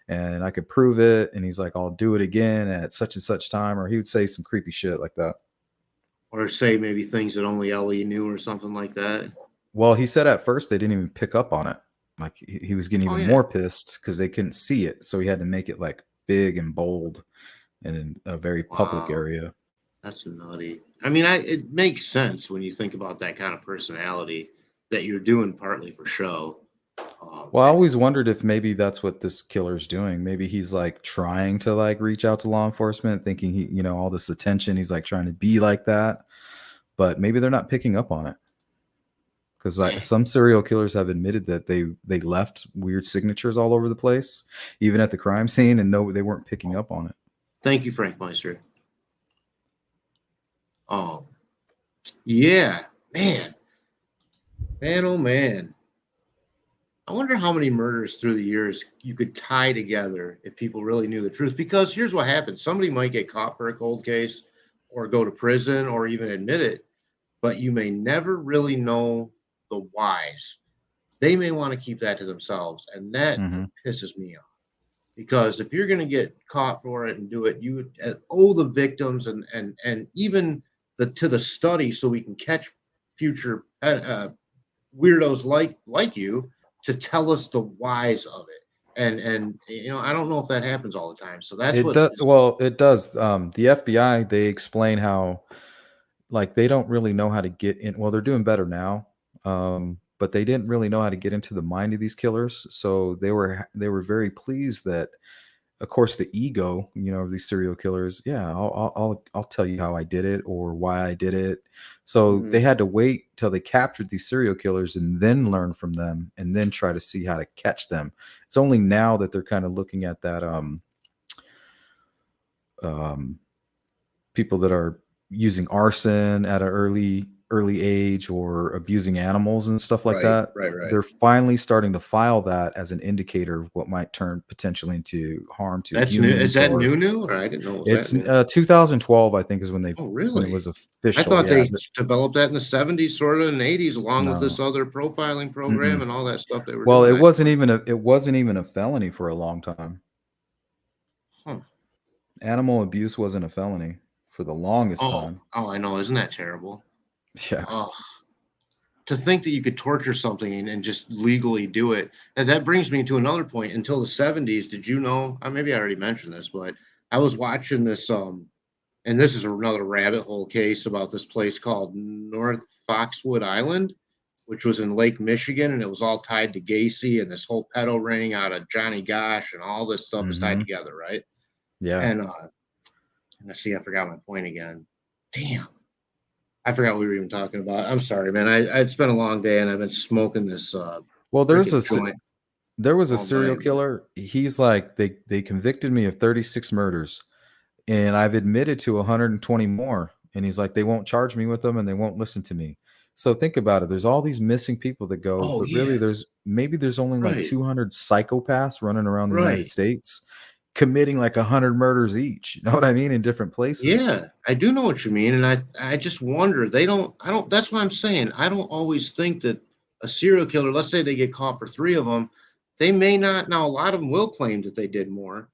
A: and I could prove it." And he's like, "I'll do it again at such and such time," or he would say some creepy shit like that.
B: Or say maybe things that only Ellie knew or something like that.
A: Well, he said at first they didn't even pick up on it. Like he was getting even
B: yeah.
A: more pissed because they couldn't see it, so he had to make it like big and bold and in a very public
B: Wow.
A: area.
B: That's nutty. I mean, it makes sense when you think about that kind of personality that you're doing partly for show.
A: Well, I always wondered if maybe that's what this killer's doing. Maybe he's like trying to like reach out to law enforcement, thinking he, all this attention, he's like trying to be like that, but maybe they're not picking up on it. Because like some serial killers have admitted that they left weird signatures all over the place, even at the crime scene, and no, they weren't picking up on it.
B: Thank you, Frank Meister. Yeah, man, oh man. I wonder how many murders through the years you could tie together if people really knew the truth. Because here's what happens: somebody might get caught for a cold case, or go to prison, or even admit it, but you may never really know the whys. They may want to keep that to themselves, and that pisses me off. Because if you're going to get caught for it and do it, you owe the victims and even to the study, so we can catch future weirdos like you to tell us the whys of it. And I don't know if that happens all the time. So that's
A: it does. Well, it does. The FBI, they explain how like they don't really know how to get in. Well, they're doing better now. But they didn't really know how to get into the mind of these killers. So they were very pleased that, of course, the ego, of these serial killers. Yeah, I'll tell you how I did it or why I did it. So they had to wait till they captured these serial killers and then learn from them and then try to see how to catch them. It's only now that they're kind of looking at that people that are using arson at an early age or abusing animals and stuff like that.
B: Right.
A: They're finally starting to file that as an indicator of what might turn potentially into harm to
B: That's
A: humans.
B: new. Is that new? Or I didn't know.
A: It's 2012, I think, is when
B: really?
A: when it was official.
B: I thought they developed that in the 70s, sort of in the 80s, along with this other profiling program and all that stuff they were doing.
A: Well, it wasn't even a felony for a long time. Animal abuse wasn't a felony for the longest
B: Oh,
A: time.
B: oh, I know. Isn't that terrible?
A: Yeah.
B: Oh, to think that you could torture something and just legally do it. And that brings me to another point. Until the 70s, did you know? Maybe I already mentioned this, but I was watching this, and this is another rabbit hole case about this place called North Foxwood Island, which was in Lake Michigan, and it was all tied to Gacy and this whole pedo ring out of Johnny Gosh, and all this stuff was tied
A: Hmm.
B: together, right?
A: Yeah.
B: And let's see, I forgot my point again. Damn. I forgot what we were even talking about. I'm sorry, man. It's been a long day and I've been smoking this
A: Well,
B: freaking joint
A: there was a
B: all
A: serial
B: night.
A: killer. He's like they convicted me of 36 murders, and I've admitted to 120 more. And he's like, they won't charge me with them, and they won't listen to me. So think about it. There's all these missing people that go,
B: Oh
A: but really,
B: yeah,
A: there's only like
B: right,
A: 200 psychopaths running around the United
B: right.
A: States, committing like 100 murders each. You know what I mean? In different places.
B: Yeah, I do know what you mean, and I just wonder they don't. I don't. That's what I'm saying. I don't always think that a serial killer. Let's say they get caught for 3 of them, they may not. Now a lot of them will claim that they did more,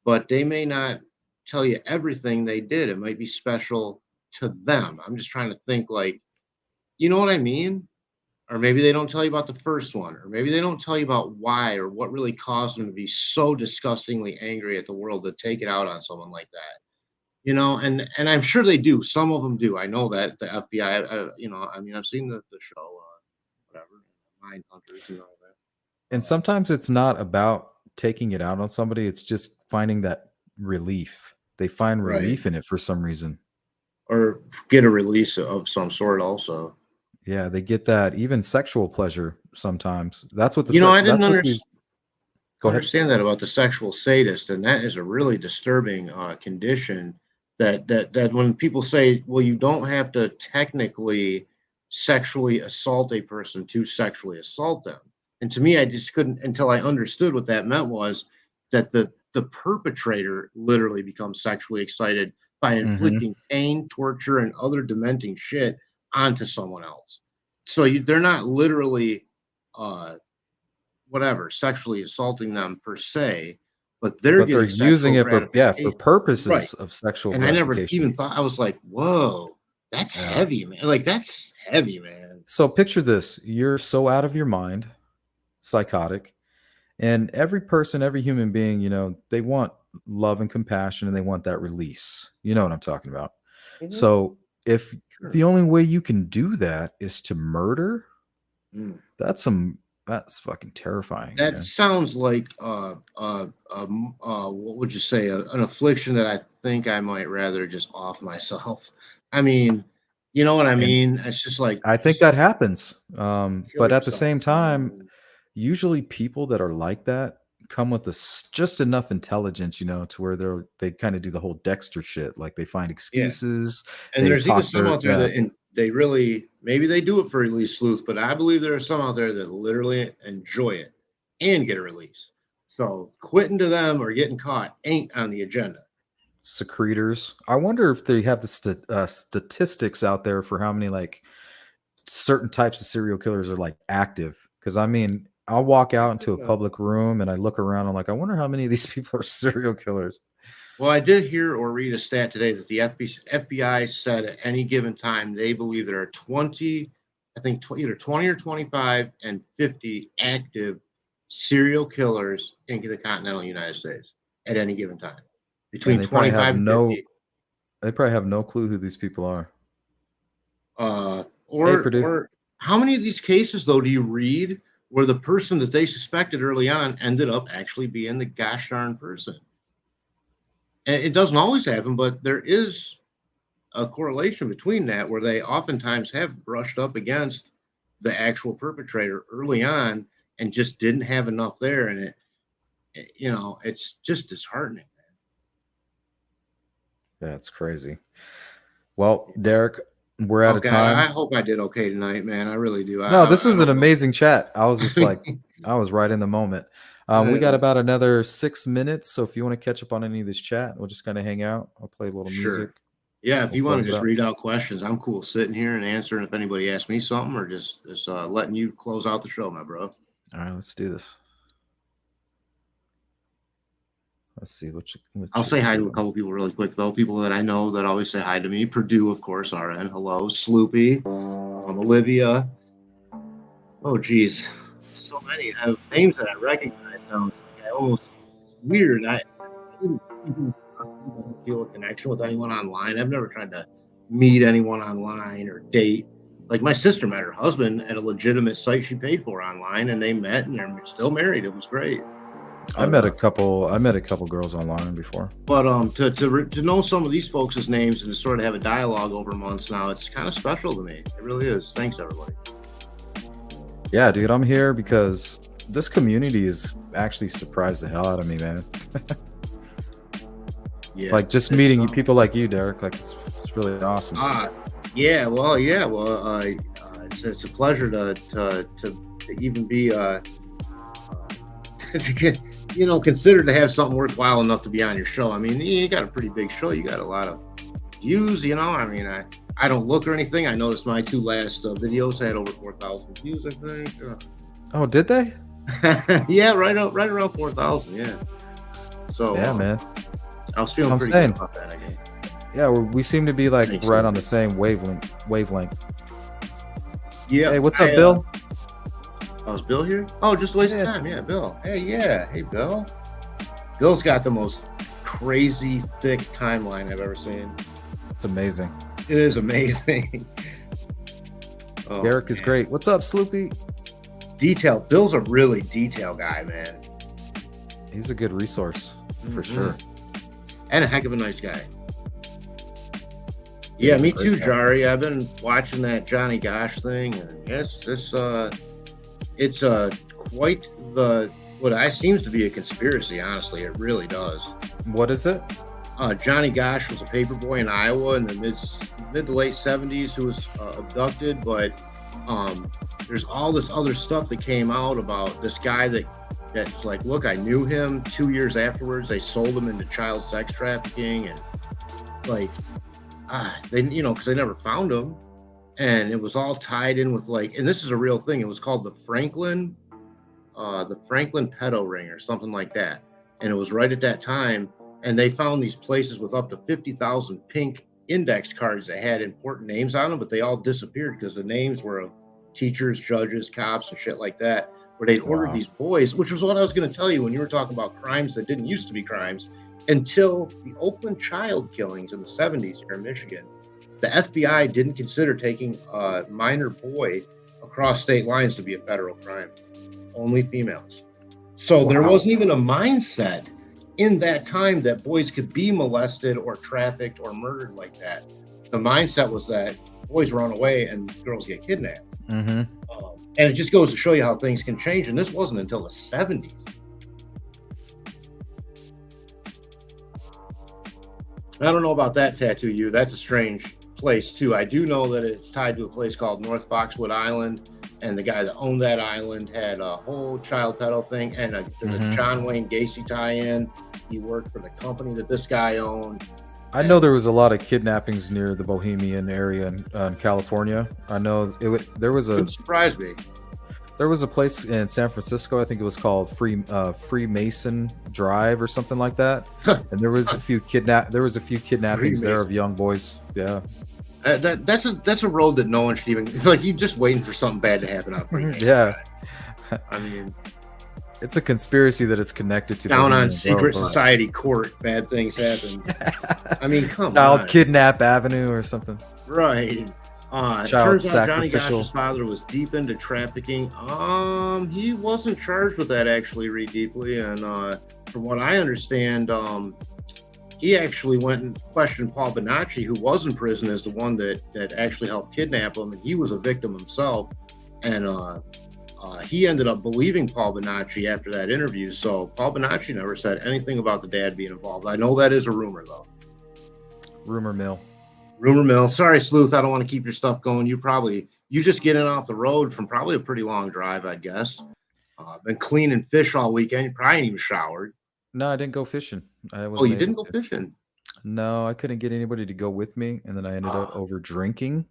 B: but they may not tell you everything they did. It might be special to them. I'm just trying to think like, you know what I mean? Or maybe they don't tell you about the first one, or maybe they don't tell you about why or what really caused them to be so disgustingly angry at the world to take it out on someone like that. And I'm sure they do. Some of them do. I know that the FBI. I mean, I've seen the show, whatever, Mind Hunters and all that.
A: And sometimes it's not about taking it out on somebody, it's just finding that relief. They find
B: Right,
A: relief in it for some reason.
B: or get a release of some sort. Also,
A: Yeah, they get that even sexual pleasure sometimes.
B: I didn't
A: That's what these go ahead.
B: understand that about the sexual sadist, and that is a really disturbing condition. That when people say, "Well, you don't have to technically sexually assault a person to sexually assault them," and to me, I just couldn't until I understood what that meant was that the perpetrator literally becomes sexually excited by
A: Mhm.
B: inflicting pain, torture, and other dementing shit onto someone else. So they're not literally. Uh, Whatever, sexually assaulting them per se, but they're
A: But they're
B: getting
A: using
B: sexual
A: it for yeah, for
B: gratification. Right.
A: purposes of sexual
B: And I never
A: gratification.
B: even thought I was like, whoa, that's
A: Yeah.
B: heavy, man. Like that's heavy, man.
A: So picture this, you're so out of your mind, psychotic, and every person, every human being, they want love and compassion and they want that release. You know what I'm talking about.
B: Mhm.
A: So if
B: Sure.
A: the only way you can do that is to murder,
B: Mm.
A: that's fucking terrifying,
B: That
A: man.
B: sounds like what would you say, an affliction that I think I might rather just off myself. I mean, you know what I
A: And
B: mean? It's just like
A: I think
B: just
A: that happens.
B: kill
A: But at the
B: yourself,
A: same
B: you know?
A: time, usually people that are like that come with just enough intelligence, to where they kind of do the whole Dexter shit. Like they find
B: Yeah.
A: excuses,
B: And
A: they
B: there's even
A: talk
B: some
A: their
B: out there that they really maybe they do it for release sleuth, but I believe there are some out there that literally enjoy it and get a release. So quitting to them or getting caught ain't on the agenda.
A: secretors. I wonder if they have the statistics out there for how many like certain types of serial killers are like active. Because I mean, I'll walk out into a
B: Yeah.
A: public room and I look around. I'm like, I wonder how many of these people are serial killers.
B: Well, I did hear or read a stat today that the FBI said at any given time they believe there are 20, I think either 20 or 25 and 50 active serial killers in the continental United States at any given time.
A: And
B: Between 25 and 50.
A: they probably have no clue who these people are. Hey, Purdue.
B: Or how many of these cases though do you read where the person that they suspected early on ended up actually being the gosh darn person? And it doesn't always happen, but there is a correlation between that where they oftentimes have brushed up against the actual perpetrator early on and just didn't have enough there, and it's just disheartening.
A: That's crazy. Well, Derek, we're out
B: Oh
A: of
B: God, I
A: time.
B: hope I did okay tonight, man. I really do.
A: No, this
B: I
A: was an
B: don't know.
A: amazing chat. I was just like, I was right in the moment. We got
B: Uh,
A: about another 6 minutes. So if you want to catch up on any of this chat, we'll just kind of hang out. I'll play a little music.
B: sure. Yeah, if
A: We'll
B: you want to
A: close it
B: just
A: out.
B: read out questions, I'm cool sitting here and answering if anybody asks me something, or just letting you close out the show, my bro.
A: All right, let's do this. Let's see which
B: I'll
A: is
B: say
A: a
B: hi
A: good
B: to a
A: one.
B: couple people really quick though. People that I know that always say hi to me. Purdue, of course, RN. Hello, Sloopy, Olivia. Oh, geez, so many. I have names that I recognize now. It's like it's weird. I didn't even feel a connection with anyone online. I've never tried to meet anyone online or date. Like my sister met her husband at a legitimate site she paid for online, and they met and they're still married. It was great.
A: I
B: But
A: met a couple. I met a couple girls online before.
B: to know some of these folks' names and to sort of have a dialogue over months now, it's kind of special to me. It really is. Thanks, everybody.
A: Yeah, dude, I'm here because this community is actually surprised the hell out of me, man.
B: Yeah,
A: Like just meeting people like you, Derek. Like it's really awesome.
B: Yeah. Well, it's a pleasure to even be considered to have something worthwhile enough to be on your show. I mean, you got a pretty big show. You got a lot of views. I mean, I don't look or anything. I noticed my two last videos had over 4,000 views, I think.
A: Oh, did they?
B: Yeah, right around 4,000. Yeah. So
A: Yeah, man.
B: I was feeling pretty good about that. I guess.
A: Yeah, we seem to be like
B: Thanks,
A: right
B: man.
A: on the same wavelength.
B: Yeah.
A: Hey, what's up, Bill?
B: Oh, is Bill here? Oh, just a waste of time. Yeah, Bill. Hey, Bill. Bill's got the most crazy thick timeline I've ever seen.
A: It's amazing.
B: It is amazing.
A: Derek is great. What's up, Sloopy?
B: Detail. Bill's a really detail guy, man.
A: He's a good resource for sure.
B: And a heck of a nice guy. Yeah, me too, Jari. I've been watching that Johnny Gosh thing, and yes, it's quite what seems to be a conspiracy. Honestly, it really does.
A: What is it?
B: Johnny Gosh was a paper boy in Iowa in the mid to late 70s who was abducted, but there's all this other stuff that came out about this guy that's like, look, I knew him. 2 years afterwards, they sold him into child sex trafficking, and like they, because they never found him, and it was all tied in with and this is a real thing. It was called the Franklin pedo ring or something like that, and it was right at that time. And they found these places with up to 50,000 pink index cards that had important names on them, but they all disappeared because the names were of teachers, judges, cops, and shit like that, where they'd ordered these boys, which was what I was going to tell you when you were talking about crimes that didn't used to be crimes until the Oakland child killings in the 70s here in Michigan. The FBI didn't consider taking a minor boy across state lines to be a federal crime. Only females. So there wasn't even a mindset in that time that boys could be molested or trafficked or murdered like that. The mindset was that boys run away and girls get kidnapped. And it just goes to show you how things can change. And this wasn't until the 70s. I don't know about that, Tattoo You. That's a strange place too. I do know that it's tied to a place called North Foxwood Island. And the guy that owned that island had a whole child pedo thing, and there's a John Wayne Gacy tie-in. He worked for the company that this guy owned.
A: I know there was a lot of kidnappings near the Bohemian area in California. I know there was a.
B: It surprised me.
A: There was a place in San Francisco. I think it was called Freemason Drive or something like that. And there was a few kidnappings there of young boys. Yeah.
B: That's a road that no one should even you're just waiting for something bad to happen on Freemason.
A: Yeah.
B: I mean,
A: it's a conspiracy that is connected to
B: down on secret society court, bad things happen. I mean, come on.
A: Child Kidnap Avenue or something.
B: Right. Turns out Johnny Gosh's father was deep into trafficking. He wasn't charged with that actually, read deeply, and from what I understand, he actually went and questioned Paul Bonacci, who was in prison as the one that actually helped kidnap him, and he was a victim himself. And he ended up believing Paul Bonacci after that interview. So Paul Bonacci never said anything about the dad being involved. I know that is a rumor, though.
A: Rumor mill.
B: Rumor mill. Sorry, Sleuth. I don't want to keep your stuff going. You just get in off the road from probably a pretty long drive, I'd guess. Been cleaning fish all weekend. You probably ain't even showered.
A: No, I didn't go fishing.
B: You didn't go fishing?
A: No, I couldn't get anybody to go with me, and then I ended up over drinking,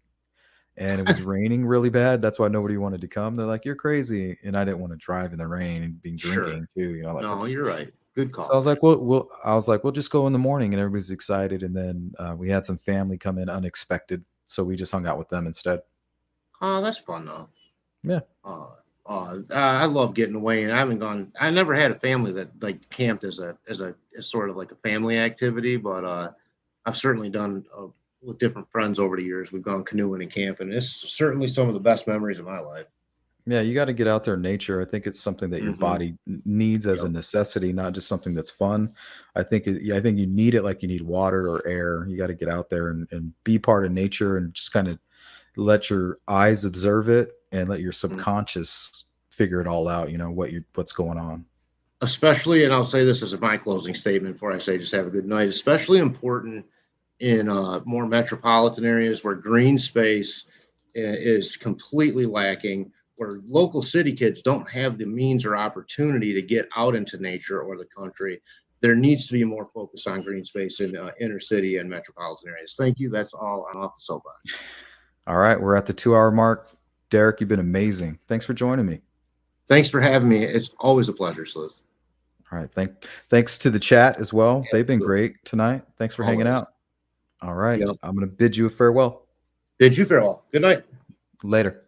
A: and it was raining really bad. That's why nobody wanted to come. They're like, "You're crazy," and I didn't want to drive in the rain and be drinking too.
B: No, you're right. Good
A: So I
B: call.
A: was like, we'll just go in the morning, and everybody's excited. And then we had some family come in unexpected, so we just hung out with them instead.
B: Oh, that's fun though.
A: Yeah.
B: I love getting away, and I haven't gone. I never had a family that like camped as sort of like a family activity, but I've certainly done with different friends over the years. We've gone canoeing and camping. It's certainly some of the best memories of my life.
A: Yeah, you got to get out there in nature. I think it's something that your
B: Hmm.
A: body needs as a
B: Yep.
A: necessity, not just something that's fun. I think you need it like you need water or air. You got to get out there and be part of nature and just kind of let your eyes observe it and let your
B: Mhm.
A: subconscious figure it all out. You know what's going on.
B: Especially, and I'll say this as my closing statement before I say just have a good night. Especially important in more metropolitan areas where green space is completely lacking, where local city kids don't have the means or opportunity to get out into nature or the country. There needs to be more focus on green space in inner city and metropolitan areas. Thank you. That's all. I'm off the soapbox.
A: All right, we're at the 2 hour mark. Derek, you've been amazing. Thanks for joining me.
B: Thanks for having me. It's always a pleasure, Sleuth.
A: All right, thanks to the chat as well. They've been
B: Absolutely.
A: great tonight. Thanks for hanging
B: Always.
A: out. All right,
B: Yep.
A: I'm going to bid you a farewell.
B: Bid you farewell. Good night.
A: Later.